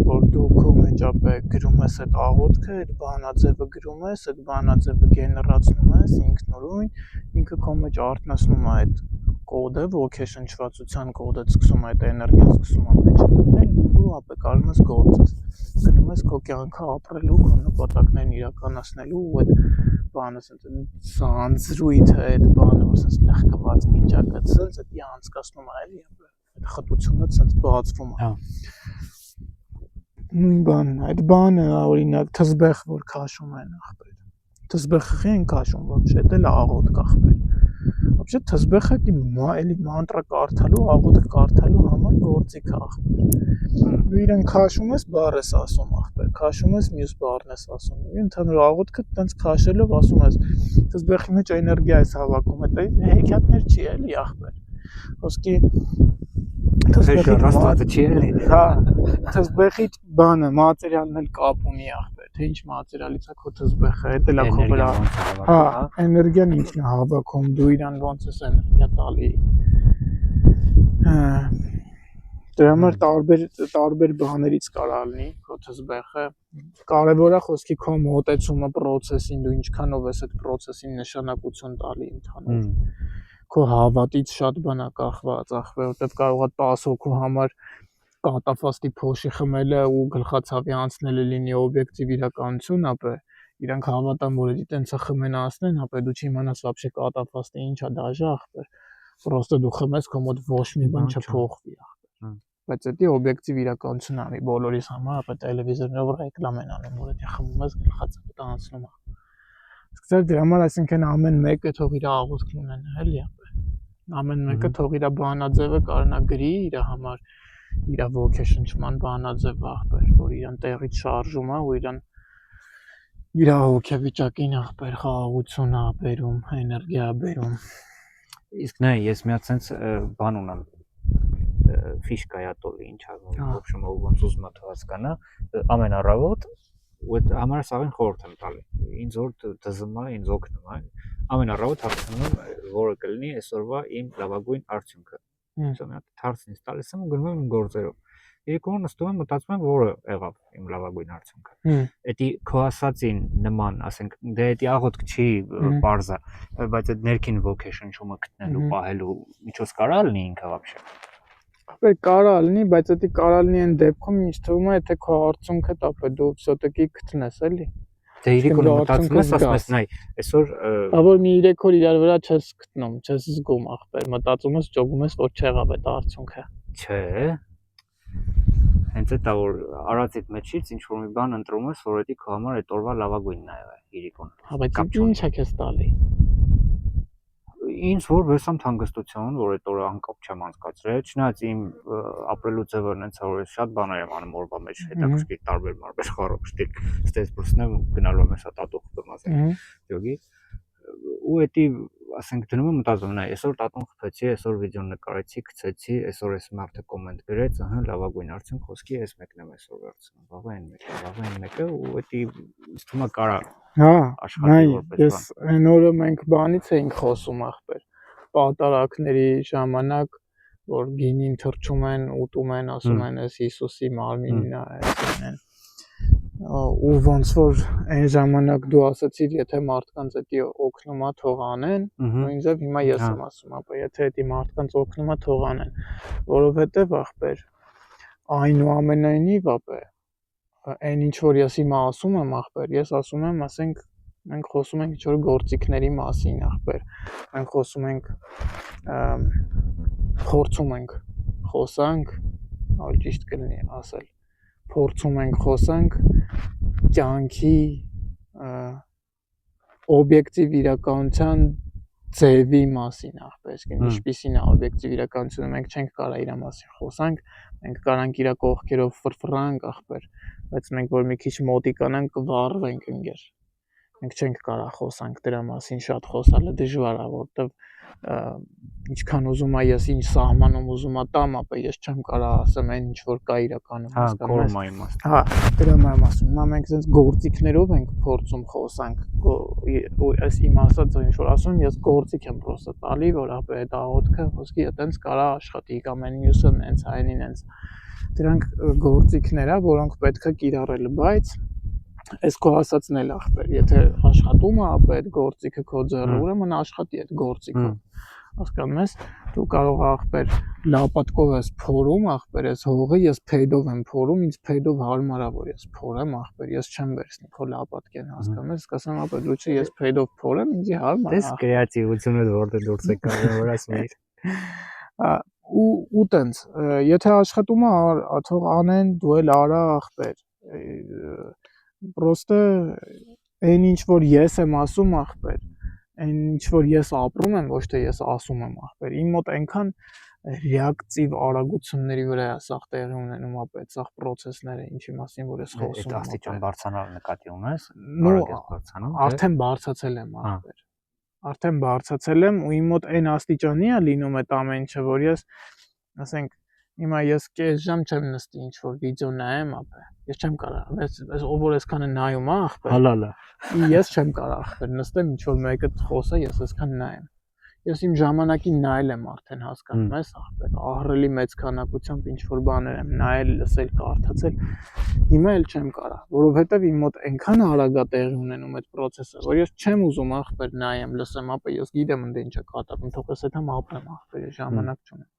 որ դու քո մեջ ապե գրում ես այդ աղոթքը, այդ բանաձևը գրում ես, այդ բանաձևը գեներացնում ես ինքնուրույն, ինքը քո մեջ արտնասնում է այդ կոդը, ոգեշնչվածության կոդը սկսում է այդ էներգիան սկսում է մեջը դնել, ու դու ապե կարող ես գործես, գնում ես քո կյանքը ապրելու, քո նպատակներն իրականացնելու ու այդ բանը սանձրույթը, այդ բանը, որ ասես լեղկված վիճակը, ցած դա անցկացնում է, էլի, այդ խտությունը ցած բացվում է։ Նույն բանն, այդ բանը օրինակ թզբեղ որ քաշում են ախպեր։ Թզբեղը են քաշում вообще, դա լա աղոտ կախպեր։ Вообще թզբեղը էլի մանտրա կարդալու, աղոտ կարդալու համար գործիք է ախպեր։ Ու իրեն քաշում ես բառ ես ասում ախպեր, քաշում ես մյուս բառն ես ասում։ Ու ընդհանուր աղոտքը տենց քաշելով ասում ես թզբեղի մեջ էներգիա ես հավաքում, դա հեքիաթներ չի էլի ախպեր։ Ոսկի Ռաստվածը չի էլի։ Հա, թզբեղի բանը, մատերիալն էլ կապ ունի ախպեր, թե ինչ մատերիալից է քո թզբեղը, դա լա քո վրա։ Հա, էներգիան ինքն է հավաքում, դու իրան ոնց ես էներգիա տալի։ Դրա համար տարբեր բաներից կարա լինի քո թզբեղը։ Կարևոր է խոսքի քո մոտեցումը process-ին, դու ինչքանով ես այդ process-ին նշանակություն տալի ընդհանուր։ Քո հավատից շատ բան է կախված, ախպեր, որտեվ կարող է 10 հոգու համար կատաֆաստի փոշի խմելը ու գլխացավի անցնելը լինի օբյեկտիվ իրականություն, ապա իրանք հավատան, որ դա տենց է խմեն անցնեն, ապա դու չիմանաս вообще կատաֆաստը ինչա դաժա ախպեր։ Պրոստը դու խմես, քո մոտ ոչ մի բան չփոխվի ախպեր։ Բայց դա օբյեկտիվ իրականություն է, բոլորիս համար, ապա տելևիզորներով ռեկլամ են անում, որ դա խմում ես գլխացավդ անցնում է։ Իսկ դրա համար այսինքն ամեն մեկը թող իր աղոթքն ունենա, էլի ապա։ Ամեն մեկը թող իր բանաձևը կարողանա գրի իր համար, իր ոգեշնչման բանաձևը ախպեր, որ իրան տեղից շարժում է ու իրան իր հոգեվիճակին ախպեր խաղաղություն է բերում, էներգիա է բերում։ Իսկ նայ, ես մի հատ sense բան ունեմ ֆիշկայա տոլի ինչա ոբշեմ ոնց ուզում եմ հասկանա ամեն առավոտ ու այդ համար սաղին խորհուրդ եմ տալի ինձ որ դզմա ինձ օգնում է ամեն առավոտ հարցնում եմ որը կլինի այսօրվա իմ լավագույն արդյունքը ուսում եմ հարցն ինձ տալիս եմ ու գնում եմ գործերով Երկու նստում եմ մտածում եմ որը եղավ իմ լավագույն արդյունքը Էդի քո ասածին նման ասենք դե էդի աղոթք չի բարձա բայց այդ ներքին ոգեշնչումը գտնելու պահելու միջոց կարա լինի ինքը вообще Կարա լինի, բայց դա կարա լինի այն դեպքում, ինչ թվում է, թե քո արդյունքը տապ է, դու все-таки գտնես, էլի։ Դե իրիկոն մտածում ես, ասում ես, նայ, այսօր Ավոր մի 3 օր իրար վրա չես գտնում, չես զգում ախպեր, մտածում ես, ճոգում ես, որ չեղավ այդ արդյունքը։ Չէ։ Հենց էտա որ արածիդ մեջից ինչ որ մի բան ընտրում ես, որ դա քո համար այդ օրվա լավագույնն է եղել, իրիկոն։ Հա, բայց ինչ է քեզ տալի։ Ինձ որպես ամ հանգստություն, որ այդ օրը անկապ չեմ անցկացրել, չնայած իմ ապրելու ձևը այնց որ շատ բաներ եմ անում օրվա մեջ, հետաքրքիր տարբեր խառով շտիկ, ստես բրսնեմ գնալու եմ հեսա տատուխ ասենք, յոգի, ու էդի ասենք դնում եմ մտածում նայ, այսօր տատուն խփեցի, այսօր վիդեո նկարեցի, գցեցի, այսօր այս մարդը կոմենտ գրեց, ահա լավագույն արդյունք խոսքի այս մեկն եմ այսօր վերցնում, վաղը այն մեկը ու էդի ինձ թվում է կարա Հա, ես այն օրը մենք բանից էինք խոսում ախպեր, պատարակների ժամանակ, որ գինին թրջում են, ուտում են, ասում են, այս Հիսուսի մարմինն է, այսինքն են, ու ոնց որ այն ժամանակ դու ասացիր, եթե մարդկանց էդի օգնում է թող անեն, նույնիսկ հիմա ես եմ ասում, ապա եթե էդի մարդկանց օգնում է թող անեն, որովհետև ախպեր, այնուամենայնիվ ապա Այն ինչ որ ես հիմա ասում եմ ախպեր, ես ասում եմ, ասենք, մենք խոսում ենք ինչ-որ գործիքների մասին ախպեր, մենք խոսում ենք, փորձում ենք, խոսանք, ավելի ճիշտ կլինի ասել, փորձում ենք, խոսանք, կյանքի, օբյեկտիվ իրականության ձևի մասին ախպեր, այսինքն ինչպիսին է օբյեկտիվ իրականությունը, մենք չենք կարա իր մասին խոսանք, մենք կարանք իր կողքերով ֆրֆրանք ախպեր, բայց մենք որ մի քիչ մոտիկանանք կվառվենք ընկեր։ Մենք չենք կարա խոսանք դրա մասին շատ խոսալը դժվար է, որովհետև ինչքան ուզում է ես ինչ սահմանում ուզում է տամ, ապա ես չեմ կարող ասեմ այն ինչ որ կա իրականում, հասկանում ես։ Հա, դրա եմ ասում։ Հիմա մենք այսպես գործիքներով ենք փորձում խոսանք, ու այս իմ ասածը ինչ որ ասում, ես գործիք եմ պրոստը տալի, որ ապա այդ աղոթքը խոսքի այտենց կարա աշխատի, կամ այն մյուսը նենց այնին նենց։ Դրանք գործիքներ է, որոնք պետք է կիրառել, բայց այս քո ասածն էլ ախպեր, եթե աշխատում է, ապա այդ գործիքը քո ձեռը, ուրեմն աշխատի այդ գործիքով։ Հասկանում ես, դու կարող ախպեր լապատկով ես փորում, ախպեր ես հողը, ես փեյդով եմ փորում, ինձ փեյդով հարմար է որ ես փորեմ, ախպեր, ես չեմ վերցնի քո լապատկեն, հասկանում ես, կասեմ, ապա դու չի ես փեյդով փորեմ, ինձի հարմար է։ Դες կրեատիվությունը որտեղ դուրս է գալու, որ ասում ես։ Ու տենց, եթե աշխատում է, թող անեն, դու էլ արա ախպեր։ Պրոստը այն ինչ որ ես եմ ասում ախպեր, այն ինչ որ ես ապրում եմ, ոչ թե ես ասում եմ ախպեր։ Իմ մոտ այնքան ռեակտիվ արագությունների վրա է սա տեղի ունենում, ապա այդ սա process-ները, ինչի մասին որ ես խոսում եմ։ Այդ աստիճան բարձրանալ նկատի ունես, արագ ես բարձրանում։ Արդեն բարձացել եմ ախպեր։ Արդեն բարձացել եմ ու իմ մոտ այն աստիճանի է լինում այդ ամենը, որ ես, ասենք, հիմա ես կես ժամ չեմ նստի ինչ որ վիդեո նայեմ, ապա ես չեմ կարող, ես ով որ այսքանը նայում է ախպեր։ Հալալա։ Ես չեմ կարող ախպեր նստեմ ինչ որ մեկը խոսա, ես այսքան նայեմ։ Ես իմ ժամանակին նայել եմ արդեն, հասկանում ես, ախպեր, ահռելի մեծ քանակությամբ ինչ որ բաներ եմ նայել, լսել, կարդացել։ Հիմա էլ չեմ կարող, որովհետև իմ մոտ այնքան արագ է տեղի ունենում այդ process-ը, որ ես չեմ ուզում ախպեր նայեմ, լսեմ, ապա ես գիտեմ ընդ ինչ է կատարվում, թող ես այդամ ապրեմ ախպեր, ժամանակ չունեմ։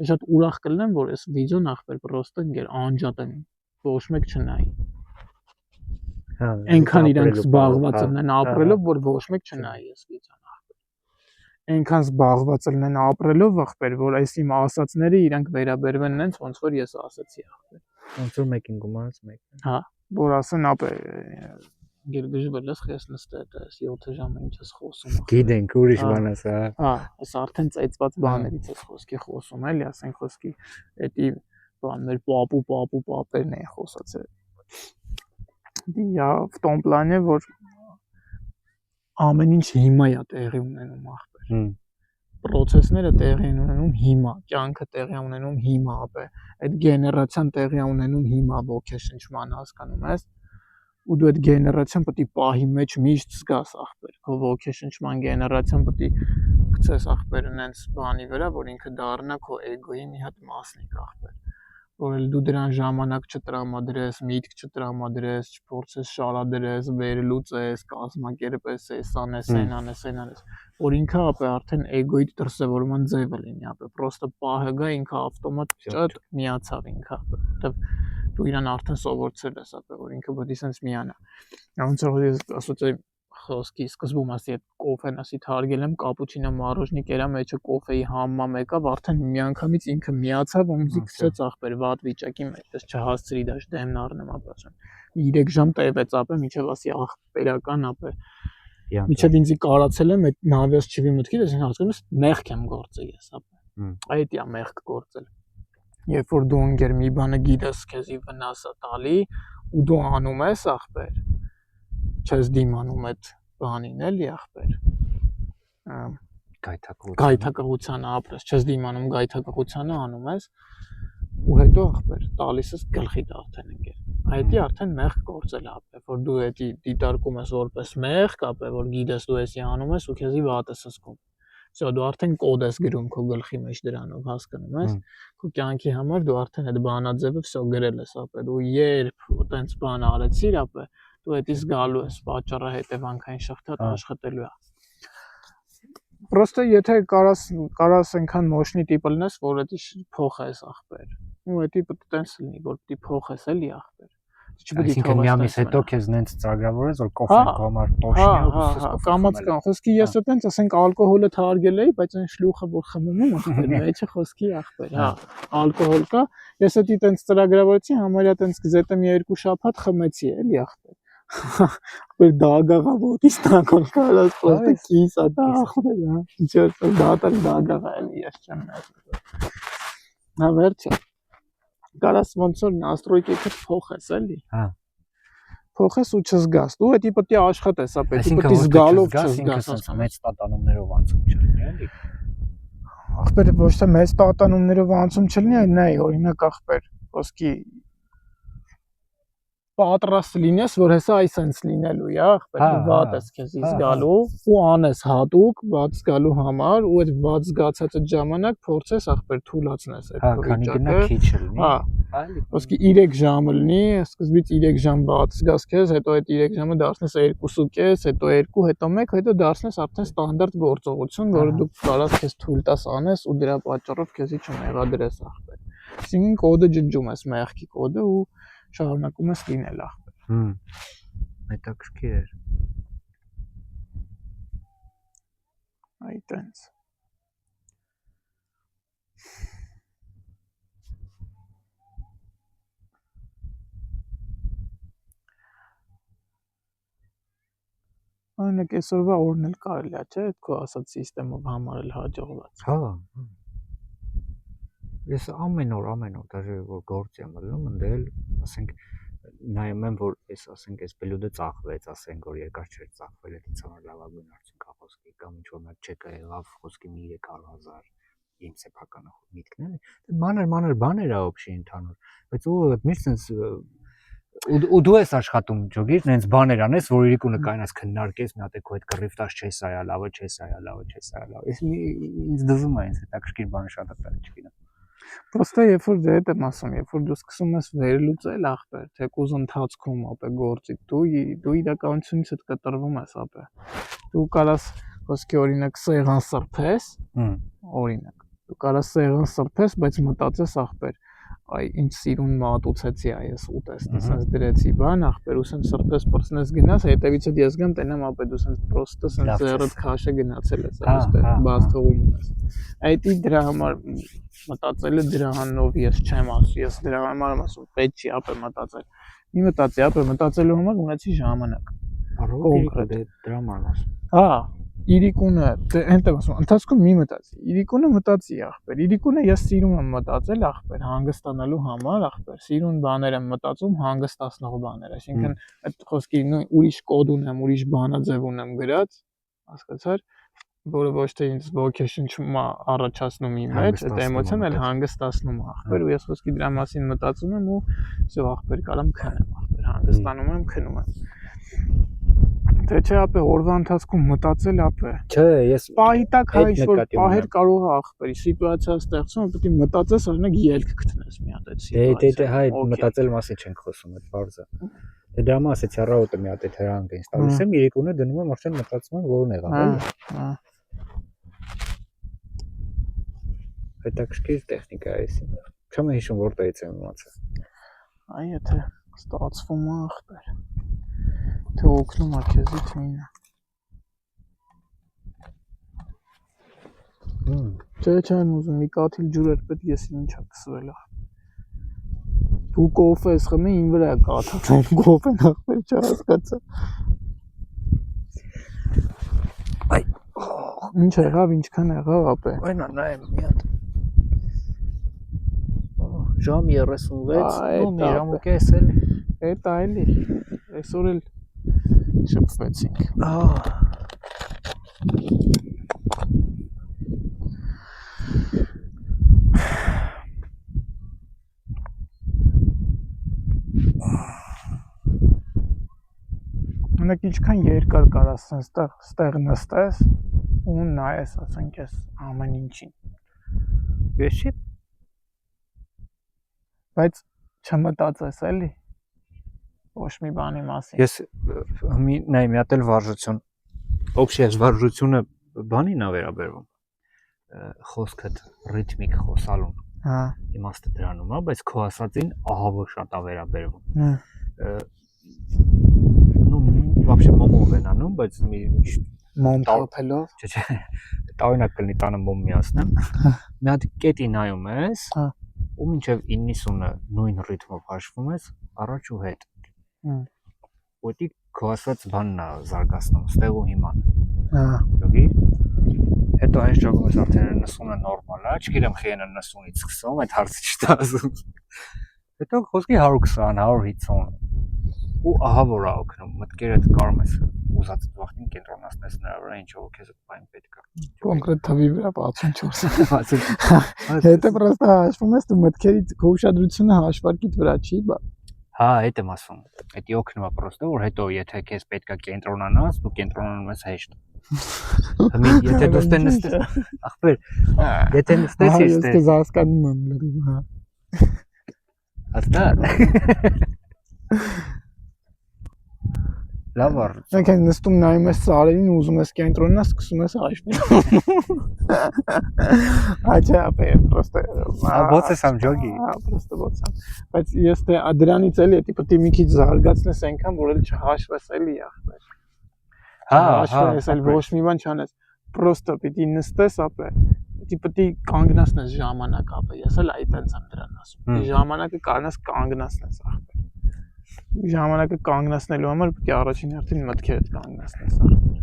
Ես շատ ուրախ կլինեմ, որ այս վիդեոն ախպեր պրոստը ինգեր անջատ են, ոչ մեկ չնայի։ Այնքան իրանք զբաղված են ապրելով, որ ոչ մեկ չնայի այս վիդեոն ախպեր։ Այնքան զբաղված են ապրելով ախպեր, որ այս իմ ասածները իրանք վերաբերվեն նենց, ոնց որ ես ասացի ախպեր։ Ոնց որ մեկին գումարած մեկն։ Հա, որ ասեն ապա գերգժվել ես քեզ նստել ես 7 ժամ ինչ ես խոսում։ Գիտենք ուրիշ բան ես, հա։ Հա, այս արդեն ծեծված բաներից ես խոսքի խոսում, էլի, ասենք խոսքի էդի բաններ պապերն են խոսացել։ Դիա в том плане, որ ամեն ինչ հիմա է տեղի ունենում ախպեր։ Process-ները տեղի են ունենում հիմա, կյանքը տեղի ունենում հիմա, ապա այդ գեներացիան տեղի ունենում հիմա ոգեշնչման, հասկանում ես։ Ու դու այդ գեներացիան պետք է պահի մեջ միշտ զգաս ախպեր, քո ոգեշնչման գեներացիան պետք է գցես ախպեր նենց բանի վրա, որ ինքը դառնա քո էգոյի մի հատ մասնիկ ախպեր, որ էլ դու դրան ժամանակ չտրամադրես, միտք չտրամադրես, չփորձես շարադրես, վերլուծես, կազմակերպես, անես, այն անես, որ ինքը ապա արդեն էգոյիդ դրսևորման ձևը լինի, ապա պրոստը պահը գա ինքը ավտոմատ ճատ միացավ ինքը, որտեվ դու իրան արդեն սովորեցել ես, ապա որ ինքը պետք է sense միանա։ Ոնց որ ես ասացի խոսքի սկզբում ասի այդ կոֆեն ասի թարգել եմ կապուչինո մառոժնիկ երա մեջը կոֆեի համմա մեկավ արդեն միանգամից ինքը միացավ ու ինձ քցեց ախպեր վատ վիճակի մեջ ես չհասցրի դաշ դեմն առնեմ ապա ասեմ 3 ժամ տևեց ապա միջև ասի ախպերական ապա միջև ինձի կարացել եմ այդ նավյաս չվի մտքից ես հասկանում ես մեղք եմ գործել ես ապա այդ է մեղք գործել երբ որ դու ընկեր մի բանը գիտես քեզի վնաս է տալի ու դու անում ես ախպեր չես դիմանում այդ բանին էլի ախպեր գայթակղությանը ապրես չես դիմանում գայթակղությանը անում ես ու հետո ախպեր տալիս ես գլխիդ արդեն ընկեր այդի արդեն մեղք գործել ապա որ դու էդի դիտարկում ես որպես մեղք ապա որ գիտես դու էսի անում ես ու քեզի վատ ես զգում Всё դու արդեն կոդ ես գրում քո գլխի մեջ դրանով հասկանում ես քո կյանքի համար դու արդեն այդ բանաձևը всё գրել ես ապա դու երբ այտենց բան արեցիր ապա դու էդից գալու ես պատճառը հետևանքային շղթա աշխատելու է Պրոստը եթե կարաս այնքան մոշնի տիպը լինես որ էդի փոխես ախպեր ու էդի պետք է տենց լինի որ պիտի փոխես էլի ախպեր Այսինքն մի ամիս հետո քեզ նենց ծրագրավորես որ կոֆեն կոմար տոշնի ու կամած կան խոսքի ես այտենց ասենք ալկոհոլը թարգել էի բայց այն շլուխը որ խմում եմ ախպեր մեջը խոսքի ախպեր հա ալկոհոլ կա ես էդի տենց ծրագրավորեցի համարյա տենց գզետեմ 2 շաբաթ խմեցի էլի ախպեր ախպեր դագաղա ոտից տակոն կարաս պրոստը կիս է դա ախպեր հա ինչ դատալ դագաղա էլի ես չեմ նայում հա վերջը Կարաս ոնց որ настройки փոխես էլի հա փոխես ու չզգաս դու էդի պետք է աշխատես ապա էդի պետք է զգալով չզգաս մեծ տատանումներով անցում չլինի էլի ախպերը ոչ թե մեծ տատանումներով անցում չլինի, այլ նայ, օրինակ ախպեր, ոսկի պատրաստ լինես, որ հեսա այսպես լինելու է, ախպեր, դու վատ ես քեզ զգալու ու անես հատուկ ված զգալու համար ու այդ ված զգացած այդ ժամանակ փորձես ախպեր թուլացնես այդ քանի գնա քիչ լինի։ Ոսկի 3 ժամը լինի, սկզբից 3 ժամ ված զգաս քեզ, հետո այդ 3 ժամը դարձնես 2.5, հետո 2, հետո 1, հետո դարձնես արդեն ստանդարտ գործողություն, որը դու կարաս քեզ թույլ տաս անես ու դրա պատճառով քեզի չմեղադրես ախպեր։ Այսինքն կոդը ջնջում ես մեղքի կոդը ու շարունակում ես լինել ախպեր։ Հետաքրքիր էր։ Այտենց։ Այնեք այսօրվա օրն էլ կարելի է, չէ՞, այդ քո ասած համակարգով համարել հաջողված։ Հա։ Ես ամեն օր դաժե որ գործ եմ անում, ընդել, ասենք նայում եմ որ այս ասենք այս բլյուդը ծախվեց, ասենք որ երկար չէր ծախվել, դա ինձ համար լավագույն արդյունք է խոսքի կամ ինչ որ մեկ չեկա եղավ խոսքի մի 300,000 իմ սեփական միտքն է։ Մանր բաներ է օբշի ընդհանուր, բայց ու միշտ sense ու դու ես աշխատում ջոգիր, նենց բաներ անես, որ իրիկու նկայնաս քննարկես, մի հատ էքո այդ կռիվտաշ չէ սա է լավը, չէ սա է լավը, չէ սա է լավը։ Ես ինձ դժում է ինձ հետաքրքիր բանը շատ է չգիտեմ։ Պրոստը երբ որ դե եմ ասում, երբ որ դու սկսում ես վերլուծել ախպեր, թեկուզ ընթացքում ապե գործի, դու իրականությունից հետ կտրվում ես ապե։ Դու կարաս ոսկի օրինակ սեղան սրբես, օրինակ։ Դու կարաս սեղան սրբես, բայց մտածես ախպեր, այ ինչ սիրուն մատուցեցի այս ուտեստը, sense դրեցի բան ախպեր ու sense սրբես պրծնես գնաս, հետևից էլ ես գամ տենամ ապե դու sense պրոստը sense ձեռդ քաշը գնացել ես այստեղ բաց թողում ես։ Այդ դրա համար մտածելը դրանով ես չեմ ասում, ես դրա համար եմ ասում, պետք չի ապե մտածել։ Մի մտածի ապե մտածելու համար ունեցի ժամանակ։ Կոնկրետ դրա համար եմ ասում։ Հա, իրիկունը, այնտեղ ասում, ընթացքում մի մտածի, իրիկունը մտածի ախպեր, իրիկունը ես սիրում եմ մտածել ախպեր, հանգստանալու համար ախպեր, սիրուն բաներ եմ մտածում, հանգստացնող բաներ, այսինքն այդ խոսքի ուրիշ կոդ ունեմ, ուրիշ բանաձև ունեմ գրած, հասկացար, որը ոչ թե ինձ ոգեշնչում է առաջացնում իմ մեջ, այդ էմոցիան էլ հանգստացնում է ախպեր ու ես խոսքի դրա մասին մտածում եմ ու всё ախպեր կարամ քնեմ ախպեր, հանգստանում եմ, քնում եմ։ Թե չէ ապե օրվա ընթացքում մտածել ապե։ Չէ, ես պահի տակ հայ որ պահեր կարող է ախպերի սիտուացիա ստեղծում, պետք է մտածես օրինակ ելք գտնես մի հատ այդ սիտուացիա։ Դե հայ մտածել մասին չենք խոսում, այդ բարձը։ Դե դա մասից հեռաուտը մի հատ այդ հրանք ինձ տալիս եմ, իրիկունը դնում եմ արդեն մտածում եմ որն եղավ, էլի։ Հա։ Հետաքրքիր տեխնիկա է էսին։ Չեմ հիշում որտեղից եմ իմացել։ Այ եթե ստացվում է ախպեր։ Թե օգնում է քեզի թույնը։ Չէ, չեմ ուզում, մի կաթիլ ջուր էր պետք ես ինչա կսվել ախպեր։ Դու կոֆե ես խմի, ին վրա է կաթացել կոֆեն ախպեր չհասկացա։ Այ, ինչ եղավ, ինչքան եղավ ապե։ Այնա նայեմ մի հատ։ Ժամ 36, ու մի ժամ ու կես էլի։ Էդ այլի, այսօր էլ շփվեցինք։ Մենակ ինչքան երկար կարաս ստեղ նստես ու նայես, ասենք ես ամեն ինչին։ Ես չի։ Բայց չմտածես էլի։ Ոչ մի բանի մասին։ Ես նայ մի հատ էլ վարժություն։ Օբշի այս վարժությունը բանին է վերաբերվում։ Խոսքդ ռիթմիկ խոսալուն։ Հա։ Իմաստը դրանում է, բայց քո ասածին ահավոր շատ է վերաբերվում։ Вообще մոմով են անում, բայց մի մոմ թափելով։ Չէ, տարօրինակ կլինի տանը մոմ միացնեմ։ Մի հատ կետի նայում ես, ու մինչև 90-ը նույն ռիթմով հաշվում ես, առաջ ու հետ։ Ուտի քո ասած բանն է զարգացնում, ստեղ ու հիման։ Հա։ Ջոգի։ Հետո այս ճոգում ես արդեն 90-ը նորմալ է, չգիտեմ խի 90-ից սկսում, այդ հարցը չտա ասում։ Հետո խոսքի 120, 150։ ու ահա որ ա օգնում մտքերդ կարող ես ուզածդ վախտին կենտրոնացնես նրա վրա ինչով քեզ բան պետք է կոնկրետ թվի վրա 64 ասել Հետո պրոստը հաշվում ես դու մտքերից քո ուշադրությունը հաշվարկիդ վրա չի, բա։ հա, այդ եմ ասում։ Դա օգնում է պրոստը, որ հետո եթե քեզ պետքա կենտրոնանաս, դու կենտրոնանում ես հեշտ։ Հիմա եթե դու ստեն նստես, ախպեր, եթե նստես ես քեզ հասկանում եմ լրիվ, հա։ Հաստա։ Լավ առ։ Մենք են նստում նայում ես ծառերին ու ուզում ես կենտրոնանաս, սկսում ես հաշվել։ Աչա, ապե, պրոստը։ Ո՞նց ես ամ ջոգի։ Հա, պրոստը ո՞նց ամ։ Բայց ես թե դրանից էլի է տիպը մի քիչ զարգացնես այնքան, որ էլ չհաշվես էլի ախպեր։ Հա, հաշվես էլ ոչ մի բան չանես։ Պրոստը պիտի նստես, ապե։ Պիտի կանգնացնես ժամանակ, ապե։ Ես էլ այդ եմ դրան ասում։ Ժամանակը կարողանաս կանգնացնես ախպեր։ Ժամանակը կանգնացնելու համար պետք է առաջին հերթին մտքերդ կանգնացնես ախպեր։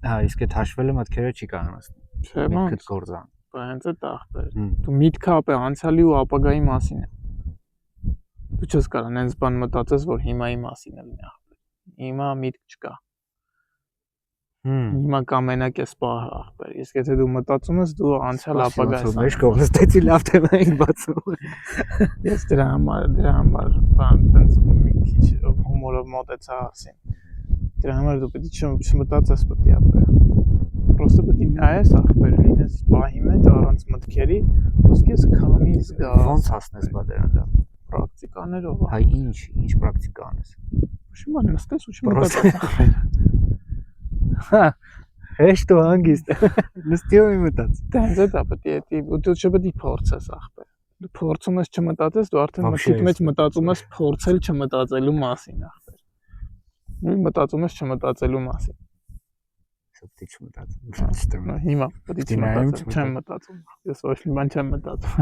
Հա, իսկ այդ հաշվելը մտքերը չի կանգնացնում։ Չէ, Միտքդ գործան։ Բայց այդ ախպեր։ Դու միտքը ապե անցյալի ու ապագայի մասին է։ Դու չես կարող այնպես բան մտածես, որ հիմայի մասին է լինի ախպեր։ Հիմա միտք չկա։ Հիմա կա մենակ էս պահը ախպեր։ Իսկ եթե դու մտածում ես, դու անցյալ ապագա ես։ Մեջ կողնստեցի լավ թեմա ենք բացում։ Ես դրա համար բան տենց մի քիչ հումորով մոտեցա ասին։ Դրա համար դու պետք է չմտածես պետք է ապեր։ Պրոստը պետք է նայես ախպեր լինես պահի մեջ առանց մտքերի, ոսկ ես քամի զգա։ Ոնց հասնես բա դրան դա։ Պրակտիկաներով։ Հայ ինչ պրակտիկա անես։ Շուտ նստես ու չմտածես։ Հա, հեշտ ու հանգիստ։ Նստիով մտած։ Դենց է դա պետք է դու չպետք է փորձես ախպեր։ Դու փորձում ես չմտածես, դու արդեն մտքիդ մեջ մտածում ես փորձել չմտածելու մասին ախպեր։ Ու մտածում ես չմտածելու մասին։ Պետք է չմտածեմ։ Հիմա պետք է չմտածեմ, չեմ մտածում։ Ես ոչ մի բան չեմ մտածում։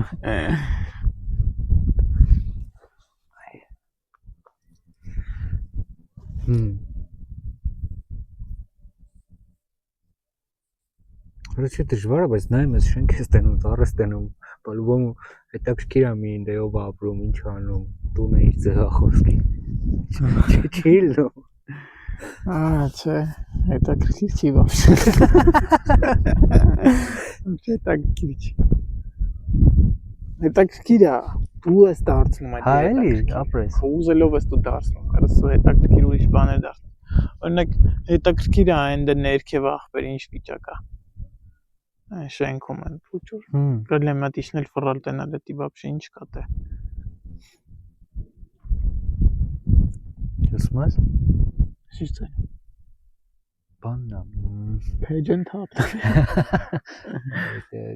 Որոշ դժվար է, բայց նայում ես շենք ես տենում, ծառը ստենում, բալուբոմ հետաքրքիր է մի ինձ ով ապրում, ինչ անում, տունը իր ձեղախոսքի։ Չի լու։ Չէ, հետաքրքիր չի вообще։ Հետաքրքիր չի։ Հետաքրքիր է, դու ես դարձնում այդ։ Հա, էլի, ապրես։ Ուզելով ես դու դարձնում, կարծես հետաքրքիր ուրիշ բաներ դարձնում։ Օրինակ հետաքրքիր է այն դե ներքև ախպեր ինչ վիճակ է։ Այն շենքում են փուճուր։ Պրոբլեմատիչնել ֆռալ տենալ էտի вообще ինչ կա դե։ Լսում ես։ Շիշտ է։ Բաննա։ Փեջեն թափ։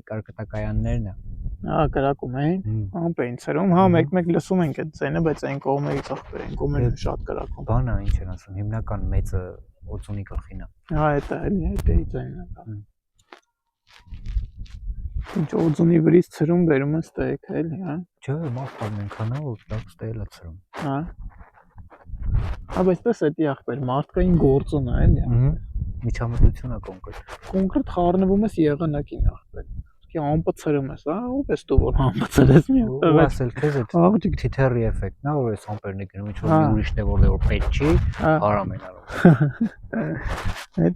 Կարկտակայաններն է։ Հա, կրակում էին։ Ամպ էին ցրում, հա, մեկ-մեկ լսում ենք այդ ձայնը, բայց այն կողմերից ախպեր են, կողմերից շատ կրակում։ Բանա ինչ են ասում, հիմնական մեծը օծունի գլխին է։ Հա, դա էլի, դա է ձայնը։ Ինչ օծունի վրից ցրում բերում են ստեյք, էլի, հա։ Չէ, մարդան ենքան է, որ դա ստեյլը ցրում։ Հա։ Հա, բայց դա էտի ախպեր, մարդկային գործոն է, էլի։ Միջամտություն է կոնկրետ։ Կոնկրետ խառնվում ես եղանակին ախպեր։ Իսկ ամպը ցրում ես, հա, ով ես դու որ ամպը ցրես մի հատ։ Ու ասել քեզ այդ թիթերի էֆեկտն է, որ այս ամպերն է գնում, ինչ որ ուրիշն է որ պետք չի, արամ են անում։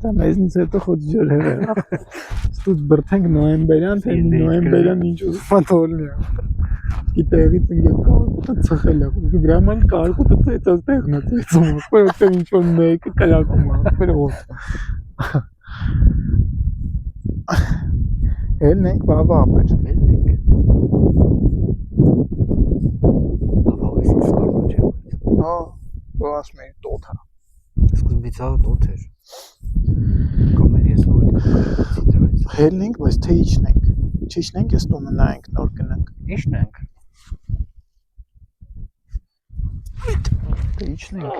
Դա մեզնից հետո խոչ ջոր է։ Ստուտ բրթենք նոյեմբերյան, թե նոյեմբերյան ինչ ուզում թողնի։ Գիտեից ինգել կարկուտը ծխել է, դրա համար կարկուտը ծեծած տեղն է ծեծում, որտեղ ինչ որ մեկը կրակում է, բերող։ Έλն ենք բավա ապեր, Έλն ենք։ Բավա վեսի սարնու չէ։ Հա, բավաս մեր տոտ է։ Սկզբից աղ տոտ էր։ Կամ էր ես որ դրից։ Έλն ենք, բայց թե իչն ենք։ Չիչն ենք, ես տունը նայենք, նոր կնենք։ Իչն ենք։ Թե իչն ենք։